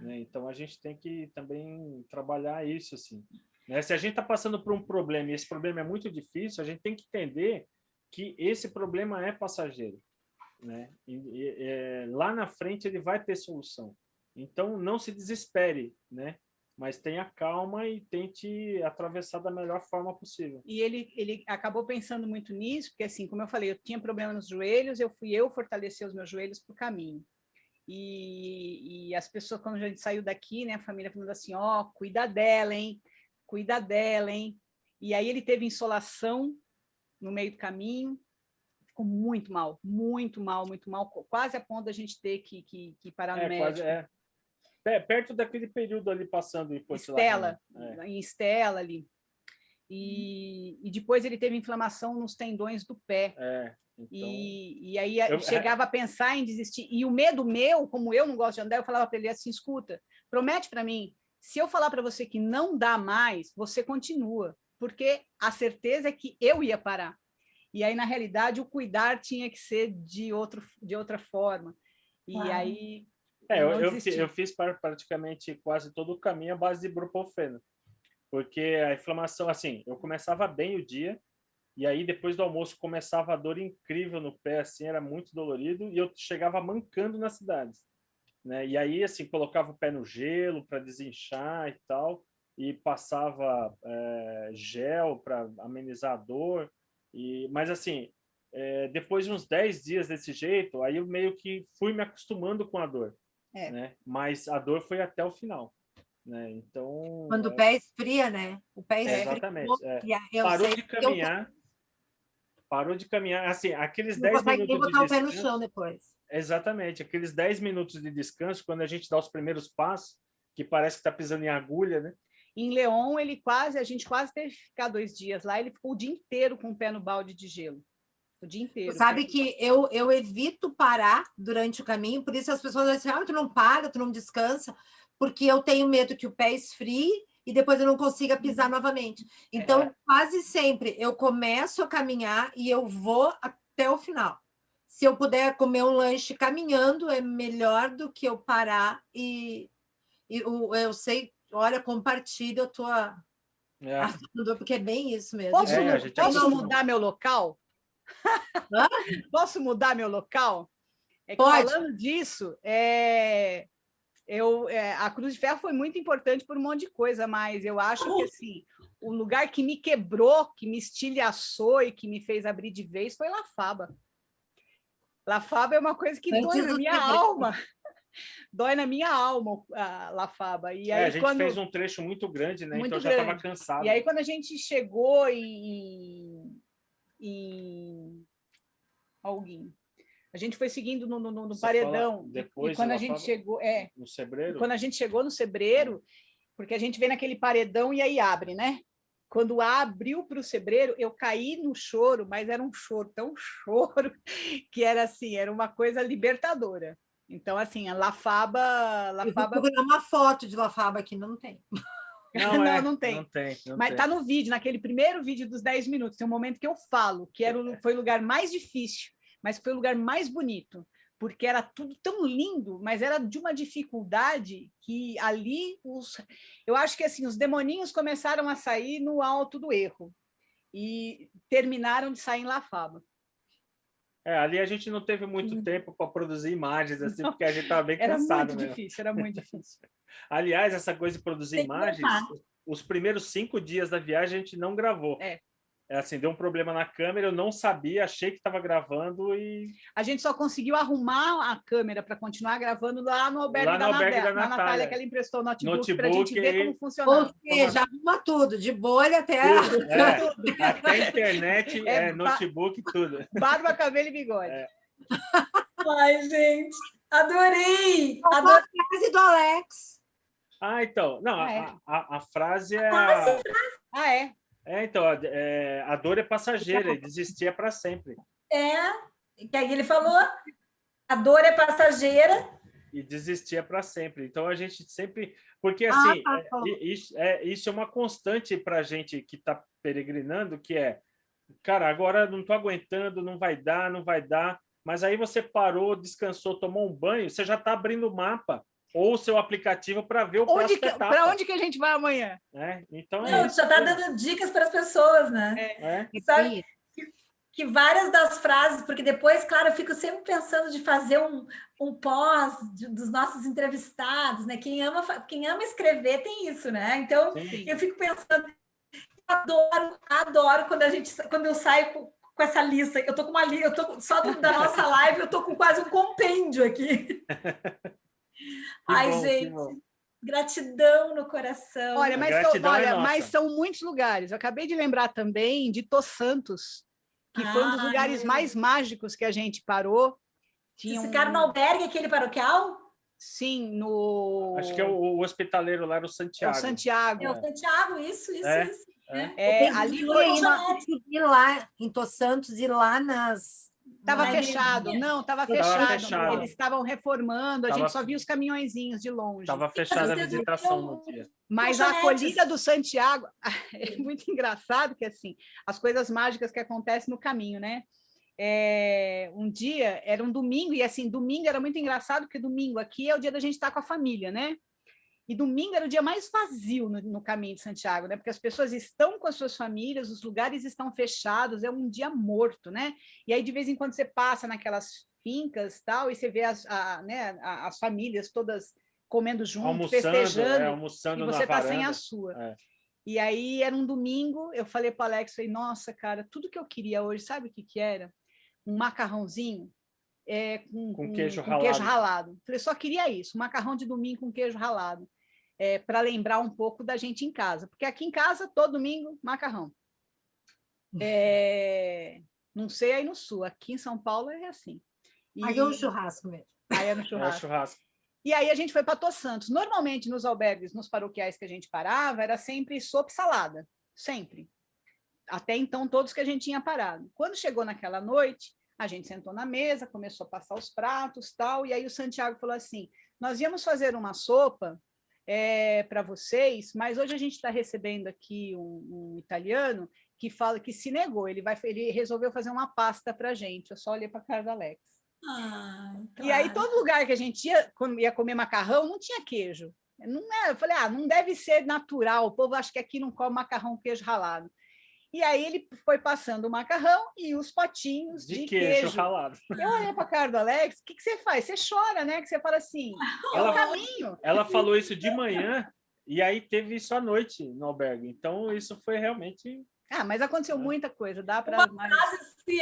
Speaker 1: Né? Então a gente tem que também trabalhar isso, assim. Né? Se a gente está passando por um problema e esse problema é muito difícil, a gente tem que entender que esse problema é passageiro. Né? Lá na frente ele vai ter solução. Então não se desespere, né? Mas tenha calma e tente atravessar da melhor forma possível.
Speaker 4: E ele acabou pensando muito nisso, porque assim, como eu falei, eu tinha problema nos joelhos, eu fortalecer os meus joelhos para o caminho. E as pessoas, quando a gente saiu daqui, né, a família falando assim, cuida dela, hein? Cuida dela, hein? E aí ele teve insolação no meio do caminho, ficou muito mal, quase a ponto da gente ter que parar no médico.
Speaker 1: Perto daquele período ali passando em
Speaker 4: Estela, em Estela ali. E depois ele teve inflamação nos tendões do pé.
Speaker 1: Então,
Speaker 4: e aí chegava a pensar em desistir. E o medo meu, como eu não gosto de andar, eu falava para ele assim, escuta, promete para mim, se eu falar para você que não dá mais, você continua, porque a certeza é que eu ia parar. E aí, na realidade, o cuidar tinha que ser de outra forma. E aí...
Speaker 1: eu fiz praticamente quase todo o caminho à base de ibuprofeno. Porque a inflamação, assim, eu começava bem o dia, e aí depois do almoço começava a dor incrível no pé, assim, era muito dolorido, e eu chegava mancando nas cidades, né? E aí, assim, colocava o pé no gelo para desinchar e tal, e passava gel para amenizar a dor. Mas, assim, depois de uns 10 dias desse jeito, aí eu meio que fui me acostumando com a dor, né? Mas a dor foi até o final. Né? Então,
Speaker 2: quando o pé esfria, né? O pé esfria.
Speaker 1: Exatamente. Parou de caminhar. Assim, aqueles 10 minutos de
Speaker 2: botar o pé no chão depois.
Speaker 1: Exatamente. Aqueles 10 minutos de descanso, quando a gente dá os primeiros passos, que parece que está pisando em agulha, né?
Speaker 4: Em León, a gente quase teve que ficar 2 dias lá, ele ficou o dia inteiro com o pé no balde de gelo. O dia inteiro.
Speaker 2: Sabe que eu evito parar durante o caminho, por isso as pessoas dizem, tu não para, tu não descansa, porque eu tenho medo que o pé esfrie e depois eu não consiga pisar novamente. Então, quase sempre, eu começo a caminhar e eu vou até o final. Se eu puder comer um lanche caminhando, é melhor do que eu parar eu sei, olha, compartilho a tua... porque é bem isso mesmo.
Speaker 4: Posso mudar meu local? Posso mudar meu local?
Speaker 2: Pode.
Speaker 4: Falando disso, a Cruz de Ferro foi muito importante por um monte de coisa, mas eu acho que assim, o lugar que me quebrou, que me estilhaçou e que me fez abrir de vez foi La Faba. La Faba é uma coisa que dói na minha alma. Dói na minha alma a La Faba. E aí,
Speaker 1: a gente fez um trecho muito grande, né? Então já estava cansado.
Speaker 4: E aí, quando a gente chegou Alguém. A gente foi seguindo no paredão.
Speaker 1: Depois
Speaker 4: e quando a gente chegou,
Speaker 1: no Cebreiro?
Speaker 4: Quando a gente chegou no Cebreiro, porque a gente vê naquele paredão e aí abre, né? Quando abriu para o Cebreiro, eu caí no choro, mas era um choro, tão choro, que era assim, era uma coisa libertadora. Então, assim, a La Faba...
Speaker 2: Eu vou procurar uma foto de La Faba aqui, não tem.
Speaker 4: Não tem. Mas está no vídeo, naquele primeiro vídeo dos 10 minutos, tem um momento que eu falo que foi o lugar mais difícil, mas foi o lugar mais bonito, porque era tudo tão lindo, mas era de uma dificuldade que ali, eu acho que assim, os demoninhos começaram a sair no alto do erro e terminaram de sair em La Faba.
Speaker 1: Ali a gente não teve muito tempo para produzir imagens, assim, porque a gente estava bem cansado.
Speaker 4: Era muito difícil.
Speaker 1: Aliás, essa coisa de produzir imagens, os primeiros 5 dias da viagem a gente não gravou. Assim, deu um problema na câmera, eu não sabia, achei que estava gravando e...
Speaker 4: A gente só conseguiu arrumar a câmera para continuar gravando lá no albergue da Natália, que ela emprestou o notebook para a gente ver como funcionava.
Speaker 2: Ou seja, arruma tudo, de bolha até...
Speaker 1: Até internet, notebook, tudo.
Speaker 4: Barba, cabelo e bigode.
Speaker 3: Ai, gente, adorei!
Speaker 2: A frase do Alex.
Speaker 1: Então, não, a frase é... Então, a dor é passageira e desistir é para sempre.
Speaker 3: Que aí ele falou, a dor é passageira.
Speaker 1: E desistir é para sempre. Então, a gente sempre... Porque, assim, isso é uma constante para a gente que está peregrinando, que cara, agora não estou aguentando, não vai dar. Mas aí você parou, descansou, tomou um banho, você já está abrindo o mapa ou o seu aplicativo para ver o próximo etapa.
Speaker 4: Para onde que a gente vai amanhã?
Speaker 1: Então
Speaker 3: já está dando dicas para as pessoas, né? Sabe que várias das frases, porque depois, claro, eu fico sempre pensando de fazer um pós dos nossos entrevistados, né? Quem ama escrever tem isso, né? Então, eu fico pensando, adoro quando eu saio com essa lista. Eu tô com uma lista, eu tô só da nossa live, eu tô com quase um compêndio aqui. Gente, gratidão no coração.
Speaker 4: Olha, mas são muitos lugares. Eu acabei de lembrar também de Tos Santos, que foi um dos lugares mais mágicos que a gente parou.
Speaker 3: Esse cara no albergue, aquele paroquial?
Speaker 4: Sim,
Speaker 1: acho que é o hospitaleiro lá no Santiago.
Speaker 3: É o Santiago, isso.
Speaker 2: Ali foi lá em Tos Santos e lá
Speaker 4: Estava fechado, não, estava fechado. Eles estavam reformando, a gente só via os caminhõezinhos de longe.
Speaker 1: Estava fechada a visitação no dia.
Speaker 4: Mas a acolhida do Santiago é muito engraçado, que assim, as coisas mágicas que acontecem no caminho, né? Um dia, era um domingo, e assim, domingo era muito engraçado, porque domingo aqui é o dia da gente estar com a família, né? E domingo era o dia mais vazio no caminho de Santiago, né? Porque as pessoas estão com as suas famílias, os lugares estão fechados, é um dia morto, né? E aí, de vez em quando, você passa naquelas fincas tal, e você vê as famílias todas comendo junto,
Speaker 1: almoçando,
Speaker 4: festejando,
Speaker 1: almoçando
Speaker 4: e você está sem a
Speaker 1: varanda.
Speaker 4: sua. E aí, era um domingo, eu falei para o Alex, falei, nossa, cara, tudo que eu queria hoje, sabe o que era? Um macarrãozinho com queijo ralado. Falei, só queria isso, um macarrão de domingo com queijo ralado. Para lembrar um pouco da gente em casa. Porque aqui em casa, todo domingo, macarrão. Não sei aí no Sul, aqui em São Paulo é assim.
Speaker 2: Aí é o churrasco mesmo.
Speaker 4: Aí é no churrasco. E aí a gente foi para Todos Santos. Normalmente, nos albergues, nos paroquiais que a gente parava, era sempre sopa e salada. Sempre. Até então, todos que a gente tinha parado. Quando chegou naquela noite, a gente sentou na mesa, começou a passar os pratos, tal, e aí o Santiago falou assim, nós íamos fazer uma sopa para vocês, mas hoje a gente está recebendo aqui um italiano que fala que se negou, ele resolveu fazer uma pasta para a gente. Eu só olhei para a cara do Alex.
Speaker 3: Claro.
Speaker 4: E aí, todo lugar que a gente ia, quando ia comer macarrão, não tinha queijo. Eu falei, não deve ser natural, o povo acha que aqui não come macarrão com queijo ralado. E aí ele foi passando o macarrão e os potinhos de queijo
Speaker 1: ralado.
Speaker 4: Eu olhei para a cara do Alex, o que você faz? Você chora, né? Que você fala assim, é o caminho.
Speaker 1: Ela falou isso de manhã e aí teve isso à noite no albergue. Então, isso foi realmente...
Speaker 4: mas aconteceu muita coisa, dá para...
Speaker 3: Uma frase assim,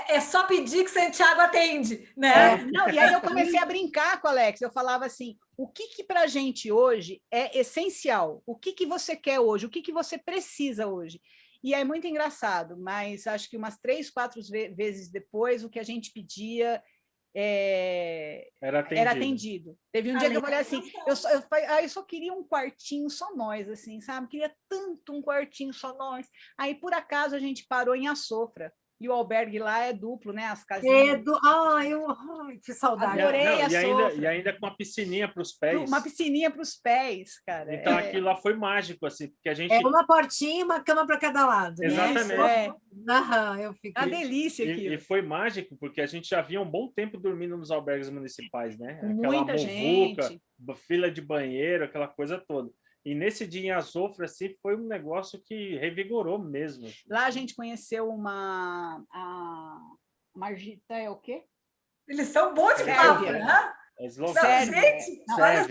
Speaker 3: é só pedir que Santiago atende, né?
Speaker 4: Não, e aí eu comecei a brincar com o Alex, eu falava assim, o que para a gente hoje é essencial? O que você quer hoje? O que você precisa hoje? E é muito engraçado, mas acho que umas 3, 4 vezes depois, o que a gente pedia era atendido. Teve um dia que eu falei assim, eu só queria um quartinho só nós, assim, sabe? Queria tanto um quartinho só nós. Aí, por acaso, a gente parou em Açofra. E o albergue lá é duplo, né? As casinhas.
Speaker 2: Que saudade.
Speaker 4: Adorei a Sofra.
Speaker 1: E ainda com uma piscininha para os pés.
Speaker 4: Uma piscininha para os pés, cara.
Speaker 1: Então, aquilo lá foi mágico, assim, porque a gente...
Speaker 2: uma portinha e uma cama para cada lado.
Speaker 1: Exatamente.
Speaker 2: Eu fiquei...
Speaker 4: A delícia aqui.
Speaker 1: E foi mágico, porque a gente já havia um bom tempo dormindo nos albergues municipais, né?
Speaker 4: Muita gente.
Speaker 1: Fila de banheiro, aquela coisa toda. E nesse dia em Azofra, assim, foi um negócio que revigorou mesmo. Assim.
Speaker 4: Lá a gente conheceu a Margita, é o quê?
Speaker 3: Eles são bons de papo, né?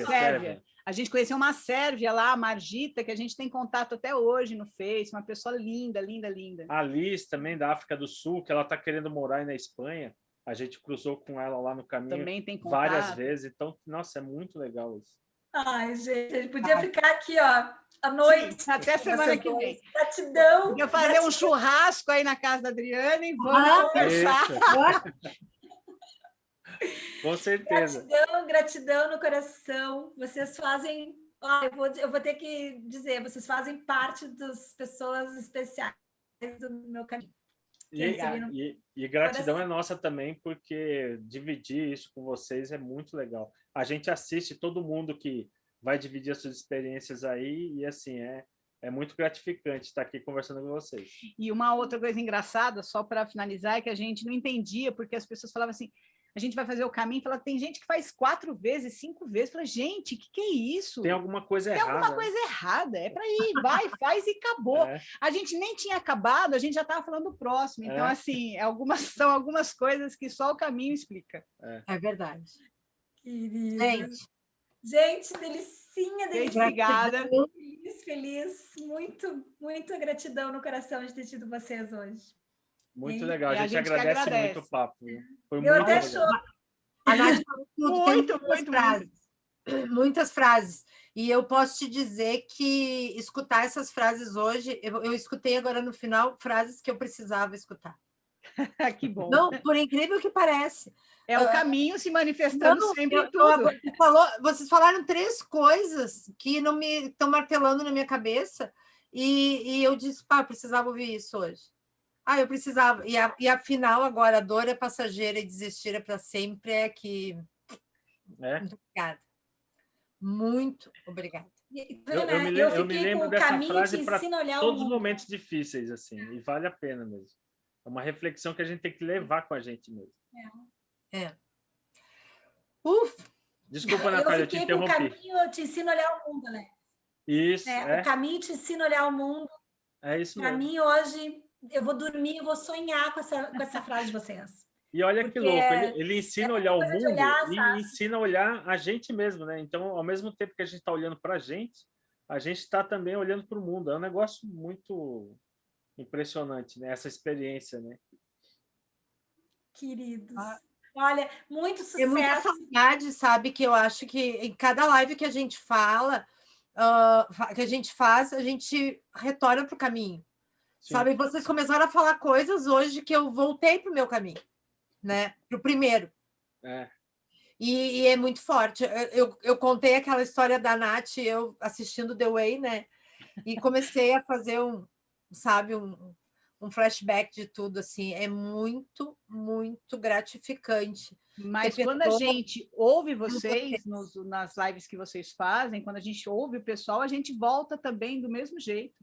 Speaker 4: Sérvia. A gente conheceu uma sérvia lá, a Margita, que a gente tem contato até hoje no Face, uma pessoa linda, linda, linda.
Speaker 1: A Liz, também, da África do Sul, que ela está querendo morar aí na Espanha. A gente cruzou com ela lá no caminho
Speaker 4: também tem contato.
Speaker 1: Várias vezes. Então, nossa, é muito legal isso.
Speaker 3: Ai, gente, a gente podia ficar aqui, ó, à noite.
Speaker 4: Sim, até semana que vem.
Speaker 3: Gratidão.
Speaker 4: Podia fazer um churrasco aí na casa da Adriana e vamos conversar.
Speaker 1: Com certeza.
Speaker 3: Gratidão no coração. Vocês fazem... eu vou ter que dizer, vocês fazem parte das pessoas especiais do meu caminho.
Speaker 1: E gratidão é nossa também, porque dividir isso com vocês é muito legal. A gente assiste todo mundo que vai dividir as suas experiências aí e, assim, é muito gratificante estar aqui conversando com vocês.
Speaker 4: E uma outra coisa engraçada, só para finalizar, é que a gente não entendia, porque as pessoas falavam assim, a gente vai fazer o caminho, fala, tem gente que faz 4 vezes, 5 vezes, fala, gente, o que é isso?
Speaker 1: Tem alguma coisa errada.
Speaker 4: Tem alguma coisa errada, é para ir, vai, faz e acabou. A gente nem tinha acabado, a gente já estava falando do próximo. Então, assim, são algumas coisas que só o caminho explica.
Speaker 2: É verdade.
Speaker 3: Querida. Gente, delicinha.
Speaker 4: Obrigada.
Speaker 3: Feliz. Muita gratidão no coração de ter tido vocês hoje.
Speaker 1: Muito legal, a gente agradece muito o papo. Foi muito
Speaker 3: até
Speaker 1: legal.
Speaker 3: choro.
Speaker 2: A Nath falou tudo, muitas frases. E eu posso te dizer que escutar essas frases hoje, eu escutei agora no final frases que eu precisava escutar.
Speaker 4: Que bom.
Speaker 2: Não, por incrível que parece.
Speaker 4: É o caminho se manifestando sempre em tudo.
Speaker 2: Vocês falaram 3 coisas que não me estão martelando na minha cabeça e eu disse, precisava ouvir isso hoje. Eu precisava. E afinal, agora, a dor é passageira e desistir é para sempre, é que... Muito obrigada. Muito obrigada.
Speaker 1: Eu me lembro dessa frase para todos os momentos difíceis, assim, e vale a pena mesmo. É uma reflexão que a gente tem que levar com a gente mesmo. Desculpa, Natália, eu te interrompi.
Speaker 3: O caminho te ensina a olhar o mundo, né?
Speaker 1: Isso,
Speaker 3: O caminho te ensina a olhar o mundo.
Speaker 1: É isso mesmo.
Speaker 3: Para mim, hoje, eu vou dormir, eu vou sonhar com essa frase de vocês.
Speaker 1: E olha que louco, ele ensina a olhar o mundo e ensina a olhar a gente mesmo, né? Então, ao mesmo tempo que a gente está olhando para a gente está também olhando para o mundo. É um negócio muito impressionante, né? Essa experiência, né?
Speaker 3: Queridos. Olha, muito sucesso.
Speaker 2: É muita saudade, sabe? Que eu acho que em cada live que a gente fala, que a gente faz, a gente retorna para o caminho. Sim. Sabe? Vocês começaram a falar coisas hoje que eu voltei para o meu caminho, né? Para o primeiro. E é muito forte. Eu contei aquela história da Nath, eu assistindo The Way, né? E comecei a fazer um flashback de tudo, assim. É muito, muito gratificante.
Speaker 4: Mas quando a gente ouve vocês nas lives que vocês fazem, quando a gente ouve o pessoal, a gente volta também do mesmo jeito.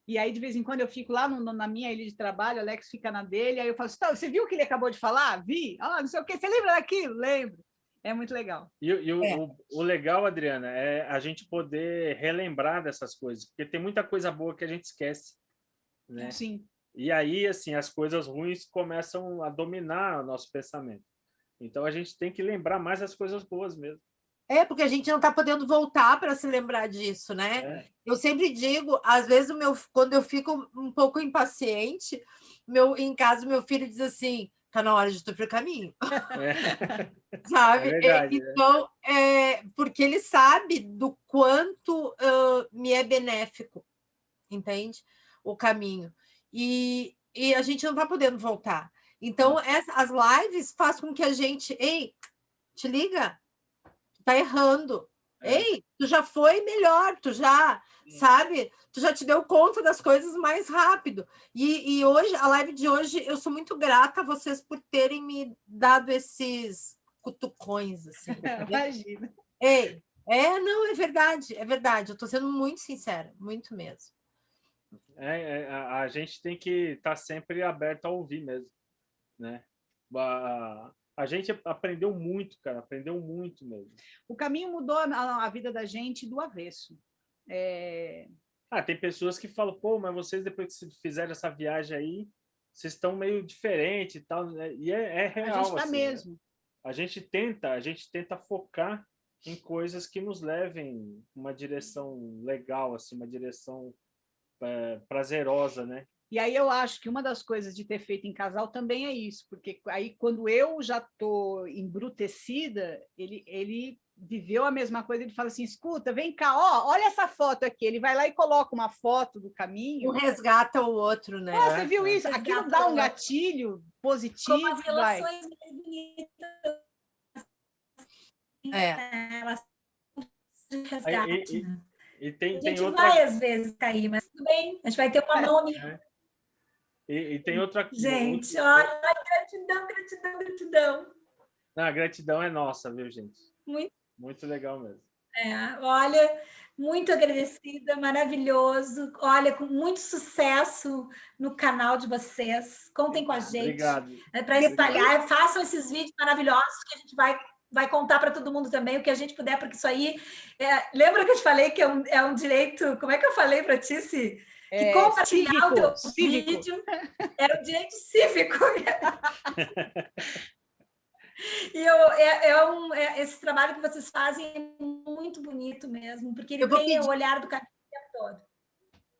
Speaker 4: E aí, de vez em quando, eu fico lá na minha ilha de trabalho, o Alex fica na dele, aí eu falo assim, você viu o que ele acabou de falar? Vi? Não sei o quê. Você lembra daquilo? Lembro. É muito legal.
Speaker 1: O legal, Adriana, é a gente poder relembrar dessas coisas, porque tem muita coisa boa que a gente esquece, né?
Speaker 4: Sim.
Speaker 1: E aí, assim, as coisas ruins começam a dominar o nosso pensamento. Então, a gente tem que lembrar mais as coisas boas mesmo.
Speaker 2: Porque a gente não está podendo voltar para se lembrar disso, né? Eu sempre digo, às vezes, quando eu fico um pouco impaciente, em casa, meu filho diz assim, tá na hora de tu ir para o caminho. Sabe?
Speaker 1: Verdade,
Speaker 2: então, porque ele sabe do quanto me é benéfico, entende? O caminho. E a gente não está podendo voltar. Então, as lives fazem com que a gente... Ei, te liga? Tá errando. Ei, tu já foi melhor, tu já, sabe? Tu já te deu conta das coisas mais rápido. E hoje, a live de hoje, eu sou muito grata a vocês por terem me dado esses cutucões, assim.
Speaker 4: Imagina.
Speaker 2: Ei, não, é verdade. Eu tô sendo muito sincera, muito mesmo.
Speaker 1: A gente tem que estar sempre aberto a ouvir mesmo, né? A gente aprendeu muito, cara, aprendeu muito mesmo.
Speaker 4: O caminho mudou a vida da gente do avesso.
Speaker 1: Tem pessoas que falam, pô, mas vocês depois que fizeram essa viagem aí, vocês estão meio diferente e tal, né? E é real.
Speaker 4: A gente tá
Speaker 1: assim,
Speaker 4: mesmo.
Speaker 1: Né? A gente tenta focar em coisas que nos levem uma direção legal, assim, uma direção prazerosa, né?
Speaker 4: E aí eu acho que uma das coisas de ter feito em casal também é isso, porque aí quando eu já estou embrutecida, ele viveu a mesma coisa, ele fala assim, escuta, vem cá, olha essa foto aqui, ele vai lá e coloca uma foto do caminho.
Speaker 2: Um resgata o outro, né?
Speaker 4: Você viu isso? Aquilo dá um gatilho positivo.
Speaker 3: Como as relações mais bonitas. Elas de resgate, né?
Speaker 1: A gente
Speaker 3: vai, às vezes, cair, mas tudo bem, a gente vai ter uma mão amiga.
Speaker 1: E tem outra...
Speaker 3: Gente, olha, gratidão.
Speaker 1: A gratidão é nossa, viu, gente?
Speaker 3: Muito
Speaker 1: legal mesmo.
Speaker 3: Olha, muito agradecida, maravilhoso. Olha, com muito sucesso no canal de vocês. Contem com a gente.
Speaker 1: Obrigado.
Speaker 3: Para espalhar, façam esses vídeos maravilhosos que a gente vai contar para todo mundo também, o que a gente puder, porque isso aí... lembra que eu te falei que é um direito... Como é que eu falei para ti, Si? Que compartilhar o teu vídeo é um direito cívico. E esse trabalho que vocês fazem é muito bonito mesmo, porque ele tem o olhar do caminho todo.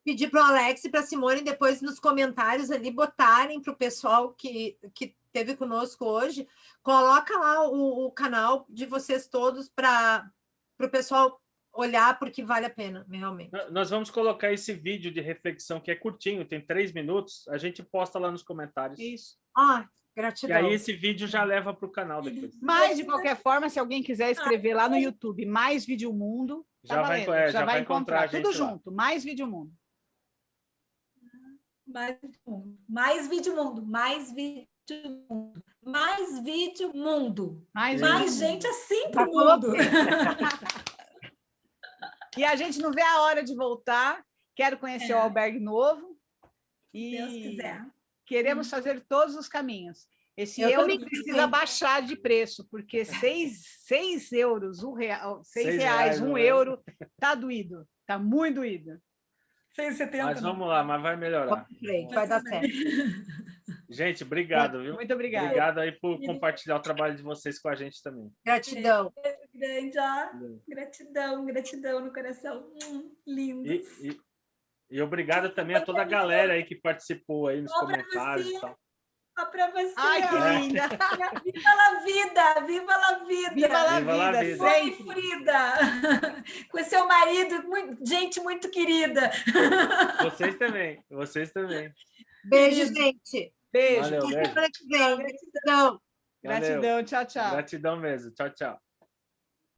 Speaker 2: Pedir para o Alex e para a Simone depois nos comentários ali botarem para o pessoal que esteve conosco hoje, coloca lá o canal de vocês todos para o pessoal olhar, porque vale a pena, realmente.
Speaker 1: Nós vamos colocar esse vídeo de reflexão, que é curtinho, tem 3 minutos, a gente posta lá nos comentários.
Speaker 4: Isso.
Speaker 2: Gratidão.
Speaker 1: E aí esse vídeo já leva para o canal depois.
Speaker 4: Mas, de qualquer forma, se alguém quiser escrever lá no YouTube, Mais Vídeo Mundo, já vai encontrar tudo junto, Mais Vídeo Mundo.
Speaker 3: Mais vídeo mundo. Mais vídeo mundo. Mais vídeo mundo.
Speaker 4: Mais
Speaker 3: gente assim pro mundo.
Speaker 4: E a gente não vê a hora de voltar. Quero conhecer o albergue novo.
Speaker 3: Se Deus quiser.
Speaker 4: Queremos fazer todos os caminhos. Esse euro precisa baixar de preço, porque 6 euros, R$6, €1, tá doído. Tá muito doído.
Speaker 3: 6,70.
Speaker 1: Mas vamos lá, mas vai melhorar.
Speaker 2: Vai dar certo.
Speaker 1: Gente, obrigado, viu?
Speaker 4: Muito obrigada.
Speaker 1: Obrigado aí por compartilhar o trabalho de vocês com a gente também.
Speaker 2: Gratidão.
Speaker 3: Grande, gratidão no coração. Lindo.
Speaker 1: E obrigado também a toda a galera aí que participou aí nos comentários e tal.
Speaker 3: Só para você.
Speaker 4: Ai, que linda!
Speaker 3: Viva a vida! Viva a vida!
Speaker 4: Viva a vida!
Speaker 3: Sempre! Frida! Com seu marido, gente muito querida.
Speaker 1: Vocês também, vocês também.
Speaker 2: Beijo, gente.
Speaker 4: Beijo.
Speaker 1: Valeu, beijo.
Speaker 2: Gratidão.
Speaker 4: Gratidão, tchau, tchau.
Speaker 1: Gratidão mesmo. Tchau, tchau.